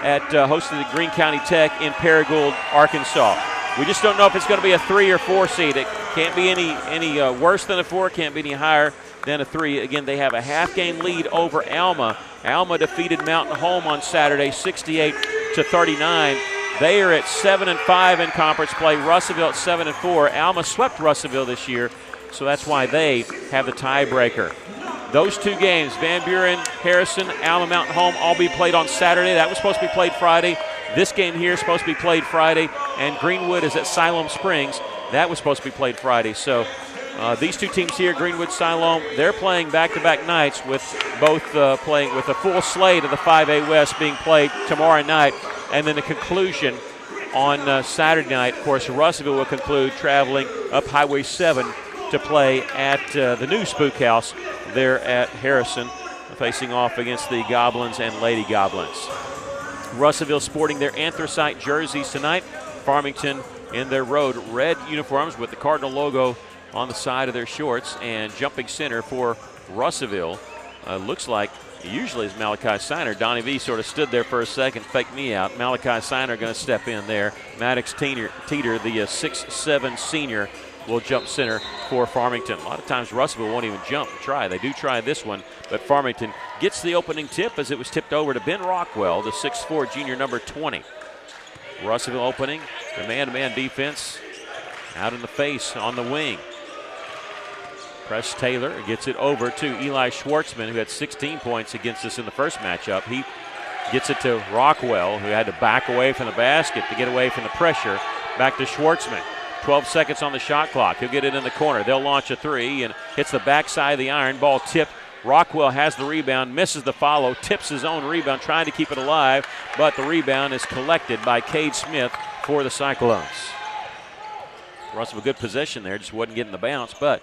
at hosted at Greene County Tech in Paragould, Arkansas. We just don't know if it's going to be a 3 or 4 seed. It can't be any worse than a 4, can't be any higher than a 3. Again, they have a half-game lead over Alma. Alma defeated Mountain Home on Saturday, 68-39. They are at 7-5 in conference play. Russellville at 7-4. Alma swept Russellville this year, so that's why they have the tiebreaker. Those 2 games, Van Buren, Harrison, Alma, Mountain Home, all be played on Saturday. That was supposed to be played Friday. This game here is supposed to be played Friday, and Greenwood is at Siloam Springs. That was supposed to be played Friday. So these 2 teams here, Greenwood, Siloam, they're playing back-to-back nights with both playing with a full slate of the 5A West being played tomorrow night, and then the conclusion on Saturday night. Of course, Russellville will conclude traveling up Highway 7 to play at the new Spook House there at Harrison, facing off against the Goblins and Lady Goblins. Russellville sporting their anthracite jerseys tonight. Farmington in their road red uniforms with the Cardinal logo on the side of their shorts. And jumping center for Russellville looks like usually is Malachi Siner. Donnie V sort of stood there for a second, faked me out. Malachi Siner going to step in there. Maddox Teeter, the 6'7" senior, will jump center for Farmington. A lot of times Russellville won't even jump and try. They do try this one, but Farmington gets the opening tip as it was tipped over to Ben Rockwell, the 6'4" junior number 20. Russellville opening, the man-to-man defense out in the face on the wing. Press Taylor gets it over to Eli Schwartzman, who had 16 points against us in the first matchup. He gets it to Rockwell, who had to back away from the basket to get away from the pressure. Back to Schwartzman. 12 seconds on the shot clock. He'll get it in the corner. They'll launch a 3 and hits the backside of the iron. Ball tipped. Rockwell has the rebound, misses the follow, tips his own rebound, trying to keep it alive, but the rebound is collected by Cade Smith for the Cyclones. Russell, a good possession there, just wasn't getting the bounce, but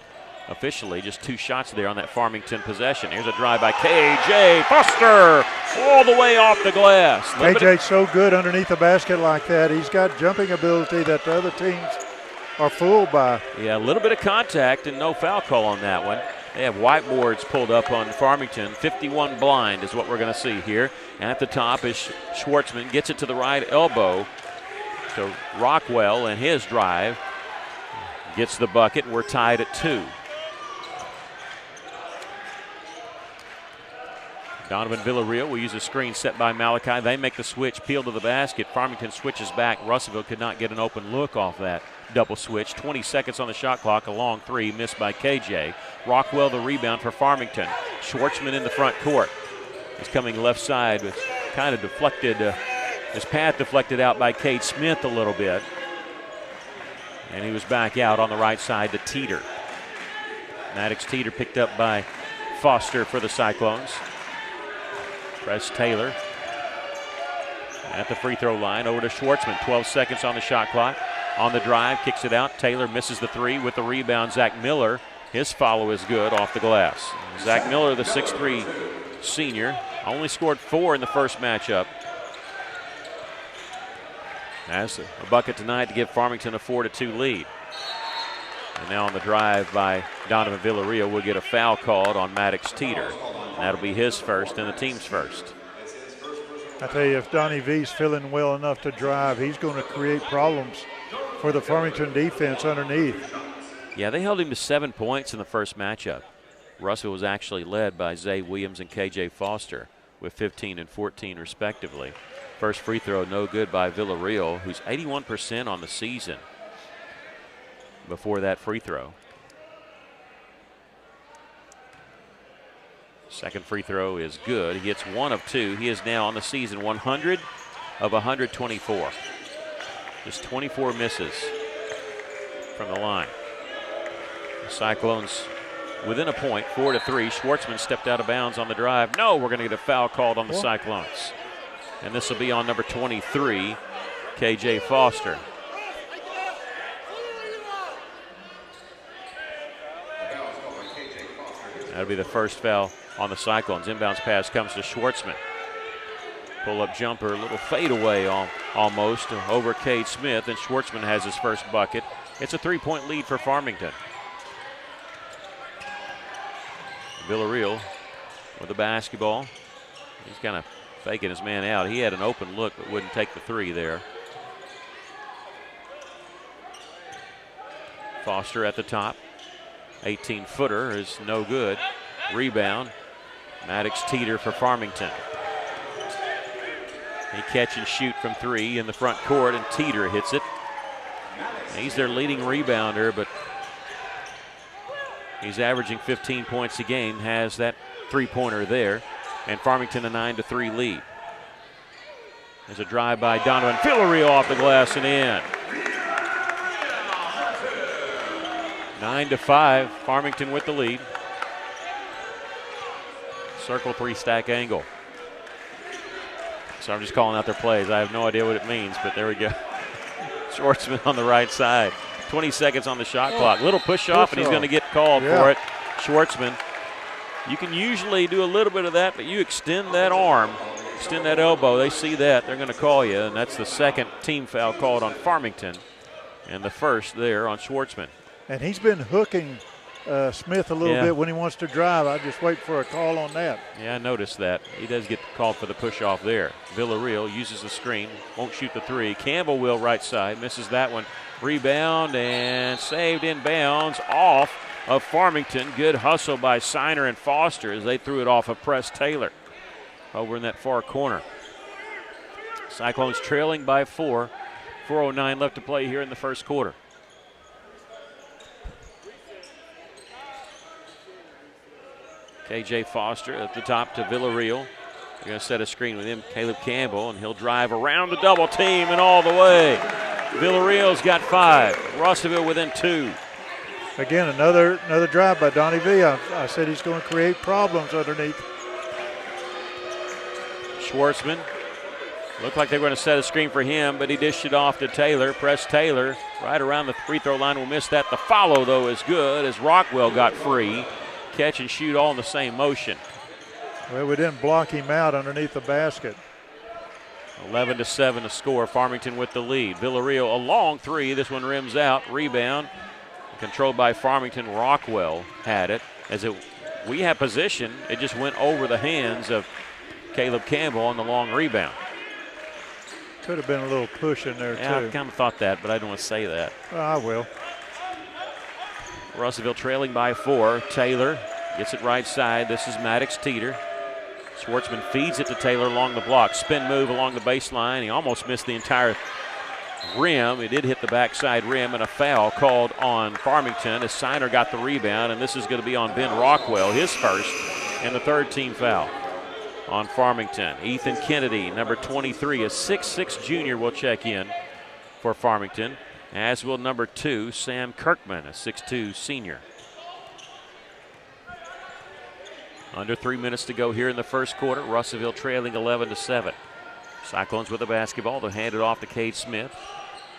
officially just 2 shots there on that Farmington possession. Here's a drive by KJ Foster all the way off the glass. KJ's so good underneath the basket like that. He's got jumping ability that the other teams are fooled by. Yeah, a little bit of contact and no foul call on that one. They have whiteboards pulled up on Farmington. 51 blind is what we're going to see here. At the top is Schwartzman. Gets it to the right elbow to Rockwell, and his drive gets the bucket, and we're tied at 2. Donovan Villarreal will use a screen set by Malachi. They make the switch, peel to the basket. Farmington switches back. Russellville could not get an open look off that double switch. 20 seconds on the shot clock. A long three missed by KJ. Rockwell the rebound for Farmington. Schwartzman in the front court. He's coming left side with kind of deflected, his path deflected out by Cade Smith a little bit. And he was back out on the right side to Teeter. Maddox Teeter picked up by Foster for the Cyclones. Press Taylor at the free throw line over to Schwartzman. 12 seconds on the shot clock. On the drive, kicks it out. Taylor misses the three with the rebound. Zach Miller, his follow is good off the glass. Zach Miller, the 6'3 senior, only scored 4 in the first matchup. Has a bucket tonight to give Farmington a 4-2 lead. And now on the drive by Donovan Villarreal, we'll get a foul called on Maddox Teeter. And that'll be his first and the team's first. I tell you, if Donnie V's feeling well enough to drive, he's going to create problems for the Farmington defense underneath. Yeah, they held him to 7 points in the first matchup. Russell was actually led by Zay Williams and KJ Foster with 15 and 14 respectively. First free throw no good by Villarreal, who's 81% on the season before that free throw. Second free throw is good. He hits 1 of 2. He is now on the season 100 of 124. Just 24 misses from the line. The Cyclones within a point, 4-3. Schwartzman stepped out of bounds on the drive. No, we're going to get a foul called on the Cyclones. And this will be on number 23, KJ Foster. That'll be the first foul on the Cyclones. Inbounds pass comes to Schwartzman. Pull-up jumper, a little fadeaway almost over Cade Smith, and Schwartzman has his first bucket. It's a 3-point lead for Farmington. Villarreal with the basketball. He's kind of faking his man out. He had an open look but wouldn't take the three there. Foster at the top. 18-footer is no good. Rebound. Maddox Teeter for Farmington. He catch and shoot from 3 in the front court, and Teeter hits it. He's their leading rebounder, but he's averaging 15 points a game, has that three-pointer there, and Farmington a 9-3 lead. There's a drive by Donovan Villarreal off the glass and in. 9-5, Farmington with the lead. Circle 3 stack angle. So I'm just calling out their plays. I have no idea what it means, but there we go. Schwartzman on the right side. 20 seconds on the shot clock. Little push off, and he's going to get called for it. Schwartzman. You can usually do a little bit of that, but you extend that arm, extend that elbow. They see that. They're going to call you, and that's the second team foul called on Farmington, and the first there on Schwartzman. And he's been hooking Smith a little bit when he wants to drive. I just wait for a call on that. Yeah, I noticed that. He does get called for the push off there. Villarreal uses the screen, won't shoot the three. Campbell will right side, misses that one. Rebound and saved in bounds off of Farmington. Good hustle by Siner and Foster as they threw it off of Press Taylor over in that far corner. Cyclones trailing by 4. 4:09 left to play here in the first quarter. KJ Foster at the top to Villarreal. They're going to set a screen with him, Caleb Campbell, and he'll drive around the double team and all the way. Villarreal's got 5. Russellville within 2. Again, another drive by Donnie V. I said he's going to create problems underneath. Schwartzman. Looked like they were going to set a screen for him, but he dished it off to Taylor. Press Taylor right around the free throw line. Will miss that. The follow, though, is good as Rockwell got free. Catch and shoot all in the same motion. Well, we didn't block him out underneath the basket. 11-7 to score. Farmington with the lead. Villarreal a long three. This one rims out. Rebound controlled by Farmington. Rockwell had it. We have position. It just went over the hands of Caleb Campbell on the long rebound. Could have been a little push in there, yeah, too. I kind of thought that, but I don't want to say that. Well, I will. Russellville trailing by 4. Taylor gets it right side. This is Maddox Teeter. Schwartzman feeds it to Taylor along the block. Spin move along the baseline. He almost missed the entire rim. He did hit the backside rim, and a foul called on Farmington as Siner got the rebound, and this is going to be on Ben Rockwell, his first, and the third team foul on Farmington. Ethan Kennedy, number 23, a 6'6 junior, will check in for Farmington, as will number 2, Sam Kirkman, a 6'2 senior. Under 3 minutes to go here in the first quarter. Russellville trailing 11-7. Cyclones with the basketball. They'll hand it off to Cade Smith.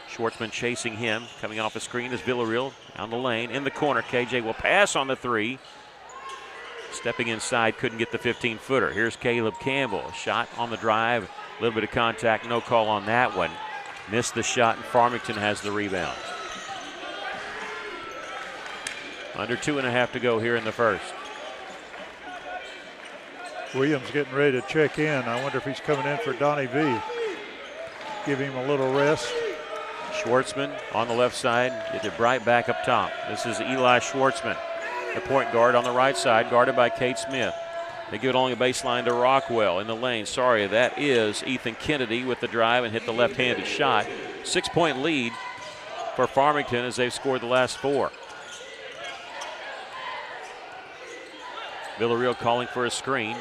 Schwartzman chasing him. Coming off the screen is Villarreal down the lane. In the corner, KJ will pass on the three. Stepping inside, couldn't get the 15-footer. Here's Caleb Campbell. A shot on the drive. A little bit of contact. No call on that one. Missed the shot, and Farmington has the rebound. Under 2.5 to go here in the first. Williams getting ready to check in. I wonder if he's coming in for Donnie V. Give him a little rest. Schwartzman on the left side. Get it right back up top. This is Eli Schwartzman, the point guard on the right side, guarded by Cade Smith. They give it along the baseline to Rockwell in the lane. Sorry, that is Ethan Kennedy with the drive and hit the left-handed shot. 6-point lead for Farmington as they've scored the last 4. Villarreal calling for a screen.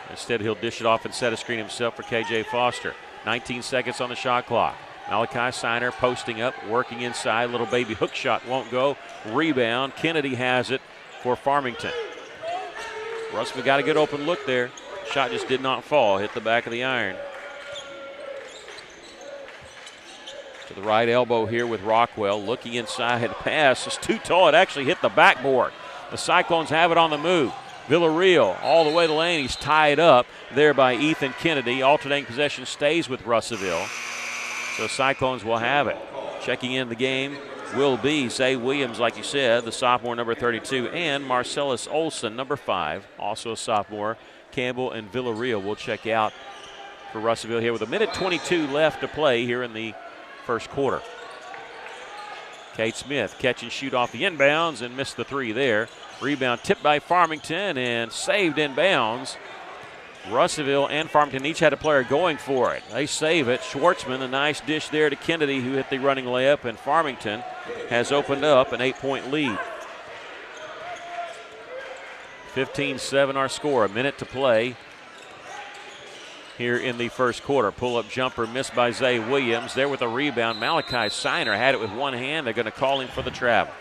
Instead, he'll dish it off and set a screen himself for KJ Foster. 19 seconds on the shot clock. Malachi Siner posting up, working inside. Little baby hook shot won't go. Rebound. Kennedy has it for Farmington. Russellville got a good open look there. Shot just did not fall. Hit the back of the iron. To the right elbow here with Rockwell. Looking inside. Pass is too tall. It actually hit the backboard. The Cyclones have it on the move. Villarreal all the way to the lane. He's tied up there by Ethan Kennedy. Alternating possession stays with Russellville. So Cyclones will have it. Checking in the game will be Zay Williams, like you said, the sophomore, number 32, and Marcellus Olson, number 5, also a sophomore. Campbell and Villarreal will check out for Russellville here with 1:22 left to play here in the first quarter. Cade Smith catch and shoot off the inbounds and missed the three there. Rebound tipped by Farmington and saved inbounds. Russellville and Farmington each had a player going for it. They save it. Schwartzman, a nice dish there to Kennedy, who hit the running layup, and Farmington has opened up an 8-point lead. 15-7 our score. A minute to play here in the first quarter. Pull-up jumper missed by Zay Williams. There with a rebound. Malachi Siner had it with one hand. They're going to call him for the travel.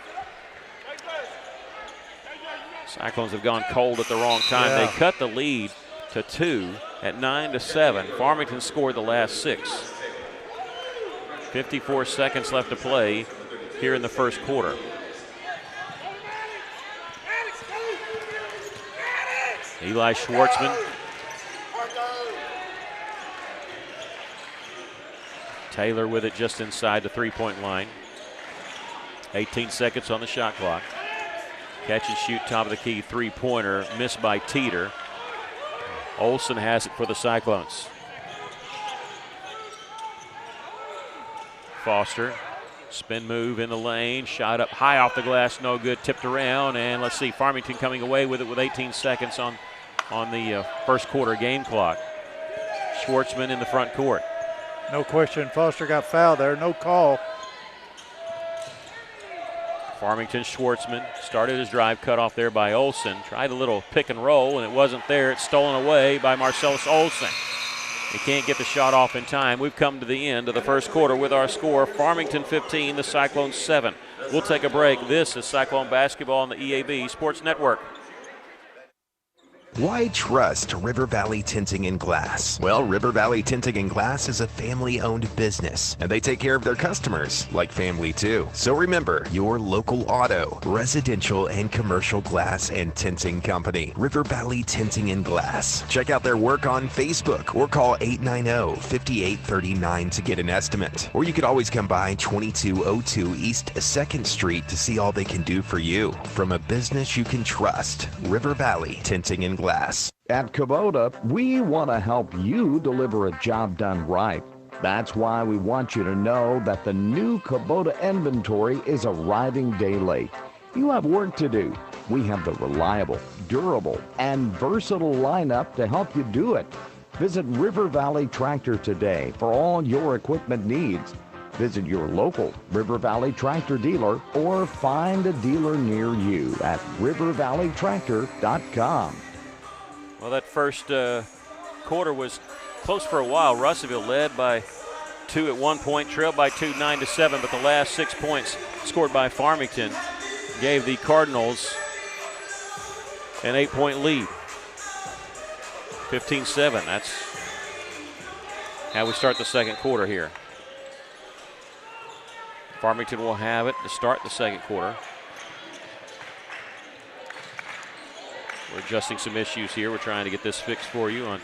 Cyclones have gone cold at the wrong time. Yeah. They cut the lead to 2 at 9-7. Farmington scored the last 6. 54 seconds left to play here in the first quarter. Eli Schwartzman. Taylor with it just inside the three-point line. 18 seconds on the shot clock. Catch and shoot, top of the key, three-pointer, missed by Teeter. Olson has it for the Cyclones. Foster, spin move in the lane, shot up high off the glass, no good, tipped around, and let's see, Farmington coming away with it with 18 seconds on the first quarter game clock. Schwartzman in the front court. No question, Foster got fouled there, no call. Farmington Schwartzman started his drive, cut off there by Olson. Tried a little pick and roll, and it wasn't there. It's stolen away by Marcellus Olson. He can't get the shot off in time. We've come to the end of the first quarter with our score. Farmington 15, the Cyclones 7. We'll take a break. This is Cyclone Basketball on the EAB Sports Network. Why trust River Valley Tinting and Glass? Well, River Valley Tinting and Glass is a family-owned business, and they take care of their customers like family too. So remember, your local auto, residential, and commercial glass and tinting company, River Valley Tinting and Glass. Check out their work on Facebook or call 890-5839 to get an estimate. Or you could always come by 2202 East 2nd Street to see all they can do for you. From a business you can trust, River Valley Tinting and Glass. At Kubota, we want to help you deliver a job done right. That's why we want you to know that the new Kubota inventory is arriving day late. You have work to do. We have the reliable, durable, and versatile lineup to help you do it. Visit River Valley Tractor today for all your equipment needs. Visit your local River Valley Tractor dealer or find a dealer near you at rivervalleytractor.com. Well, that first quarter was close for a while. Russellville led by 2 at one point, trailed by 2, 9-7, but the last 6 points scored by Farmington gave the Cardinals an 8-point lead. 15-7, that's how we start the second quarter here. Farmington will have it to start the second quarter. We're adjusting some issues here. We're trying to get this fixed for you on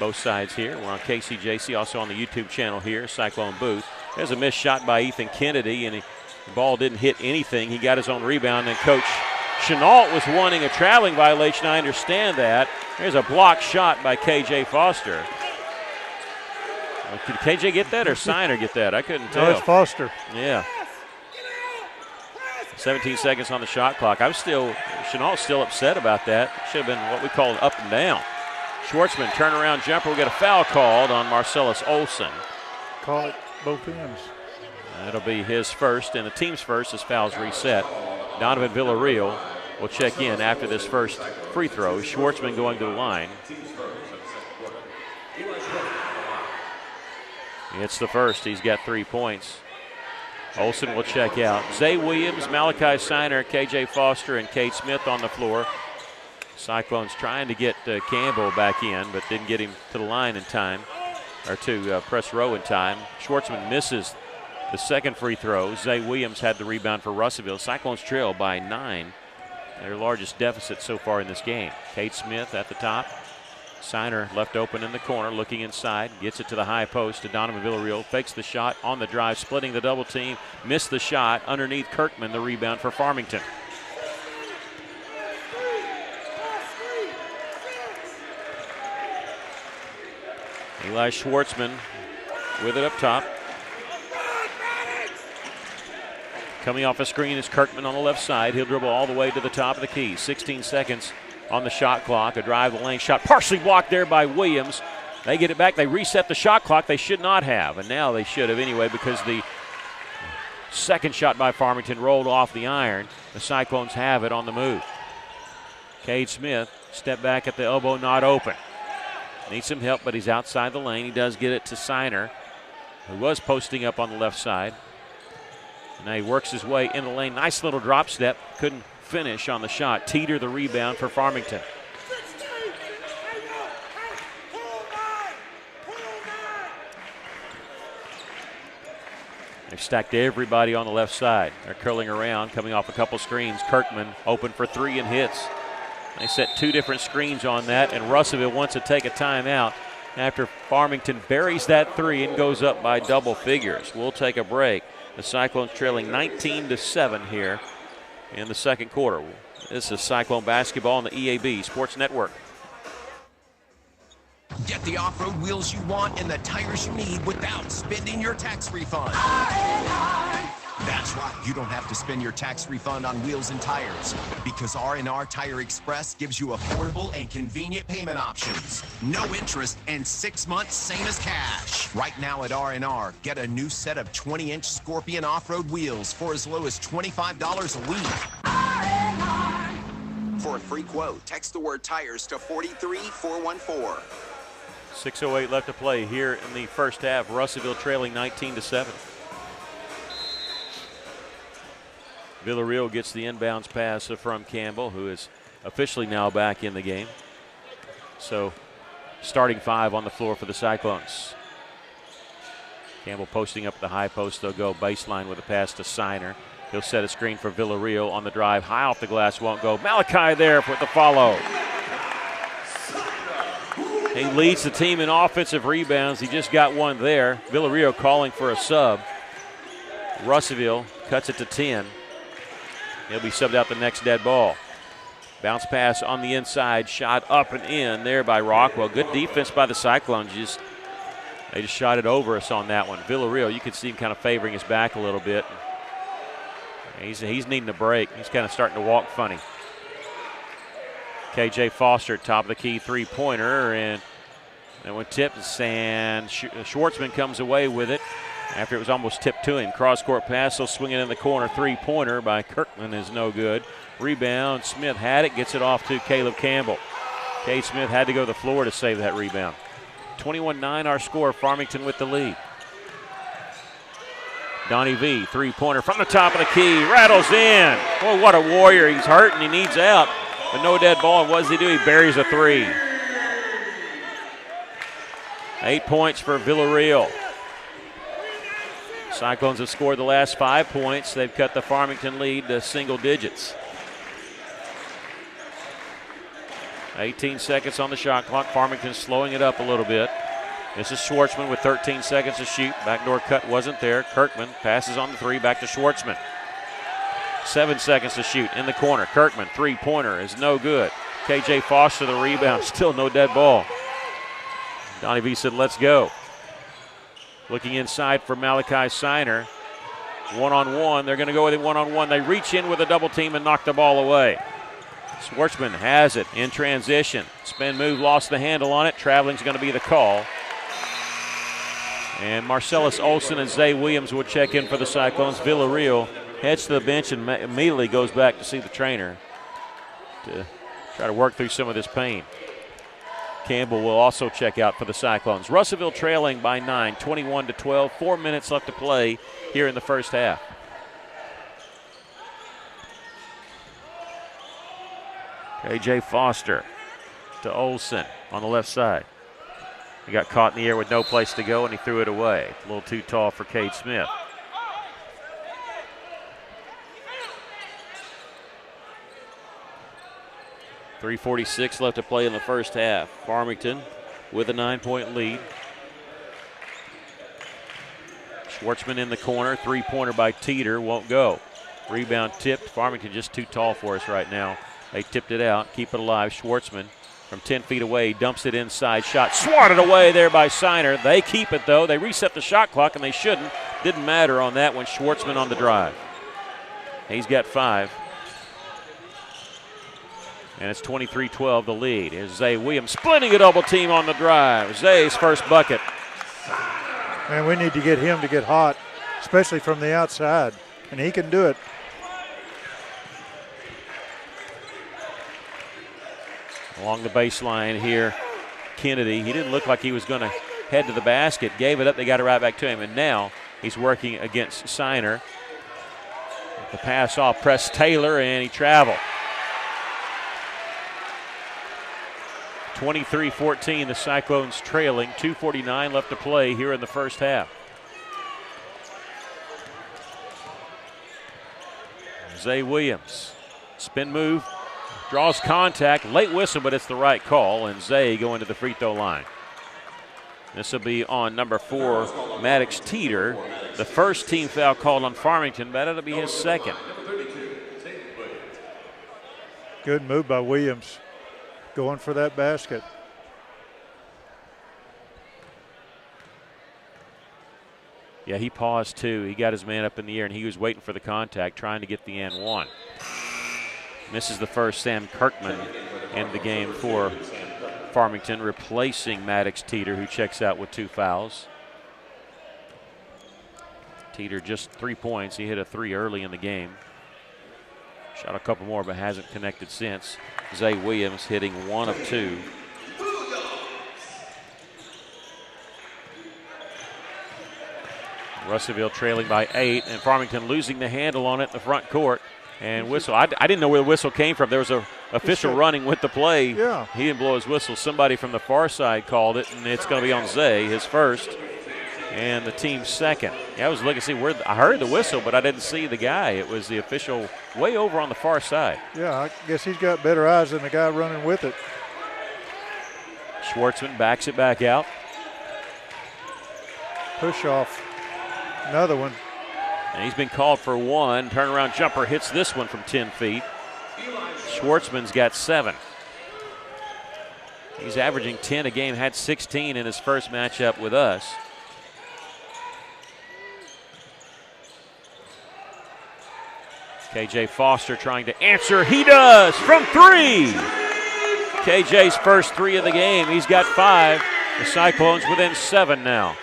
both sides here. We're on KCJC, also on the YouTube channel here, Cyclone Booth. There's a missed shot by Ethan Kennedy, and the ball didn't hit anything. He got his own rebound, and Coach Chenault was wanting a traveling violation. I understand that. There's a blocked shot by KJ Foster. Did KJ get that or Signer get that? I couldn't tell. No, it's Foster. Yeah. 17 seconds on the shot clock. Chenault's still upset about that. Should have been what we call an up and down. Schwartzman, turnaround jumper, will get a foul called on Marcellus Olson. Call it both ends. That'll be his first and the team's first as fouls reset. Donovan Villarreal will check in after this first free throw. Schwartzman going to the line. It's the first. He's got 3 points. Olson will check out. Zay Williams, Malachi Signer, KJ Foster, and Cade Smith on the floor. Cyclones trying to get Campbell back in, but didn't get him to the line in time, or to press row in time. Schwartzman misses the second free throw. Zay Williams had the rebound for Russellville. Cyclones trail by 9, their largest deficit so far in this game. Cade Smith at the top. Signer left open in the corner, looking inside, gets it to the high post to Donovan Villarreal, fakes the shot on the drive, splitting the double team, missed the shot underneath Kirkman, the rebound for Farmington. Eli Schwartzman with it up top. Coming off a screen is Kirkman on the left side. He'll dribble all the way to the top of the key. 16 seconds on the shot clock. A drive the lane shot partially blocked there by Williams. They get it back. They reset the shot clock. They should not have, and now they should have anyway, because the second shot by Farmington rolled off the iron. The Cyclones have it on the move. Cade Smith, step back at the elbow, not open. Needs some help, but he's outside the lane. He does get it to Signer, who was posting up on the left side. Now he works his way in the lane. Nice little drop step. Couldn't finish on the shot. Teeter the rebound for Farmington. They've stacked everybody on the left side. They're curling around, coming off a couple screens. Kirkman open for 3 and hits. They set 2 different screens on that, and Russellville wants to take a timeout after Farmington buries that 3 and goes up by double figures. We'll take a break. The Cyclones trailing 19-7 here in the second quarter. This is Cyclone basketball on the EAB Sports Network. Get the off-road wheels you want and the tires you need without spending your tax refund. That's right, you don't have to spend your tax refund on wheels and tires, because R&R Tire Express gives you affordable and convenient payment options. No interest and 6 months, same as cash. Right now at R&R, get a new set of 20-inch Scorpion off-road wheels for as low as $25 a week. R&R. For a free quote, text the word tires to 43414. 6:08 left to play here in the first half. Russellville trailing 19-7. Villarreal gets the inbounds pass from Campbell, who is officially now back in the game. So starting 5 on the floor for the Cyclones. Campbell posting up the high post. They'll go baseline with a pass to Siner. He'll set a screen for Villarreal on the drive. High off the glass, won't go. Malachi there with the follow. He leads the team in offensive rebounds. He just got one there. Villarreal calling for a sub. Russellville cuts it to 10. He'll be subbed out the next dead ball. Bounce pass on the inside, shot up and in there by Rockwell. Good defense by the Cyclones. They just shot it over us on that one. Villarreal, you can see him kind of favoring his back a little bit. He's needing a break. He's kind of starting to walk funny. KJ Foster, top of the key three-pointer, and that one tipped, and Schwartzman comes away with it after it was almost tipped to him. Cross-court pass, he'll swing it in the corner. Three-pointer by Kirkman is no good. Rebound, Smith had it, gets it off to Caleb Campbell. Cade Smith had to go to the floor to save that rebound. 21-9 our score, Farmington with the lead. Donnie V, three-pointer from the top of the key, rattles in. Boy, what a warrior. He's hurt and he needs out, but no dead ball. And what does he do? He buries a three. 8 points for Villarreal. Cyclones have scored the last 5 points. They've cut the Farmington lead to single digits. 18 seconds on the shot clock. Farmington slowing it up a little bit. This is Schwartzman with 13 seconds to shoot. Backdoor cut wasn't there. Kirkman passes on the three, back to Schwartzman. 7 seconds to shoot in the corner. Kirkman, three-pointer is no good. KJ Foster the rebound, still no dead ball. Donnie V said, let's go. Looking inside for Malachi Siner. One-on-one, they're going to go with it one-on-one. They reach in with a double team and knock the ball away. Schwartzman has it in transition. Spin move, lost the handle on it. Traveling's going to be the call. And Marcellus Olson and Zay Williams will check in for the Cyclones. Villarreal heads to the bench and immediately goes back to see the trainer to try to work through some of this pain. Campbell will also check out for the Cyclones. Russellville trailing by 9, 21-12. 4 minutes left to play here in the first half. KJ Foster to Olson on the left side. He got caught in the air with no place to go, and he threw it away. A little too tall for Cade Smith. .346 left to play in the first half. Farmington with a 9-point lead. Schwartzman in the corner. Three-pointer by Teeter won't go. Rebound tipped. Farmington just too tall for us right now. They tipped it out. Keep it alive. Schwartzman from 10 feet away, dumps it inside. Shot swatted away there by Siner. They keep it, though. They reset the shot clock, and they shouldn't. Didn't matter on that one. Schwartzman on the drive. He's got 5. And it's 23-12 the lead. Here's Zay Williams splitting a double team on the drive. Zay's first bucket. Man, we need to get him to get hot, especially from the outside, and he can do it. Along the baseline here, Kennedy. He didn't look like he was going to head to the basket. Gave it up. They got it right back to him. And now he's working against Siner. The pass off, press Taylor, and he traveled. 23-14, the Cyclones trailing. 2:49 left to play here in the first half. Zay Williams, spin move. Draws contact, late whistle, but it's the right call, and Zay going to the free throw line. This will be on number 4, Maddox Teeter. The first team foul called on Farmington, but it'll be his second. Good move by Williams, going for that basket. Yeah, he paused too. He got his man up in the air, and he was waiting for the contact, trying to get the and one. Misses the first. Sam Kirkman in the game for Farmington, replacing Maddox Teeter, who checks out with 2 fouls. Teeter just 3 points. He hit a 3 early in the game. Shot a couple more, but hasn't connected since. Zay Williams hitting 1 of 2. Russellville trailing by 8, and Farmington losing the handle on it in the front court. And whistle. I didn't know where the whistle came from. There was a official running with the play. Yeah. He didn't blow his whistle. Somebody from the far side called it, and it's going to be on Zay, his first, and the team's second. Yeah, I was looking to see where I heard the whistle, but I didn't see the guy. It was the official way over on the far side. Yeah, I guess he's got better eyes than the guy running with it. Schwartzman backs it back out. Push off. Another one. And he's been called for one. Turnaround jumper hits this one from 10 feet. Schwartzman's got 7. He's averaging 10 a game, had 16 in his first matchup with us. KJ Foster trying to answer. He does from 3. KJ's first 3 of the game. He's got 5. The Cyclones within 7 now.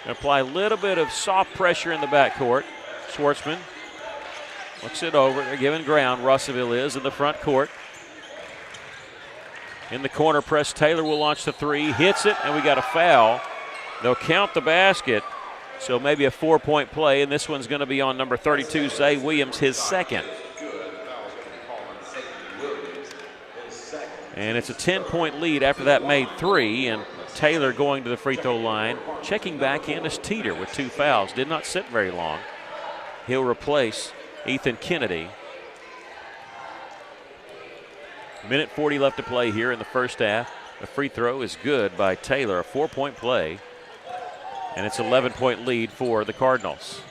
Apply a little bit of soft pressure in the backcourt. Schwartzman looks it over. They're giving ground. Russellville is in the front court. In the corner press, Taylor will launch the 3. Hits it, and we got a foul. They'll count the basket. So maybe a 4-point play, and this one's going to be on number 32, Zay Williams, his second. And it's a 10-point lead after that made 3, and Taylor going to the free throw line. Checking back in is Teeter with 2 fouls. Did not sit very long. He'll replace Ethan Kennedy. Minute 40 left to play here in the first half. The free throw is good by Taylor, a 4-point play. And it's an 11-point lead for the Cardinals.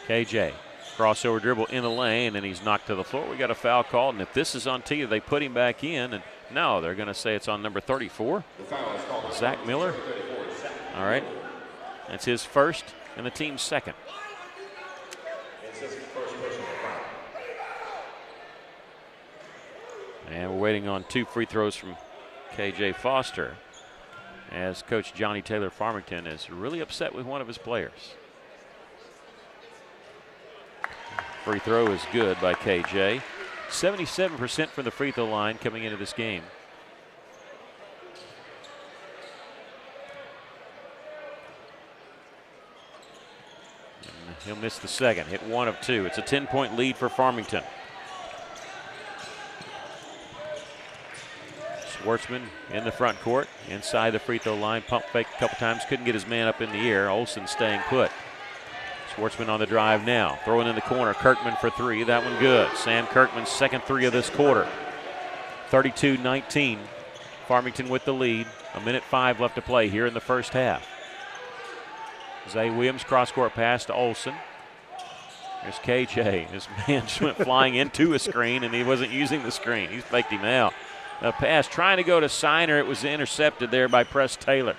KJ, crossover dribble in the lane, and he's knocked to the floor. We got a foul called, and if this is on Teeter, they put him back in. And no, they're going to say it's on number 34, Zach Miller. All right, that's his first and the team's second. And we're waiting on 2 free throws from KJ Foster, as Coach Johnny Taylor Farmington is really upset with one of his players. Free throw is good by KJ. 77% from the free throw line coming into this game. And he'll miss the second. Hit 1 of 2. It's a 10-point lead for Farmington. Schwartzman in the front court, inside the free throw line, pump fake a couple times, couldn't get his man up in the air. Olsen staying put. Schwartzman on the drive now, throwing in the corner. Kirkman for 3, that one good. Sam Kirkman's second 3 of this quarter. 32-19, Farmington with the lead. 1:05 left to play here in the first half. Zay Williams cross-court pass to Olsen. There's KJ. His man just went flying into a screen, and he wasn't using the screen. He's faked him out. A pass trying to go to Siner. It was intercepted there by Press Taylor.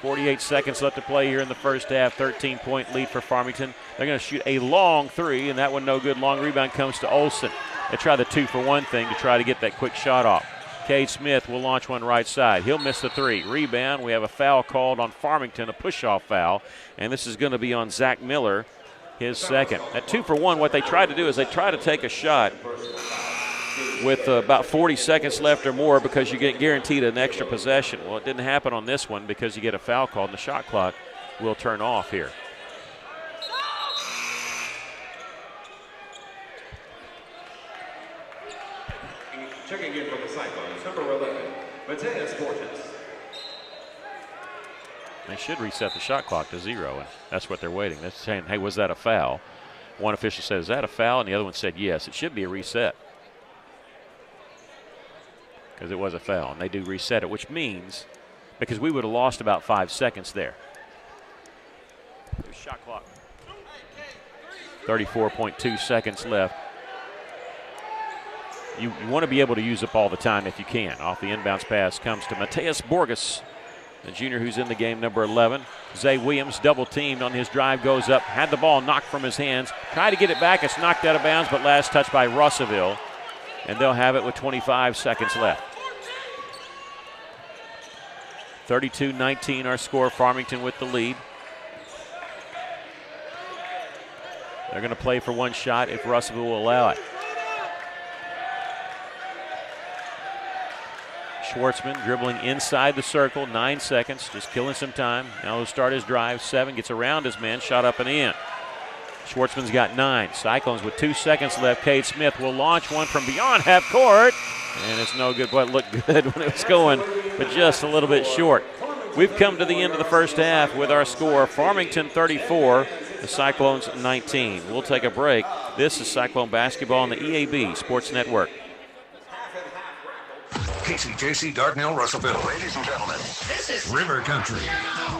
48 seconds left to play here in the first half. 13-point lead for Farmington. They're going to shoot a long 3, and that one no good. Long rebound comes to Olsen. They try the 2-for-1 thing to try to get that quick shot off. Cade Smith will launch one right side. He'll miss the 3. Rebound. We have a foul called on Farmington, a push-off foul, and this is going to be on Zach Miller, his second. At 2-for-1, what they try to do is they try to take a shot with about 40 seconds left or more because you get guaranteed an extra possession. Well, it didn't happen on this one because you get a foul called and the shot clock will turn off here. Checking in for the Cyclones, number 11, Mateus Borges. They should reset the shot clock to 0, and that's what they're waiting. They're saying, hey, was that a foul? One official said, is that a foul? And the other one said, yes. It should be a reset, because it was a foul, and they do reset it, which means because we would have lost about 5 seconds there. Shot clock. 34.2 seconds left. You want to be able to use up all the time if you can. Off the inbounds pass comes to Mateus Borges, the junior who's in the game, number 11. Zay Williams double teamed on his drive, goes up, had the ball knocked from his hands, tried to get it back. It's knocked out of bounds, but last touch by Russellville, and they'll have it with 25 seconds left. 32-19 our score. Farmington with the lead. They're going to play for one shot if Russellville will allow it. Schwartzman dribbling inside the circle, 9 seconds, just killing some time. Now he'll start his drive, 7, gets around his man, shot up and in. Schwartzman's got 9. Cyclones with 2 seconds left. Cade Smith will launch one from beyond half court. And it's no good, but it looked good when it was going, but just a little bit short. We've come to the end of the first half with our score, Farmington 34, the Cyclones 19. We'll take a break. This is Cyclone Basketball on the EAB Sports Network. KCJC, Dardanelle, Russellville. Ladies and gentlemen, this is River Country.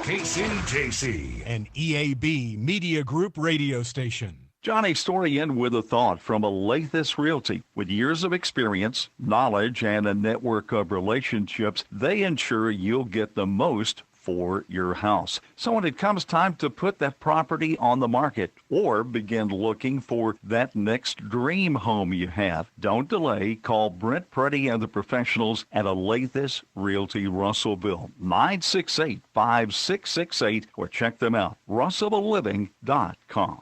KCJC, an EAB Media Group radio station. Johnny Storian with a thought from Alathus Realty. With years of experience, knowledge, and a network of relationships, they ensure you'll get the most for your house. So when it comes time to put that property on the market or begin looking for that next dream home you have, don't delay. Call Brent Preddy and the professionals at Alathus Realty Russellville, 968-5668, or check them out, russellvilleliving.com.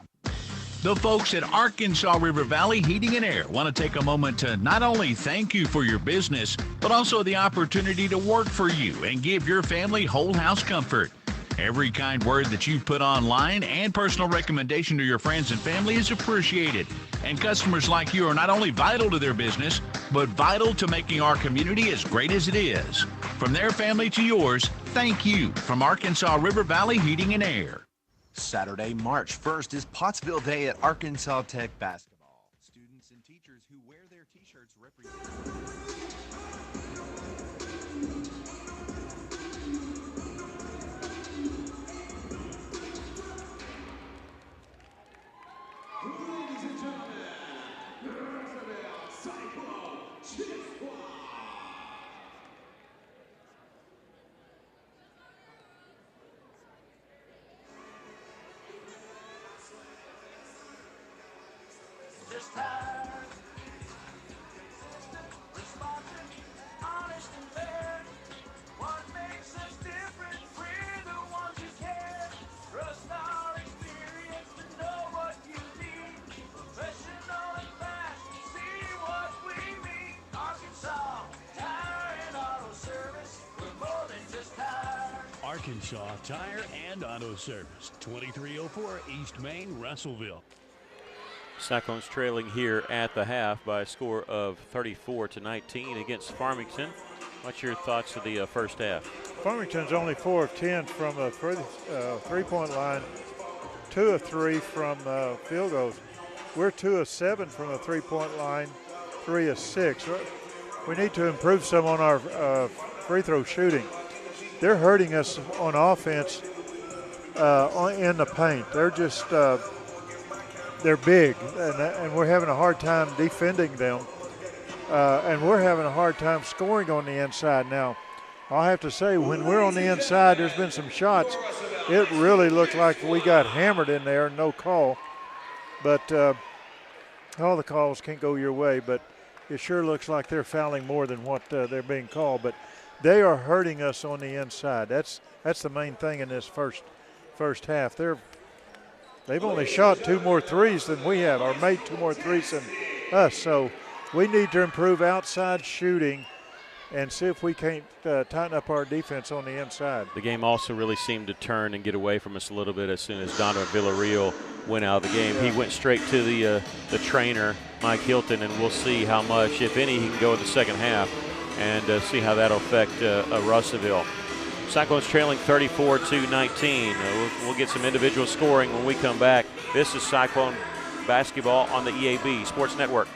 The folks at Arkansas River Valley Heating and Air want to take a moment to not only thank you for your business, but also the opportunity to work for you and give your family whole house comfort. Every kind word that you've put online and personal recommendation to your friends and family is appreciated. And customers like you are not only vital to their business, but vital to making our community as great as it is. From their family to yours, thank you from Arkansas River Valley Heating and Air. Saturday, March 1st is Pottsville Day at Arkansas Tech basketball. Students and teachers who wear their t-shirts represent... Just tired, consistent, responsive, honest and fair. What makes us different? We're the ones who care. Trust our experience to know what you need. Professional and fast, see what we mean. Arkansas Tire and Auto Service, we're more than just tires. Arkansas Tire and Auto Service, 2304 East Main, Russellville. Cyclones trailing here at the half by a score of 34-19 against Farmington. What's your thoughts of the first half? Farmington's only 4 of 10 from a three-point line, 2 of 3 from field goals. We're 2 of 7 from a three-point line, 3 of 6. We need to improve some on our free throw shooting. They're hurting us on offense in the paint. They're just they're big, and we're having a hard time defending them, and we're having a hard time scoring on the inside. Now, I'll have to say, when we're on the inside, there's been some shots. It really looked like we got hammered in there, no call. But all the calls can't go your way, but it sure looks like they're fouling more than what they're being called. But they are hurting us on the inside. That's the main thing in this first half. They've only shot 2 more threes than we have, or made 2 more threes than us. So we need to improve outside shooting and see if we can't tighten up our defense on the inside. The game also really seemed to turn and get away from us a little bit as soon as Donovan Villarreal went out of the game. He went straight to the trainer, Mike Hilton, and we'll see how much, if any, he can go in the second half and see how that'll affect Russellville. Cyclones trailing 34-19. We'll get some individual scoring when we come back. This is Cyclone Basketball on the EAB Sports Network.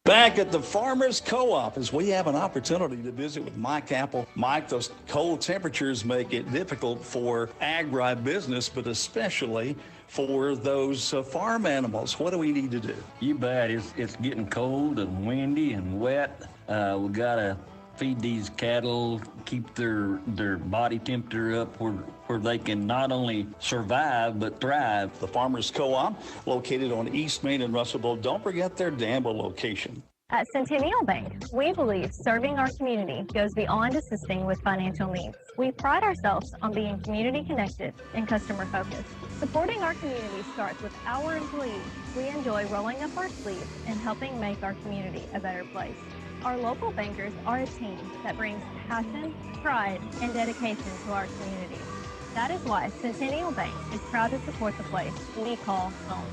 Back at the Farmers Co-op, as we have an opportunity to visit with Mike Apple. Mike, those cold temperatures make it difficult for agribusiness, but especially for those farm animals. What do we need to do? You bet. It's getting cold and windy and wet. We got to feed these cattle, keep their body temperature up where they can not only survive but thrive. The Farmers Co-op, located on East Main in Russellville. Don't forget their Danville location. At Centennial Bank, we believe serving our community goes beyond assisting with financial needs. We pride ourselves on being community connected and customer focused. Supporting our community starts with our employees. We enjoy rolling up our sleeves and helping make our community a better place. Our local bankers are a team that brings passion, pride, and dedication to our community. That is why Centennial Bank is proud to support the place we call home.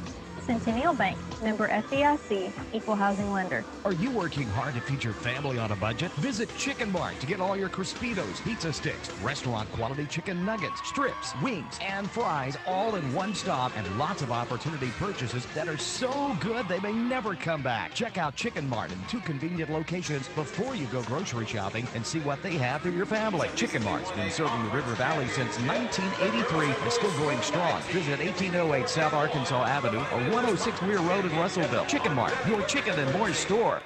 Centennial Bank, member FDIC, equal housing lender. Are you working hard to feed your family on a budget? Visit Chicken Mart to get all your Crispitos, pizza sticks, restaurant quality chicken nuggets, strips, wings, and fries all in one stop, and lots of opportunity purchases that are so good they may never come back. Check out Chicken Mart in 2 convenient locations before you go grocery shopping and see what they have for your family. Chicken Mart's been serving the River Valley since 1983 and still going strong. Visit 1808 South Arkansas Avenue or 106 Weir Road in Russellville. Chicken Mart, your chicken and more store.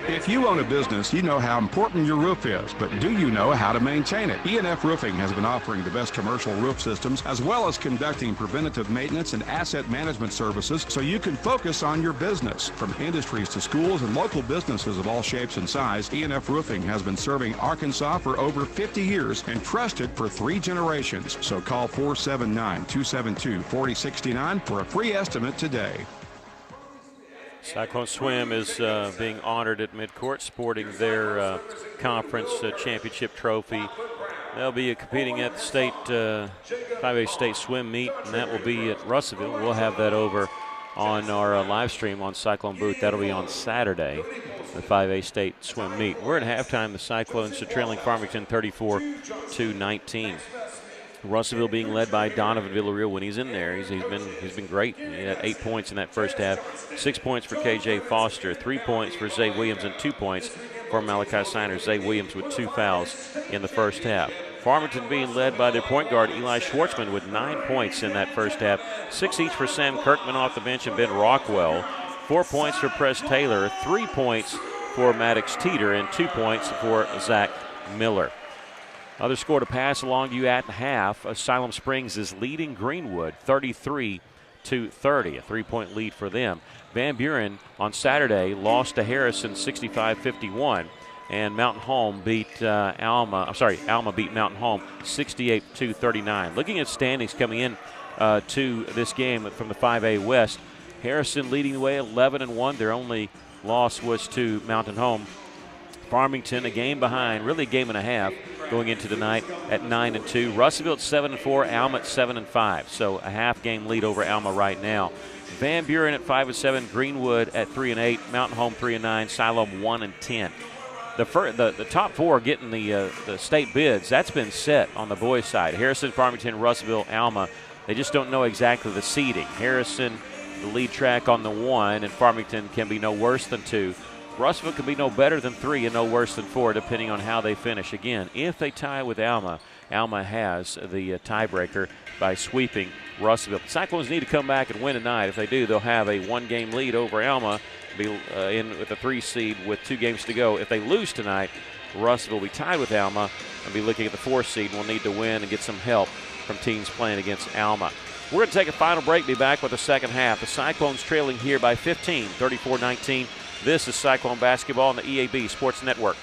If you own a business, you know how important your roof is, but do you know how to maintain it? E&F Roofing has been offering the best commercial roof systems as well as conducting preventative maintenance and asset management services so you can focus on your business. From industries to schools and local businesses of all shapes and size, E&F Roofing has been serving Arkansas for over 50 years and trusted for 3 generations. So call 479-272-4069 for a free estimate today. Cyclone Swim is being honored at midcourt, sporting their conference championship trophy. They'll be competing at the state 5A state swim meet, and that will be at Russellville. We'll have that over on our live stream on Cyclone Booth. That'll be on Saturday, the 5A state swim meet. We're at halftime. The Cyclones are trailing Farmington 34-19. Russellville being led by Donovan Villarreal when he's in there. He's been great. He had 8 points in that first half, 6 points for KJ Foster, 3 points for Zay Williams, and 2 points for Malachi Siner. Zay Williams with 2 fouls in the first half. Farmington being led by their point guard Eli Schwartzman with 9 points in that first half, 6 each for Sam Kirkman off the bench and Ben Rockwell, 4 points for Press Taylor, 3 points for Maddox Teeter, and 2 points for Zach Miller. Others scored a pass along to you at half. Asylum Springs is leading Greenwood 33-30, a 3-point lead for them. Van Buren on Saturday lost to Harrison 65-51, and Mountain Home beat Alma beat Mountain Home 68-39. Looking at standings coming in to this game from the 5A West, Harrison leading the way 11-1. Their only loss was to Mountain Home. Farmington a game behind, really a game and a half, going into tonight at 9-2. Russellville at 7-4, Alma at 7-5. So a half-game lead over Alma right now. Van Buren at 5-7, Greenwood at 3-8, Mountain Home 3-9, Siloam 1-10. The top 4 getting the state bids. That's been set on the boys' side. Harrison, Farmington, Russellville, Alma. They just don't know exactly the seeding. Harrison, the lead track on the 1, and Farmington can be no worse than 2. Russellville can be no better than 3 and no worse than 4, depending on how they finish. Again, if they tie with Alma, Alma has the tiebreaker by sweeping Russellville. The Cyclones need to come back and win tonight. If they do, they'll have a 1-game lead over Alma, be in with a 3 seed with 2 games to go. If they lose tonight, Russellville will be tied with Alma and be looking at the 4 seed and will need to win and get some help from teams playing against Alma. We're going to take a final break, be back with the second half. The Cyclones trailing here by 15, 34-19. This is Cyclone Basketball on the EAB Sports Network.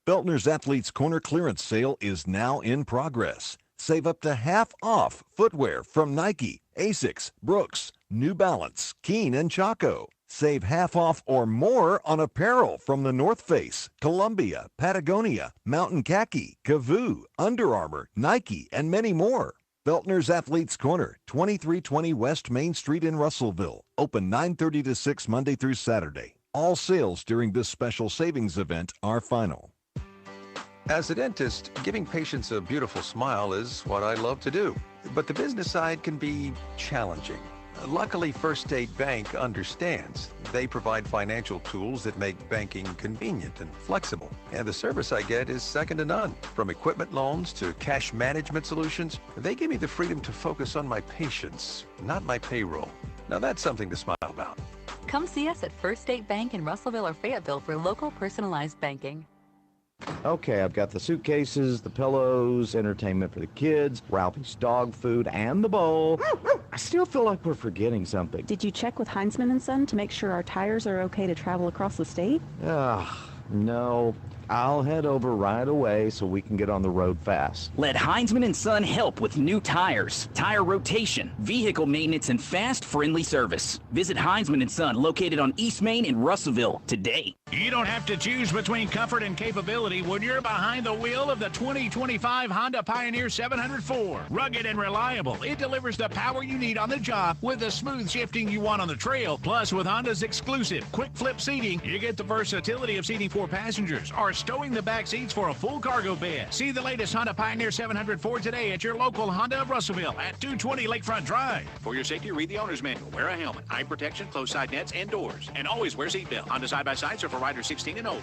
Beltner's Athletes Corner clearance sale is now in progress. Save up to half off footwear from Nike, Asics, Brooks, New Balance, Keen, and Chaco. Save half off or more on apparel from the North Face, Columbia, Patagonia, Mountain Khaki, Kavoo, Under Armour, Nike, and many more. Beltner's Athletes Corner, 2320 West Main Street in Russellville. Open 9:30 to 6 Monday through Saturday. All sales during this special savings event are final. As a dentist, giving patients a beautiful smile is what I love to do. But the business side can be challenging. Luckily, First State Bank understands. They provide financial tools that make banking convenient and flexible. And the service I get is second to none. From equipment loans to cash management solutions, they give me the freedom to focus on my patients, not my payroll. Now that's something to smile about. Come see us at First State Bank in Russellville or Fayetteville for local personalized banking. Okay, I've got the suitcases, the pillows, entertainment for the kids, Ralphie's dog food, and the bowl. I still feel like we're forgetting something. Did you check with Heinzman & Son to make sure our tires are okay to travel across the state? No. I'll head over right away so we can get on the road fast. Let Heinzman & Son help with new tires, tire rotation, vehicle maintenance, and fast, friendly service. Visit Heinzman & Son, located on East Main in Russellville, today. You don't have to choose between comfort and capability when you're behind the wheel of the 2025 Honda Pioneer 704. Rugged and reliable, it delivers the power you need on the job with the smooth shifting you want on the trail. Plus, with Honda's exclusive quick flip seating, you get the versatility of seating 4 passengers or stowing the back seats for a full cargo bed. See the latest Honda Pioneer 704 today at your local Honda of Russellville at 220 Lakefront Drive. For your safety, read the owner's manual. Wear a helmet, eye protection, closed side nets, and doors. And always wear seatbelt. Honda side-by-sides are for riders 16 and older.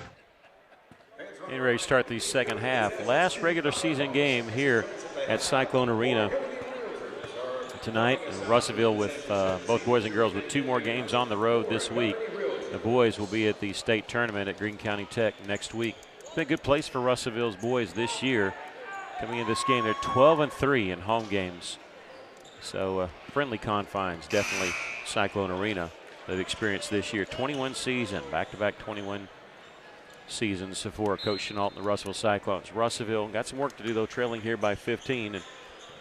Getting ready to start the second half. Last regular season game here at Cyclone Arena tonight. Russellville with both boys and girls with 2 more games on the road this week. The boys will be at the state tournament at Greene County Tech next week. It's been a good place for Russellville's boys this year. Coming into this game, they're 12-3 in home games. So friendly confines, definitely Cyclone Arena they've experienced this year. 21 season, back-to-back 21 seasons for Coach Chenault and the Russellville Cyclones. Russellville got some work to do, though, trailing here by 15. And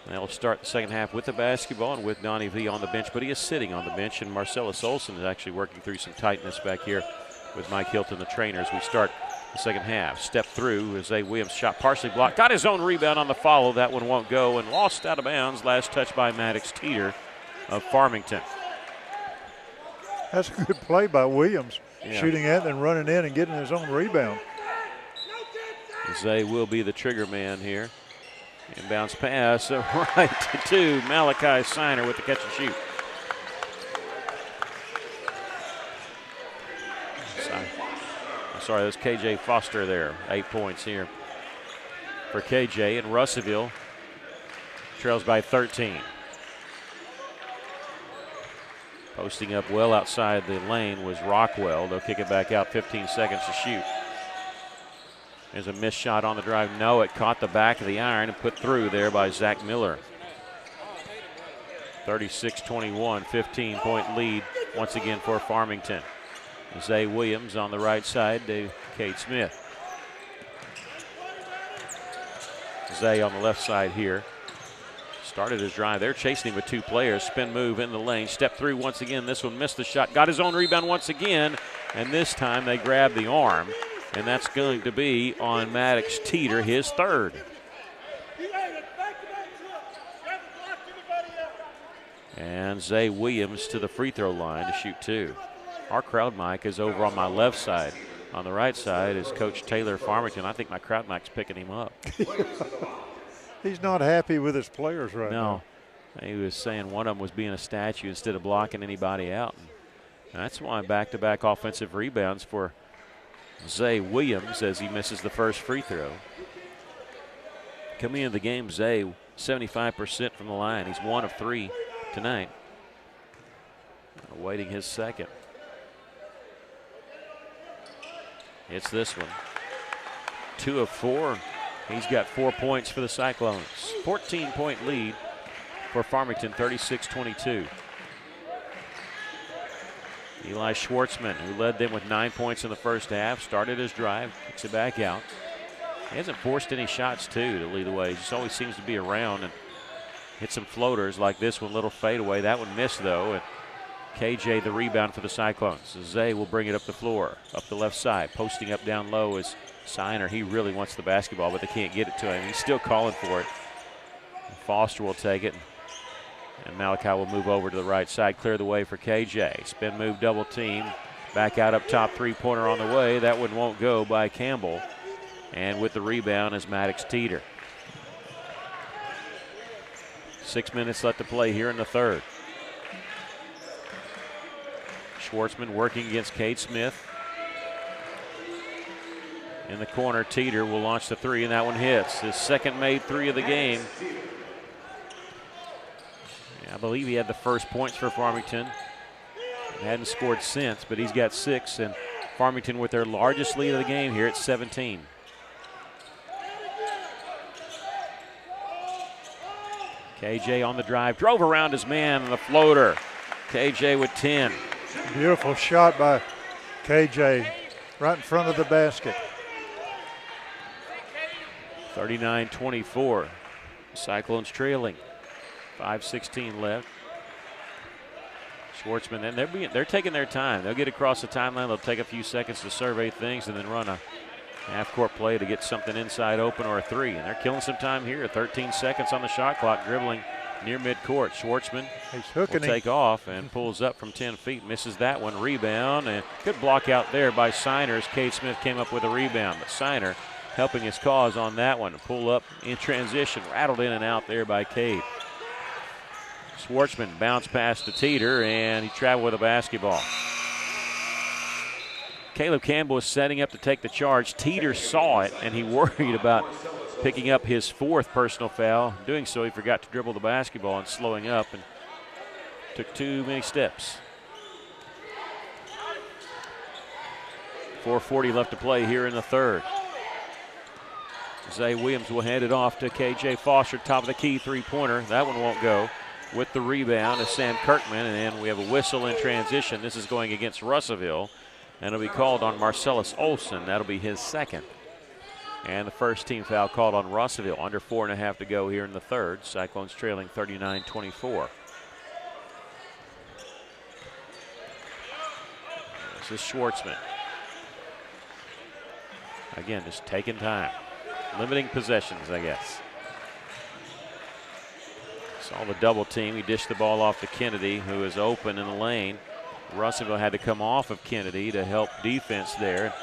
they'll start the second half with the basketball and with Donnie V on the bench, but he is sitting on the bench, and Marcellus Olson is actually working through some tightness back here with Mike Hilton, the trainer, as we start the second half. Step through, Zay Williams shot partially blocked, got his own rebound on the follow. That one won't go, and lost out of bounds. Last touch by Maddox Teeter of Farmington. That's a good play by Williams, yeah. Shooting at and running in and getting his own rebound. Zay will be the trigger man here. Inbounds pass right to Malachi Siner with the catch and shoot. Sorry, that's KJ Foster there. 8 points here for KJ, and Russellville trails by 13. Posting up well outside the lane was Rockwell. They'll kick it back out, 15 seconds to shoot. There's a missed shot on the drive. No, it caught the back of the iron and put through there by Zach Miller. 36-21, 15-point lead once again for Farmington. Zay Williams on the right side to Cade Smith. Zay on the left side here. Started his drive. They're chasing him with 2 players. Spin move in the lane. Step through once again. This one missed the shot. Got his own rebound once again. And this time they grab the arm. And that's going to be on Maddox Teeter, his 3rd. And Zay Williams to the free throw line to shoot 2. Our crowd mic is over on my left side. On the right side is Coach Taylor Farmington. I think my crowd mic's picking him up. He's not happy with his players right now. No. He was saying one of them was being a statue instead of blocking anybody out. And that's why back-to-back offensive rebounds for Zay Williams as he misses the first free throw. Coming into the game, Zay 75% from the line. He's 1 of 3 tonight. Awaiting his second. It's this one. 2 of 4. He's got 4 points for the Cyclones. 14-point lead for Farmington, 36-22. Eli Schwartzman, who led them with 9 points in the first half, started his drive, kicks it back out. He hasn't forced any shots, too, to lead the way. He just always seems to be around and hit some floaters like this one, little fadeaway. That one missed, though, and KJ the rebound for the Cyclones. So Zay will bring it up the floor, up the left side. Posting up down low is Siner. He really wants the basketball, but they can't get it to him. He's still calling for it. Foster will take it. And Malachi will move over to the right side, clear the way for KJ. Spin move, double team. Back out up top, 3-pointer on the way. That one won't go by Campbell. And with the rebound is Maddox Teeter. 6 minutes left to play here in the 3rd. Schwartzman working against Cade Smith. In the corner, Teeter will launch the 3, and that one hits. His second made 3 of the game. I believe he had the first points for Farmington. He hadn't scored since, but he's got 6, and Farmington with their largest lead of the game here at 17. KJ on the drive, drove around his man on the floater. KJ with 10. Beautiful shot by KJ right in front of the basket. 39-24. Cyclones trailing. 5:16 left. Schwartzman, and they're taking their time. They'll get across the timeline. They'll take a few seconds to survey things and then run a half-court play to get something inside open or a three. And they're killing some time here. 13 seconds on the shot clock, dribbling near midcourt. Schwartzman will take off and pulls up from 10 feet. Misses that one. Rebound. And good block out there by Siner as Cade Smith came up with a rebound. But Siner helping his cause on that one. Pull up in transition. Rattled in and out there by Cade. Schwartzman bounced past to Teeter, and he traveled with a basketball. Caleb Campbell is setting up to take the charge. Teeter saw it, and he worried about picking up his 4th personal foul. Doing so, he forgot to dribble the basketball and slowing up and took too many steps. 4:40 left to play here in the third. Zay Williams will hand it off to KJ Foster, top of the key three-pointer. That one won't go. With the rebound is Sam Kirkman, and then we have a whistle in transition. This is going against Russellville, and it'll be called on Marcellus Olson. That'll be his 2nd. And the first team foul called on Russellville. Under 4.5 to go here in the third. Cyclones trailing 39-24. This is Schwartzman. Again, just taking time. Limiting possessions, I guess. Saw the double team. He dished the ball off to Kennedy, who is open in the lane. Russellville had to come off of Kennedy to help defense there.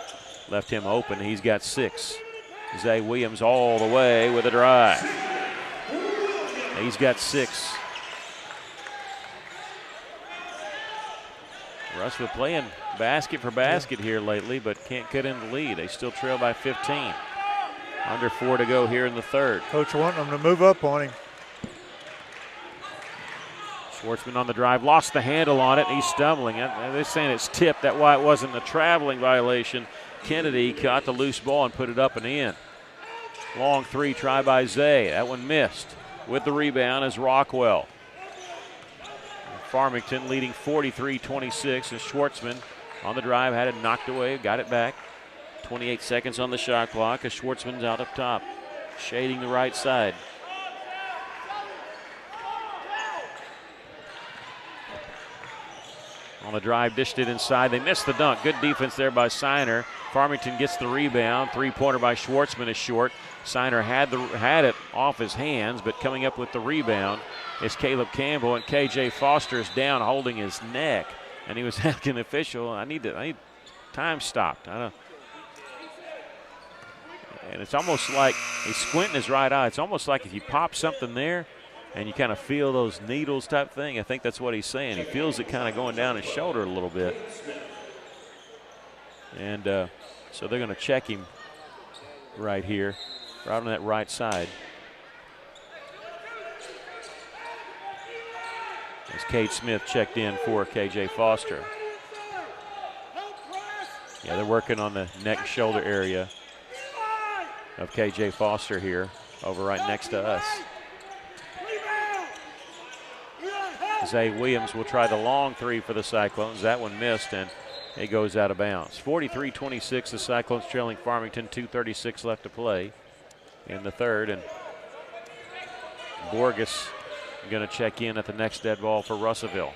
Left him open. He's got 6. Zay Williams all the way with a drive. He's got 6. Russellville playing basket for basket here lately, but can't cut in the lead. They still trail by 15. Under 4 to go here in the third. Coach wanting them to move up on him. Schwartzman on the drive, lost the handle on it, and he's stumbling. They're saying it's tipped. That's why it wasn't a traveling violation. Kennedy caught the loose ball and put it up and in. Long 3 try by Zay. That one missed. With the rebound is Rockwell. Farmington leading 43-26 as Schwartzman on the drive had it knocked away, got it back. 28 seconds on the shot clock as Schwartzman's out up top, shading the right side. On the drive, dished it inside. They missed the dunk. Good defense there by Siner. Farmington gets the rebound. 3-pointer by Schwartzman is short. Siner had it off his hands, but coming up with the rebound is Caleb Campbell, and KJ Foster is down holding his neck. And he was asking the official, I need time stopped. And it's almost like he's squinting his right eye. It's almost like if you pop something there, and you kind of feel those needles type thing. I think that's what he's saying. He feels it kind of going down his shoulder a little bit. And so they're going to check him right here, right on that right side. As Cade Smith checked in for KJ Foster. Yeah, they're working on the neck and shoulder area of KJ Foster here, over right next to us. Zay Williams will try the long 3 for the Cyclones. That one missed, and it goes out of bounds. 43-26, the Cyclones trailing Farmington, 2:36 left to play in the third. And Borges going to check in at the next dead ball for Russellville.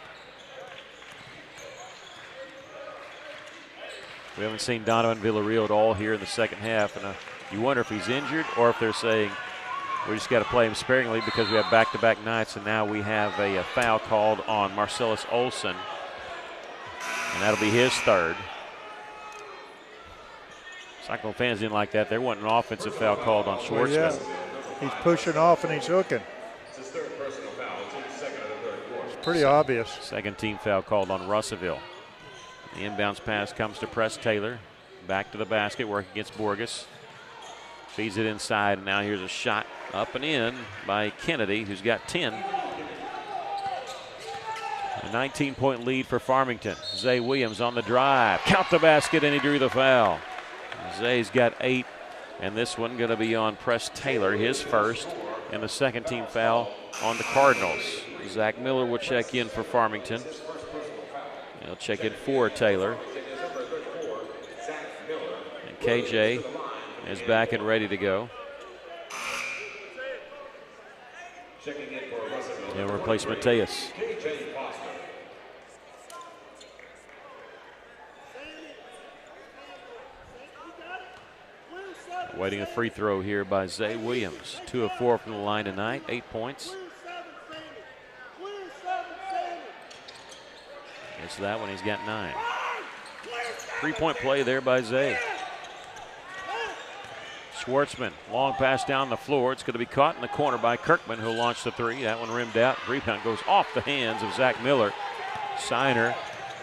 We haven't seen Donovan Villarreal at all here in the second half, and you wonder if he's injured or if they're saying, we just got to play him sparingly because we have back-to-back nights, and now we have a foul called on Marcellus Olson, and that'll be his 3rd. Cyclone fans didn't like that. They're wanting an offensive foul called on Schwartzman. Well, yeah. He's pushing off and he's hooking. It's his 3rd personal foul. It's the 2nd of the 3rd quarter. It's pretty obvious. Second team foul called on Russellville. The inbounds pass comes to Press Taylor. Back to the basket, working against Borges. Feeds it inside, and now here's a shot up and in by Kennedy, who's got 10. A 19-point lead for Farmington. Zay Williams on the drive. Count the basket, and he drew the foul. Zay's got 8, and this one going to be on Press Taylor, his 1st, and the second team foul on the Cardinals. Zach Miller will check in for Farmington. He'll check in for Taylor. And KJ is back and ready to go. Checking in for Russellville. He'll replace Mateus. KJ Foster. Waiting a free throw here by Zay Williams. 2 of 4 from the line tonight, 8 points. It's that one, he's got 9. 3-point play there by Zay. Schwartzman, long pass down the floor. It's going to be caught in the corner by Kirkman, who'll launch the 3. That one rimmed out. Rebound goes off the hands of Zach Miller. Signer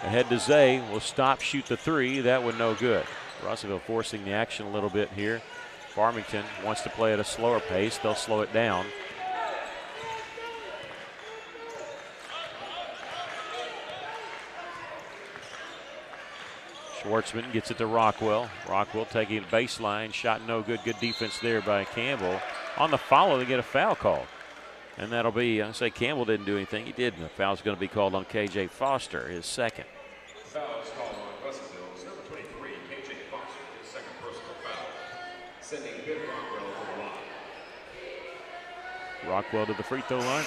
ahead to Zay. Will stop, shoot the 3. That one no good. Russellville forcing the action a little bit here. Farmington wants to play at a slower pace. They'll slow it down. Schwartzman gets it to Rockwell. Rockwell taking it baseline. Shot no good. Good defense there by Campbell. On the follow, they get a foul called. And that'll be, I say Campbell didn't do anything. He didn't. The foul's going to be called on KJ Foster, his second. Foul is called on Russellville's number 23, KJ Foster, his second personal foul. Sending Ben Rockwell to the line. Rockwell to the free throw line.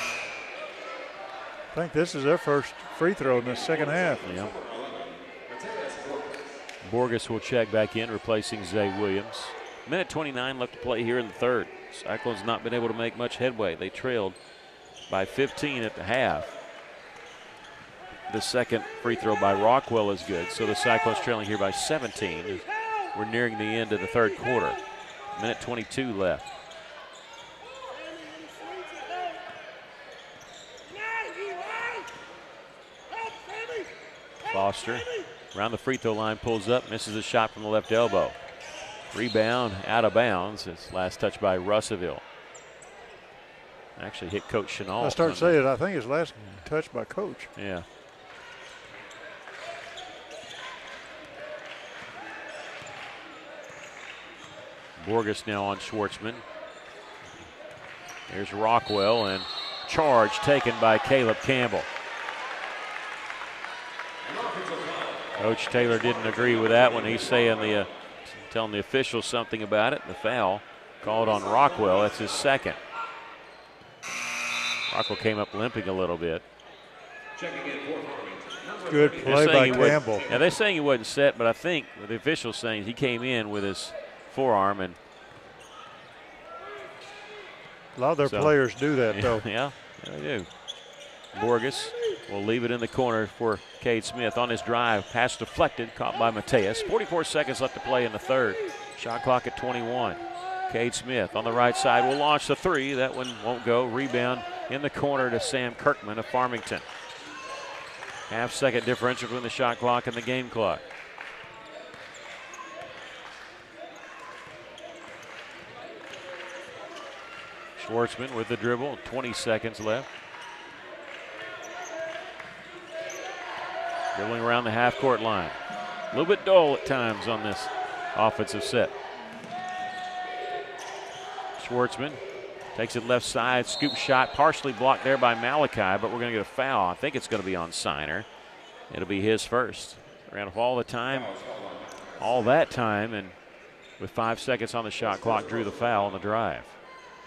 I think this is their first free throw in the second half. Yeah. Borges will check back in, replacing Zay Williams. Minute 29 left to play here in the third. Cyclones not been able to make much headway. They trailed by 15 at the half. The second free throw by Rockwell is good, so the Cyclones trailing here by 17. We're nearing the end of the third quarter. Minute 22 left. Foster around the free throw line, pulls up, misses a shot from the left elbow. Rebound out of bounds. It's last touch by Russellville. Actually hit Coach Chenal. I start saying I think it's last touch by Coach. Yeah. Borges now on Schwartzman. There's Rockwell, and charge taken by Caleb Campbell. Coach Taylor didn't agree with that one. He's saying telling the officials something about it. The foul called on Rockwell. That's his second. Rockwell came up limping a little bit. Good play by Campbell. Now they're saying he wasn't set, but I think the officials saying he came in with his forearm, and a lot of their players do that, though. Yeah, they do. Borges will leave it in the corner for Cade Smith on his drive. Pass deflected, caught by Mateus. 44 seconds left to play in the third. Shot clock at 21. Cade Smith on the right side will launch the 3. That one won't go. Rebound in the corner to Sam Kirkman of Farmington. Half-second differential between the shot clock and the game clock. Schwartzman with the dribble, 20 seconds left. Dribbling around the half-court line. A little bit dull at times on this offensive set. Schwartzman takes it left side, scoop shot, partially blocked there by Malachi, but we're going to get a foul. I think it's going to be on Signer. It'll be his first. Ran off all the time, all that time, and with 5 seconds on the shot clock, drew the foul on the drive.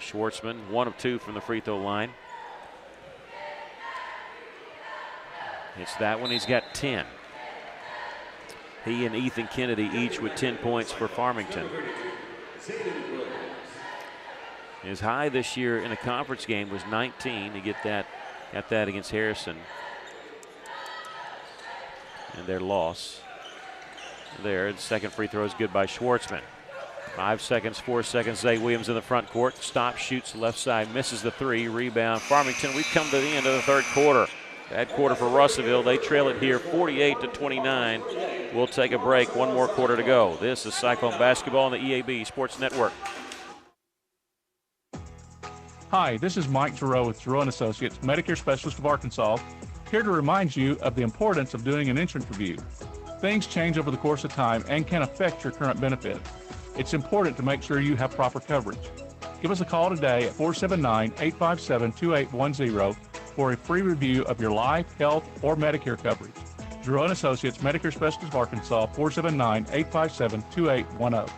Schwartzman, 1 of 2 from the free throw line. It's that one. He's got 10. He and Ethan Kennedy each with 10 points for Farmington. His high this year in a conference game was 19. He got that against Harrison. And their loss there. The second free throw is good by Schwartzman. 5 seconds, 4 seconds. Zay Williams in the front court. Stops, shoots left side, misses the 3. Rebound. Farmington, we've come to the end of the third quarter. Bad quarter for Russellville. They trail it here 48-29. We'll take a break. 1 more quarter to go. This is Cyclone Basketball on the EAB Sports Network. Hi, this is Mike Giroux with Giroux & Associates, Medicare Specialist of Arkansas, here to remind you of the importance of doing an insurance review. Things change over the course of time and can affect your current benefit. It's important to make sure you have proper coverage. Give us a call today at 479-857-2810 for a free review of your life, health, or Medicare coverage. Giroux & Associates, Medicare Specialist of Arkansas, 479-857-2810.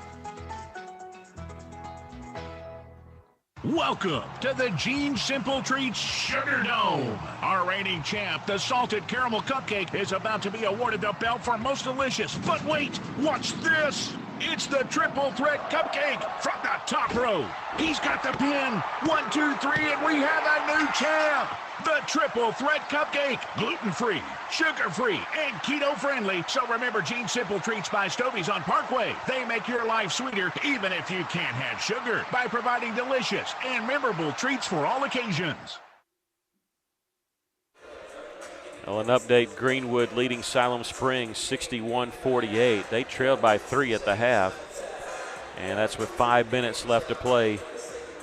Welcome to the Gene Simple Treats Sugar Dome. Our reigning champ, the Salted Caramel Cupcake, is about to be awarded the belt for most delicious. But wait, watch this. It's the Triple Threat Cupcake from the top row. He's got the pin. 1, 2, 3, and we have a new champ. The Triple Threat Cupcake. Gluten-free, sugar-free, and keto-friendly. So remember Gene Simple Treats by Stovey's on Parkway. They make your life sweeter even if you can't have sugar by providing delicious and memorable treats for all occasions. Well, an update, Greenwood leading Siloam Springs 61-48. They trailed by 3 at the half, and that's with 5 minutes left to play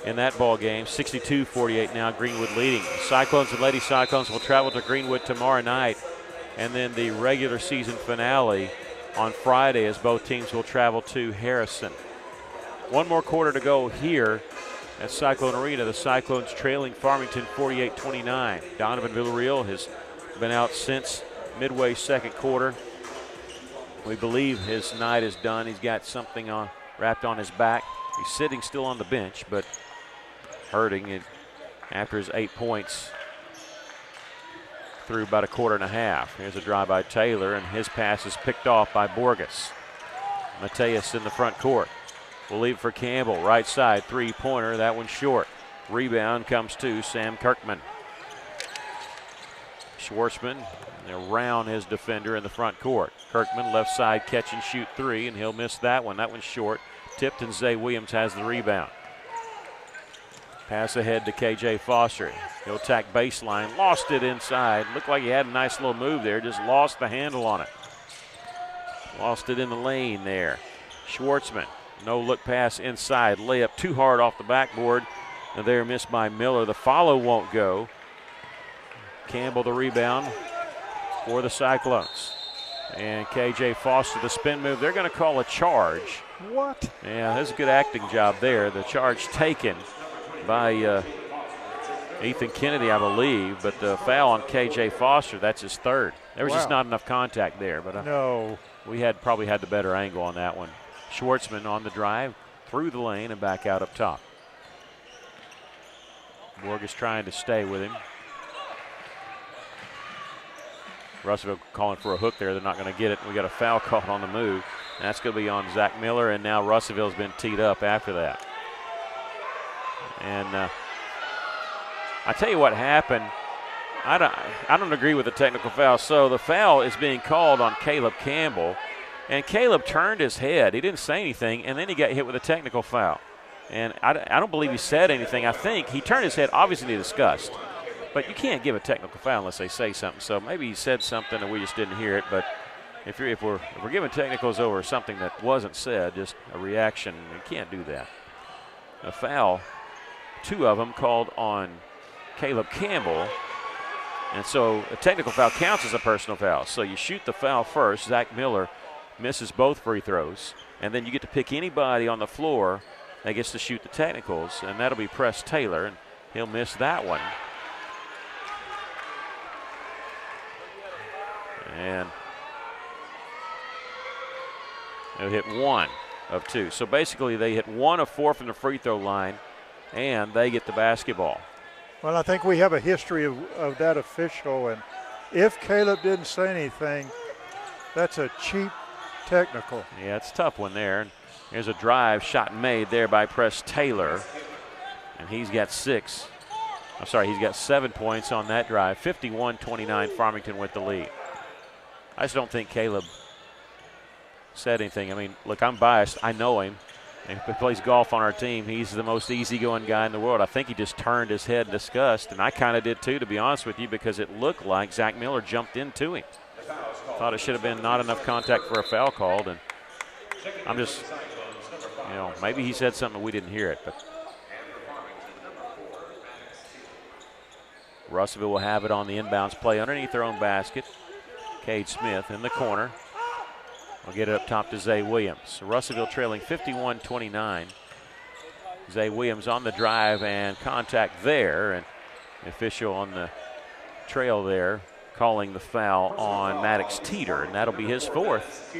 in that ball game. 62-48 now, Greenwood leading. Cyclones and Lady Cyclones will travel to Greenwood tomorrow night, and then the regular season finale on Friday as both teams will travel to Harrison. One more quarter to go here at Cyclone Arena. The Cyclones trailing Farmington 48-29. Donovan Villarreal has been out since midway second quarter. We believe his night is done. He's got something wrapped on his back. He's sitting still on the bench, but hurting it after his 8 points through about a quarter and a half. Here's a drive by Taylor, and his pass is picked off by Borges. Mateus in the front court. We'll leave it for Campbell, right side, three-pointer. That one's short. Rebound comes to Sam Kirkman. Schwartzman around his defender in the front court. Kirkman left side catch and shoot three, and he'll miss that one. That one's short. Tipped, and Zay Williams has the rebound. Pass ahead to KJ Foster. He'll attack baseline. Lost it inside. Looked like he had a nice little move there. Just lost the handle on it. Lost it in the lane there. Schwartzman. No look pass inside. Layup too hard off the backboard. And there missed by Miller. The follow won't go. Campbell the rebound for the Cyclones. And KJ Foster the spin move. They're going to call a charge. What? Yeah, that's a good acting job there. The charge taken by Ethan Kennedy, I believe, but the foul on KJ Foster, that's his third. There was just not enough contact there, but no, we had probably had the better angle on that one. Schwartzman on the drive, through the lane and back out up top. Borg is trying to stay with him. Russellville calling for a hook there. They're not going to get it. We got a foul called on the move. And that's going to be on Zach Miller, and now Russellville's been teed up after that. And I tell you what happened. I don't agree with the technical foul. So the foul is being called on Caleb Campbell, and Caleb turned his head. He didn't say anything, and then he got hit with a technical foul. And I don't believe he said anything. I think he turned his head, obviously to disgust. But you can't give a technical foul unless they say something. So maybe he said something and we just didn't hear it. But if we're giving technicals over something that wasn't said, just a reaction, you can't do that. A foul, 2 of them called on Caleb Campbell. And so a technical foul counts as a personal foul. So you shoot the foul first. Zach Miller misses both free throws. And then you get to pick anybody on the floor that gets to shoot the technicals. And that'll be Press Taylor. And he'll miss that one. And they'll hit 1 of 2. So basically they hit 1 of 4 from the free throw line, and they get the basketball. Well, I think we have a history of that official, and if Caleb didn't say anything, that's a cheap technical. Yeah, it's a tough one there. And here's a drive shot made there by Press Taylor, and he's got 7 points on that drive. 51-29, Farmington with the lead. I just don't think Caleb said anything. I mean, look, I'm biased. I know him. If he plays golf on our team, he's the most easygoing guy in the world. I think he just turned his head in disgust, and I kind of did too, to be honest with you, because it looked like Zach Miller jumped into him. Thought it should have been not enough contact for a foul called, and I'm just, maybe he said something and we didn't hear it. But Russellville will have it on the inbounds play underneath their own basket. Cade Smith in the corner. We'll get it up top to Zay Williams. So Russellville trailing 51-29. Zay Williams on the drive and contact there. And the official on the trail there calling the foul on Maddox Teeter, and that'll be his 4th.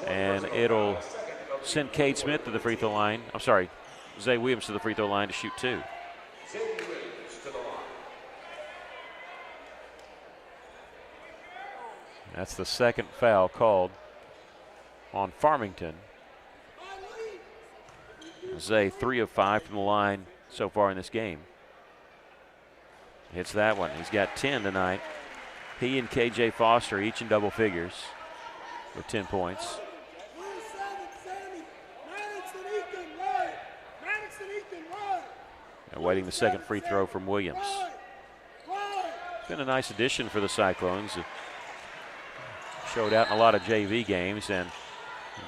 And it'll send Cade Smith to the free throw line. I'm sorry, Zay Williams to the free throw line to shoot 2. Zay Williams to the line. That's the second foul called on Farmington. Zay 3 of 5 from the line so far in this game. Hits that one. He's got 10 tonight. He and KJ Foster each in double figures with 10 points. Awaiting the second free throw from Williams. It's been a nice addition for the Cyclones. Showed out in a lot of JV games and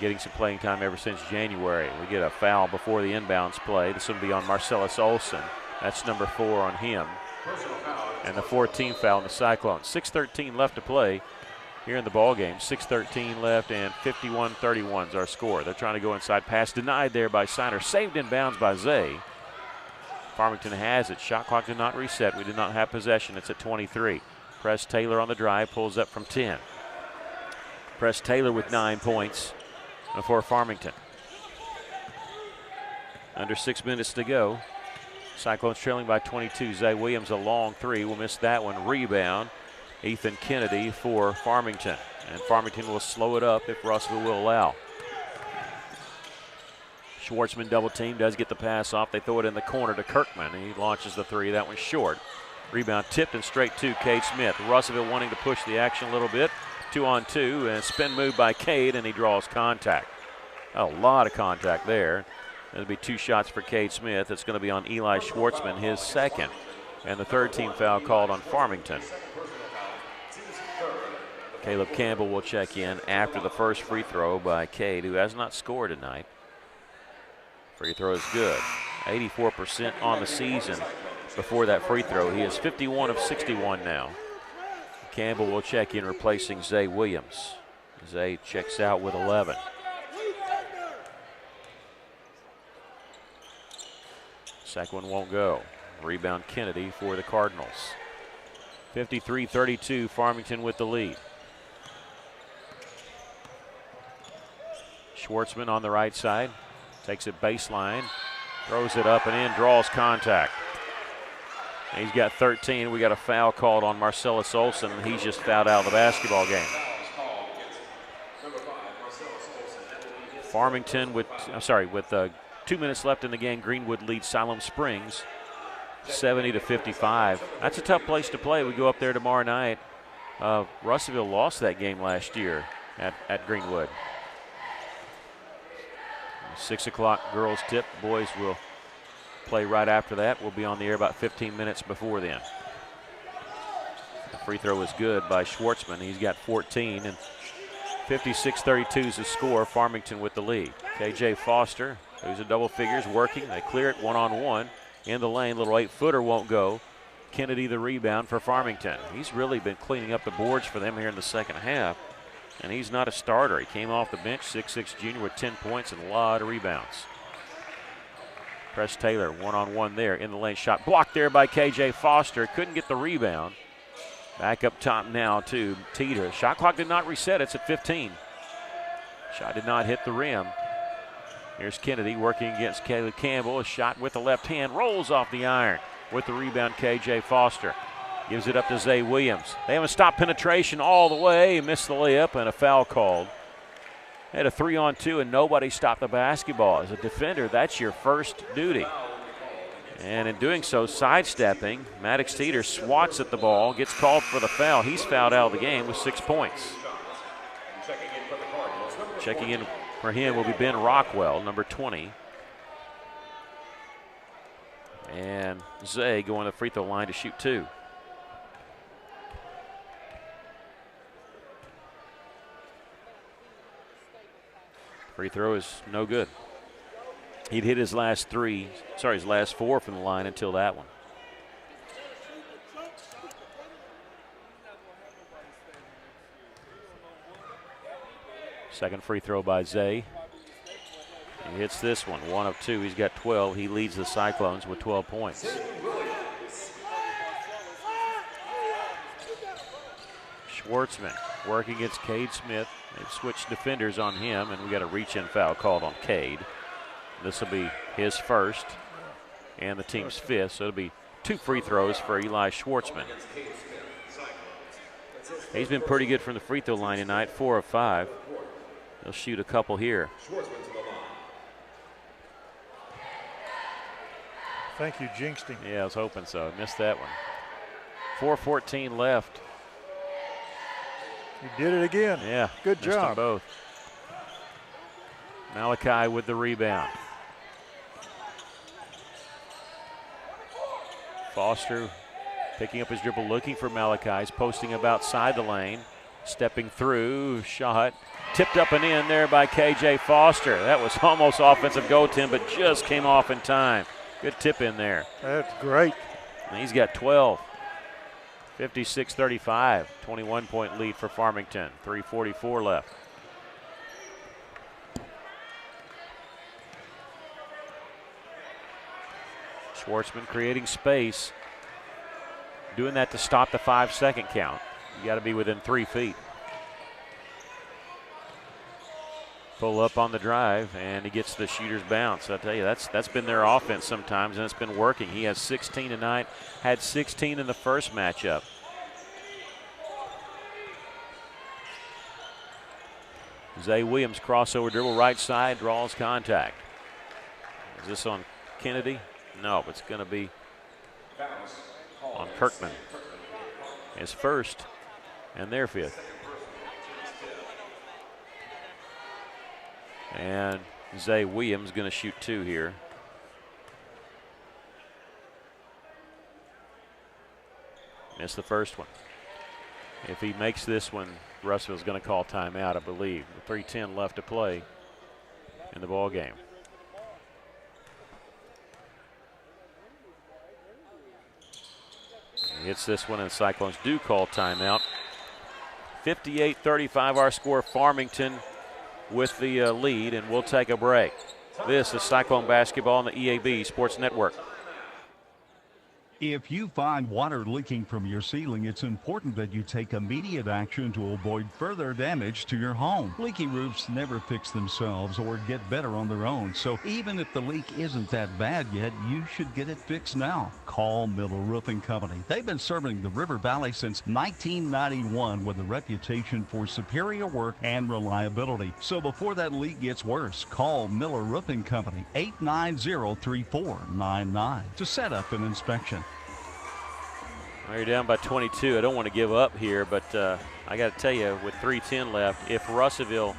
getting some playing time ever since January. We get a foul before the inbounds play. This will be on Marcellus Olson. That's number 4 on him. And the 14th foul on the Cyclones. 6:13 left to play here in the ball game. 6:13 left and 51-31 is our score. They're trying to go inside. Pass denied there by Siner. Saved in bounds by Zay. Farmington has it. Shot clock did not reset. We did not have possession. It's at 23. Press Taylor on the drive. Pulls up from 10. Press Taylor with 9 points for Farmington. Under 6 minutes to go. Cyclones trailing by 22. Zay Williams a long 3. Will miss that one. Rebound. Ethan Kennedy for Farmington. And Farmington will slow it up if Russellville will allow. Schwartzman double team, does get the pass off. They throw it in the corner to Kirkman. And he launches the 3. That one's short. Rebound tipped and straight to Cade Smith. Russellville wanting to push the action a little bit. 2-on-2 and spin move by Cade, and he draws contact. A lot of contact there. There'll be 2 shots for Cade Smith. It's going to be on Eli Schwartzman, his second. And the third team foul called on Farmington. Caleb Campbell will check in after the first free throw by Cade, who has not scored tonight. Free throw is good. 84% on the season before that free throw. He is 51 of 61 now. Campbell will check in, replacing Zay Williams. Zay checks out with 11. Second one won't go. Rebound Kennedy for the Cardinals. 53-32, Farmington with the lead. Schwartzman on the right side. Takes it baseline. Throws it up and in, draws contact. He's got 13. We got a foul called on Marcellus Olson, and he's just fouled out of the basketball game. Farmington with 2 minutes left in the game. Greenwood leads Siloam Springs 70-55. That's a tough place to play. We go up there tomorrow night. Russellville lost that game last year at Greenwood. 6 o'clock girls tip. Boys will play right after that. We'll be on the air about 15 minutes before then. The free throw is good by Schwartzman. He's got 14, and 56-32 is the score. Farmington with the lead. KJ Foster, who's in double figures, working. They clear it one-on-one in the lane. Little 8-footer won't go. Kennedy the rebound for Farmington. He's really been cleaning up the boards for them here in the second half, and he's not a starter. He came off the bench, 6'6" junior with 10 points and a lot of rebounds. Press Taylor, one-on-one there in the lane. Shot blocked there by KJ Foster. Couldn't get the rebound. Back up top now to Teeter. Shot clock did not reset. It's at 15. Shot did not hit the rim. Here's Kennedy working against Caleb Campbell. A shot with the left hand. Rolls off the iron. With the rebound, KJ Foster. Gives it up to Zay Williams. They haven't stopped penetration all the way. Missed the layup and a foul called. Had a 3-on-2 and nobody stopped the basketball. As a defender, that's your first duty. And in doing so, sidestepping, Maddox Teeter swats at the ball, gets called for the foul. He's fouled out of the game with 6 points. Checking in for him will be Ben Rockwell, number 20. And Zay going to the free throw line to shoot 2. Free throw is no good. He'd hit his last 4 from the line until that one. Second free throw by Zay. He hits this one, 1 of 2. He's got 12. He leads the Cyclones with 12 points. Schwartzman working against Cade Smith. They've switched defenders on him, and we got a reach-in foul called on Cade. This will be his first and the team's fifth, so it'll be 2 free throws for Eli Schwartzman. He's been pretty good from the free throw line tonight, 4 of 5. He'll shoot a couple here. Thank you, jinxed him. Yeah, I was hoping so. Missed that one. 4:14 left. He did it again. Yeah, good missed them job. both. Malachi with the rebound. Foster picking up his dribble, looking for Malachi. He's posting up outside the lane. Stepping through, shot. Tipped up and in there by KJ Foster. That was almost offensive goaltend, but just came off in time. Good tip in there. That's great. And he's got 12. 56-35. 21-point lead for Farmington. 3:44 left. Schwartzman creating space. Doing that to stop the 5-second count. You got to be within 3 feet. Pull up on the drive, and he gets the shooter's bounce. I tell you, that's been their offense sometimes, and it's been working. He has 16 tonight, had 16 in the first matchup. Zay Williams crossover dribble right side, draws contact. Is this on Kennedy? No, it's going to be on Kirkman. His first and their fifth. And Zay Williams going to shoot 2 here. Missed the first one. If he makes this one, Russell's going to call timeout, I believe. With 3:10 left to play in the ball game. He hits this one, and Cyclones do call timeout. 58-35 our score. Farmington with the lead, and we'll take a break. This is Cyclone Basketball on the EAB Sports Network. If you find water leaking from your ceiling, it's important that you take immediate action to avoid further damage to your home. Leaky roofs never fix themselves or get better on their own, so even if the leak isn't that bad yet, you should get it fixed now. Call Miller Roofing Company. They've been serving the River Valley since 1991 with a reputation for superior work and reliability. So before that leak gets worse, call Miller Roofing Company, 890-3499 to set up an inspection. Well, you're down by 22. I don't want to give up here, but I got to tell you, with 3:10 left, if Russellville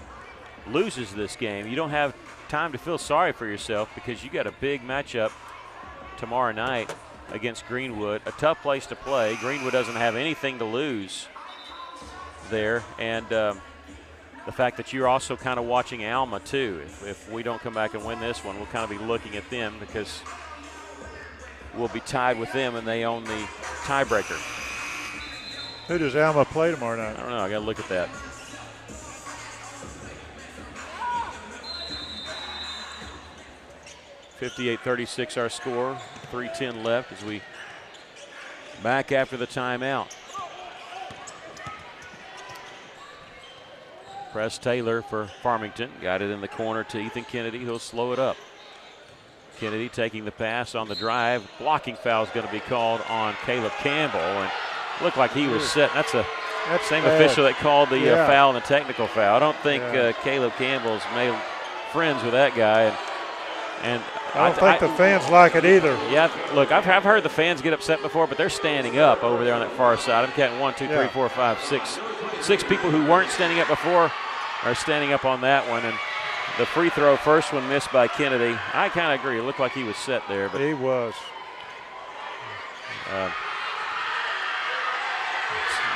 loses this game, you don't have time to feel sorry for yourself because you got a big matchup tomorrow night against Greenwood. A tough place to play. Greenwood doesn't have anything to lose there, and the fact that you're also kind of watching Alma too. If we don't come back and win this one, we'll kind of be looking at them because we'll be tied with them, and they own the tiebreaker. Who does Alma play tomorrow night? I don't know. I got to look at that. (58-36) our score. 3:10 left as we back after the timeout. Press Taylor for Farmington. Got it in the corner to Ethan Kennedy. He'll slow it up. Kennedy taking the pass on the drive. Blocking foul is going to be called on Caleb Campbell, and looked like he was set. That's the same bad. official that called the foul and the technical foul. I don't think Caleb Campbell's made friends with that guy, and I don't think the fans like it either. Yeah, look, I've heard the fans get upset before, but they're standing up over there on that far side. I'm counting 1, 2, 3, 4, 5, 6. 6 people who weren't standing up before are standing up on that one, and the free throw, first one missed by Kennedy. I kind of agree. It looked like he was set there. But he was.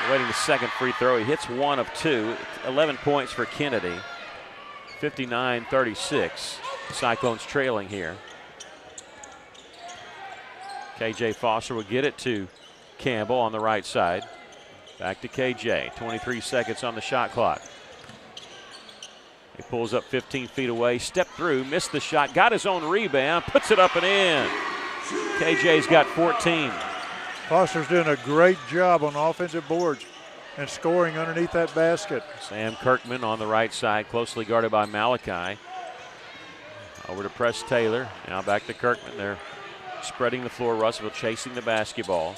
Waiting the second free throw. He hits 1 of 2. 11 points for Kennedy. 59-36. Cyclones trailing here. KJ Foster will get it to Campbell on the right side. Back to KJ. 23 seconds on the shot clock. He pulls up 15 feet away, stepped through, missed the shot, got his own rebound, puts it up and in. KJ's got 14. Foster's doing a great job on offensive boards and scoring underneath that basket. Sam Kirkman on the right side, closely guarded by Malachi. Over to Press Taylor. Now back to Kirkman. They're spreading the floor. Russellville chasing the basketball.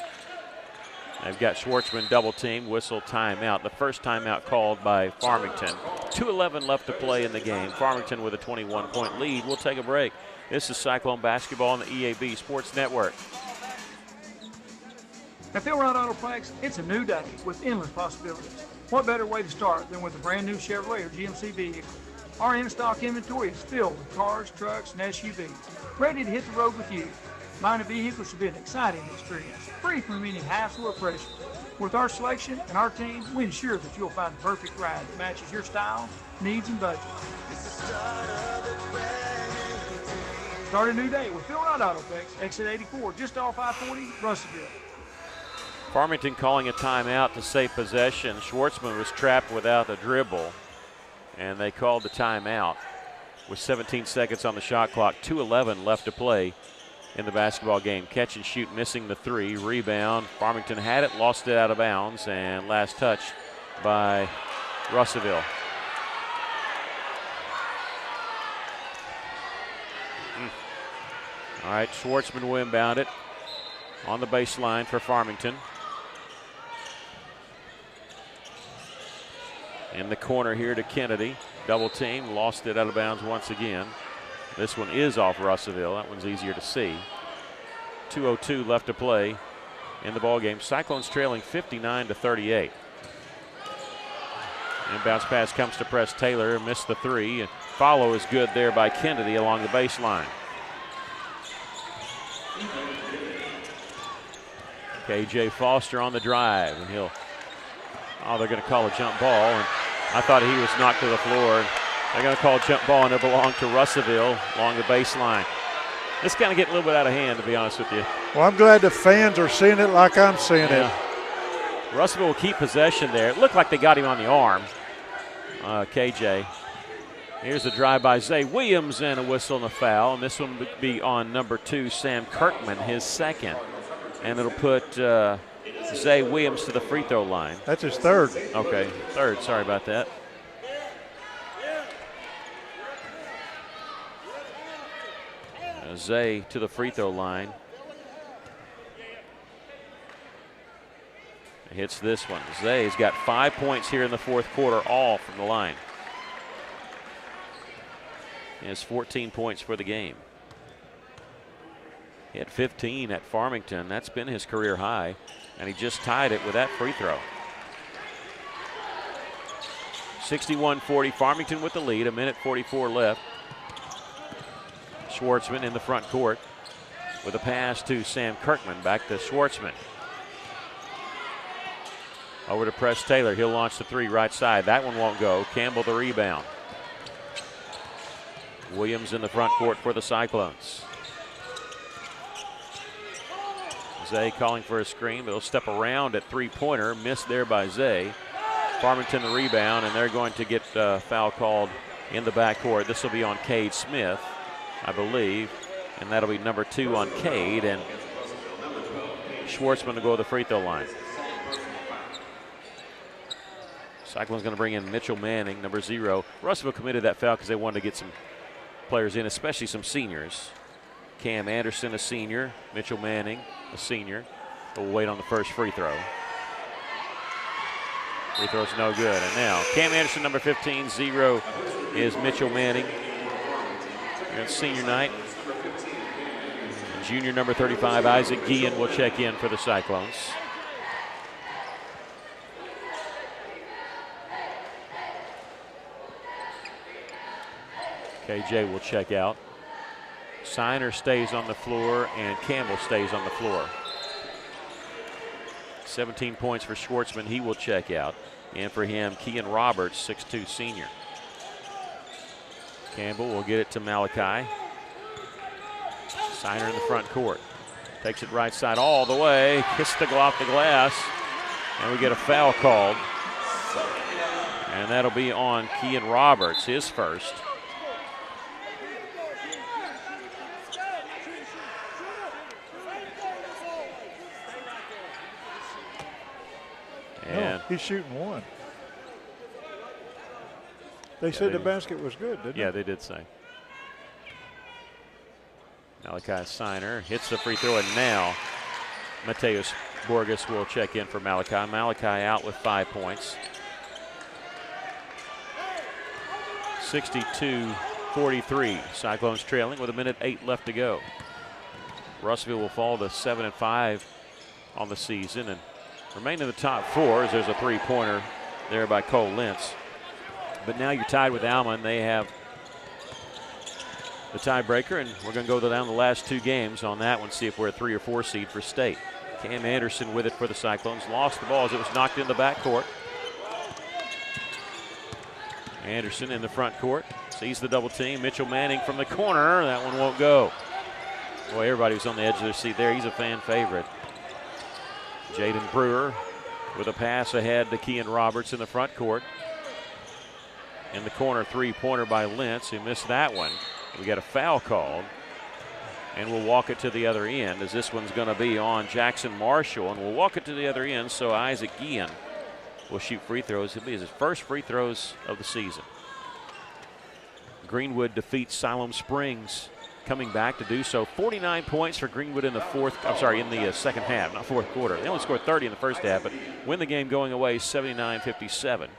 They've got Schwartzman double team, whistle timeout. The first timeout called by Farmington. 2:11 left to play in the game. Farmington with a 21-point lead. We'll take a break. This is Cyclone Basketball on the EAB Sports Network. At Philrod Autoplex, it's a new day with endless possibilities. What better way to start than with a brand new Chevrolet or GMC vehicle? Our in-stock inventory is filled with cars, trucks, and SUVs, ready to hit the road with you. Buying a vehicle should be an exciting experience, free from any hassle or pressure. With our selection and our team, we ensure that you'll find the perfect ride that matches your style, needs, and budget. Start a new day with Philrod Autoplex, exit 84, just off I-40, Russellville. Farmington calling a timeout to save possession. Schwartzman was trapped without a dribble, and they called the timeout with 17 seconds on the shot clock. 2:11 left to play in the basketball game. Catch and shoot, missing the three. Rebound. Farmington had it, lost it out of bounds, and last touch by Russellville. All right, Schwartzman will inbound it on the baseline for Farmington. In the corner here to Kennedy. Double team, lost it out of bounds once again. This one is off Russellville. That one's easier to see. 2:02 left to play in the ball game. Cyclones trailing 59-38. Inbounds pass comes to Press Taylor. Missed the three. And follow is good there by Kennedy along the baseline. KJ Foster on the drive, and they're going to call a jump ball, and I thought he was knocked to the floor. They're going to call a jump ball, and it belonged to Russellville along the baseline. This kind of getting a little bit out of hand, to be honest with you. Well, I'm glad the fans are seeing it like I'm seeing it. Russellville will keep possession there. It looked like they got him on the arm, KJ. Here's a drive by Zay Williams and a whistle and a foul, and this one would be on number 2, Sam Kirkman, his second. And it'll put Zay Williams to the free throw line. That's his third. Okay, third. Sorry about that. Zay to the free throw line. Hits this one. Zay's got 5 points here in the fourth quarter, all from the line. He has 14 points for the game. He had 15 at Farmington. That's been his career high, and he just tied it with that free throw. 61-40, Farmington with the lead, 1:44 left. Schwartzman in the front court with a pass to Sam Kirkman, back to Schwartzman. Over to Press Taylor, he'll launch the three right side. That one won't go. Campbell the rebound. Williams in the front court for the Cyclones. Zay calling for a screen. They'll step around at three-pointer. Missed there by Zay. Farmington the rebound, and they're going to get foul called in the backcourt. This will be on Cade Smith, I believe, and that'll be number 2 on Cade, and Schwartzman to go to the free throw line. Cyclone's going to bring in Mitchell Manning, number 0. Russellville committed that foul because they wanted to get some players in, especially some seniors. Cam Anderson, a senior. Mitchell Manning, a senior. We'll wait on the first free throw. Free throw's no good. And now Cam Anderson, number 15. 0 is Mitchell Manning. Here on senior night. And junior number 35, Isaac Guillen, will check in for the Cyclones. KJ will check out. Siner stays on the floor, and Campbell stays on the floor. 17 points for Schwartzman. He will check out. And for him, Kean Roberts, 6'2 senior. Campbell will get it to Malachi. Siner in the front court. Takes it right side all the way. Kissed the off the glass. And we get a foul called. And that'll be on Kean Roberts, his first. And he's shooting one. They said the basket was good, didn't they? Yeah, they did say. Malachi Signer hits the free throw, and now Mateus Borges will check in for Malachi. Malachi out with 5 points. 62-43. Cyclones trailing with 1:08 left to go. Russellville will fall to 7-5 on the season and remain in the top 4 as there's a three-pointer there by Cole Lentz. But now you're tied with Alma, and they have the tiebreaker, and we're going to go down the last 2 games on that one, see if we're a 3 or 4 seed for state. Cam Anderson with it for the Cyclones. Lost the ball as it was knocked in the backcourt. Anderson in the front court. Sees the double team. Mitchell Manning from the corner. That one won't go. Boy, everybody was on the edge of their seat there. He's a fan favorite. Jaden Brewer with a pass ahead to Kean Roberts in the front court. In the corner, three-pointer by Lentz, who missed that one. We got a foul called, and we'll walk it to the other end, as this one's going to be on Jackson Marshall, and we'll walk it to the other end, so Isaac Guillen will shoot free throws. It'll be his first free throws of the season. Greenwood defeats Siloam Springs, coming back to do so. 49 points for Greenwood in the second half, not fourth quarter. They only scored 30 in the first half, but win the game going away 79-57.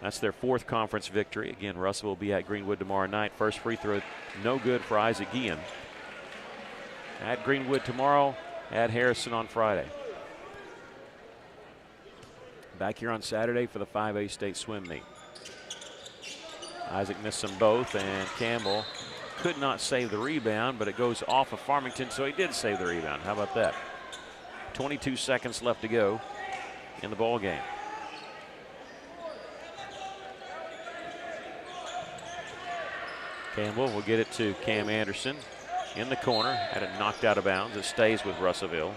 That's their 4th conference victory. Again, Russell will be at Greenwood tomorrow night. First free throw, no good for Isaac Guillen. At Greenwood tomorrow, at Harrison on Friday. Back here on Saturday for the 5A state swim meet. Isaac missed them both, and Campbell could not save the rebound, but it goes off of Farmington, so he did save the rebound. How about that? 22 seconds left to go in the ball game. Campbell will get it to Cam Anderson in the corner. Had it knocked out of bounds. It stays with Russellville.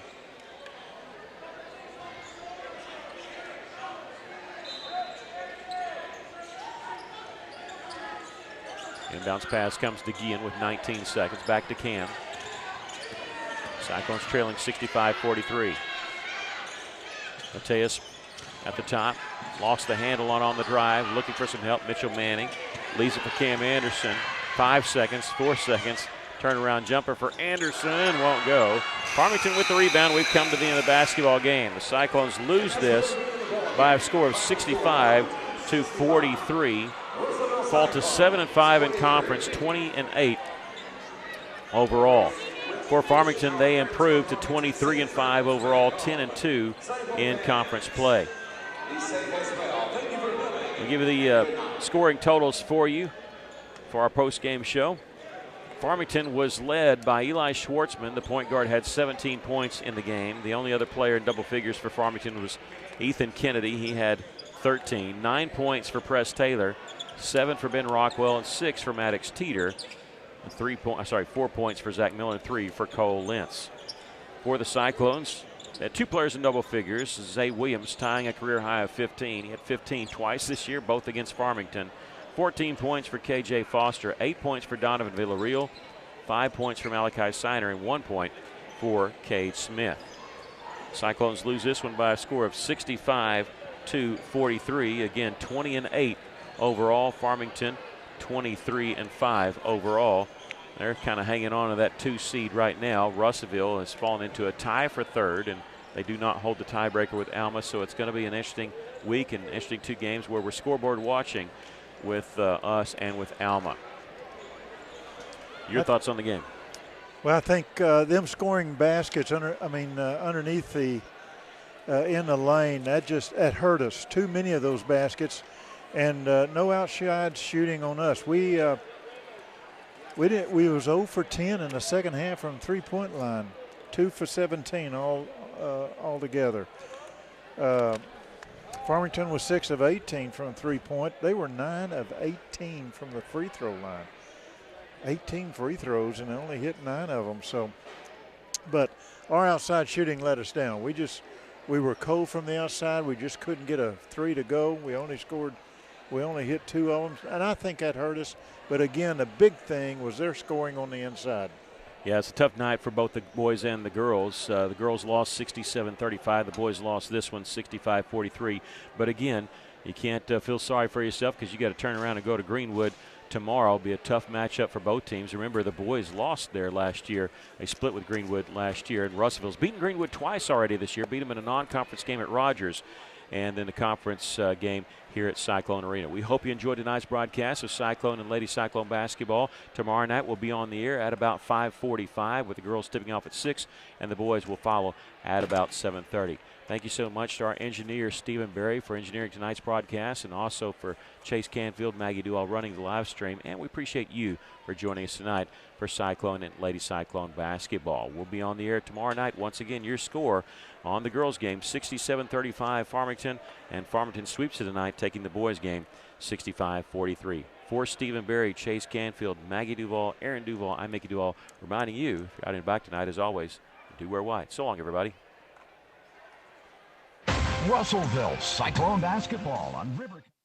Inbounds pass comes to Guillen with 19 seconds. Back to Cam. Cyclones trailing 65-43. Mateus at the top. Lost the handle on the drive. Looking for some help. Mitchell Manning leaves it for Cam Anderson. 5 seconds, 4 seconds. Turnaround jumper for Anderson. Won't go. Farmington with the rebound. We've come to the end of the basketball game. The Cyclones lose this by a score of 65-43. Fall to 7-5 in conference, 20-8 overall. For Farmington, they improved to 23-5 overall, 10-2 in conference play. We'll give you the scoring totals for you for our post-game show. Farmington was led by Eli Schwartzman. The point guard had 17 points in the game. The only other player in double figures for Farmington was Ethan Kennedy. He had 13. 9 points for Press Taylor, 7 for Ben Rockwell, and 6 for Maddox Teeter. 4 points for Zach Miller, and 3 for Cole Lentz. For the Cyclones, they had 2 players in double figures. Zay Williams tying a career high of 15. He had 15 twice this year, both against Farmington. 14 points for KJ Foster, 8 points for Donovan Villarreal, 5 points for Malachi Signer, and 1 point for Cade Smith. Cyclones lose this one by a score of 65-43. Again, 20-8 overall. Farmington 23-5 overall. They're kind of hanging on to that 2 seed right now. Russellville has fallen into a tie for 3rd, and they do not hold the tiebreaker with Alma, so it's going to be an interesting week and interesting 2 games where we're scoreboard watching with us and with Alma. Your thoughts on the game? Well, I think them scoring baskets underneath the in the lane, that hurt us. Too many of those baskets, and no outside shooting on us. We was 0 for 10 in the second half from 3-point line, 2 for 17 all together. Farmington was 6 of 18 from 3-point. They were 9 of 18 from the free throw line. 18 free throws, and they only hit 9 of them. So, but our outside shooting let us down. We were cold from the outside. We just couldn't get a 3 to go. We only hit 2 of them, and I think that hurt us. But again, the big thing was their scoring on the inside. Yeah, it's a tough night for both the boys and the girls. The girls lost 67-35. The boys lost this one 65-43. But again, you can't feel sorry for yourself because you got to turn around and go to Greenwood tomorrow will be a tough matchup for both teams. Remember, the boys lost there last year. They split with Greenwood last year, and Russellville's beaten Greenwood twice already this year. Beat them in a non-conference game at Rogers, and then the conference game here at Cyclone Arena. We hope you enjoyed tonight's broadcast of Cyclone and Lady Cyclone basketball. Tomorrow night we'll be on the air at about 5:45 with the girls tipping off at 6, and the boys will follow at about 7:30. Thank you so much to our engineer, Stephen Berry, for engineering tonight's broadcast, and also for Chase Canfield, Maggie Duall running the live stream. And we appreciate you for joining us tonight for Cyclone and Lady Cyclone basketball. We'll be on the air tomorrow night. Once again, your score on the girls' game, 67-35 Farmington, and Farmington sweeps it tonight, taking the boys' game 65-43. For Stephen Berry, Chase Canfield, Maggie Duval, Aaron Duval, I'm Mickey Duval, reminding you, if you're out and back tonight, as always, do wear white. So long, everybody. Russellville Cyclone basketball on River.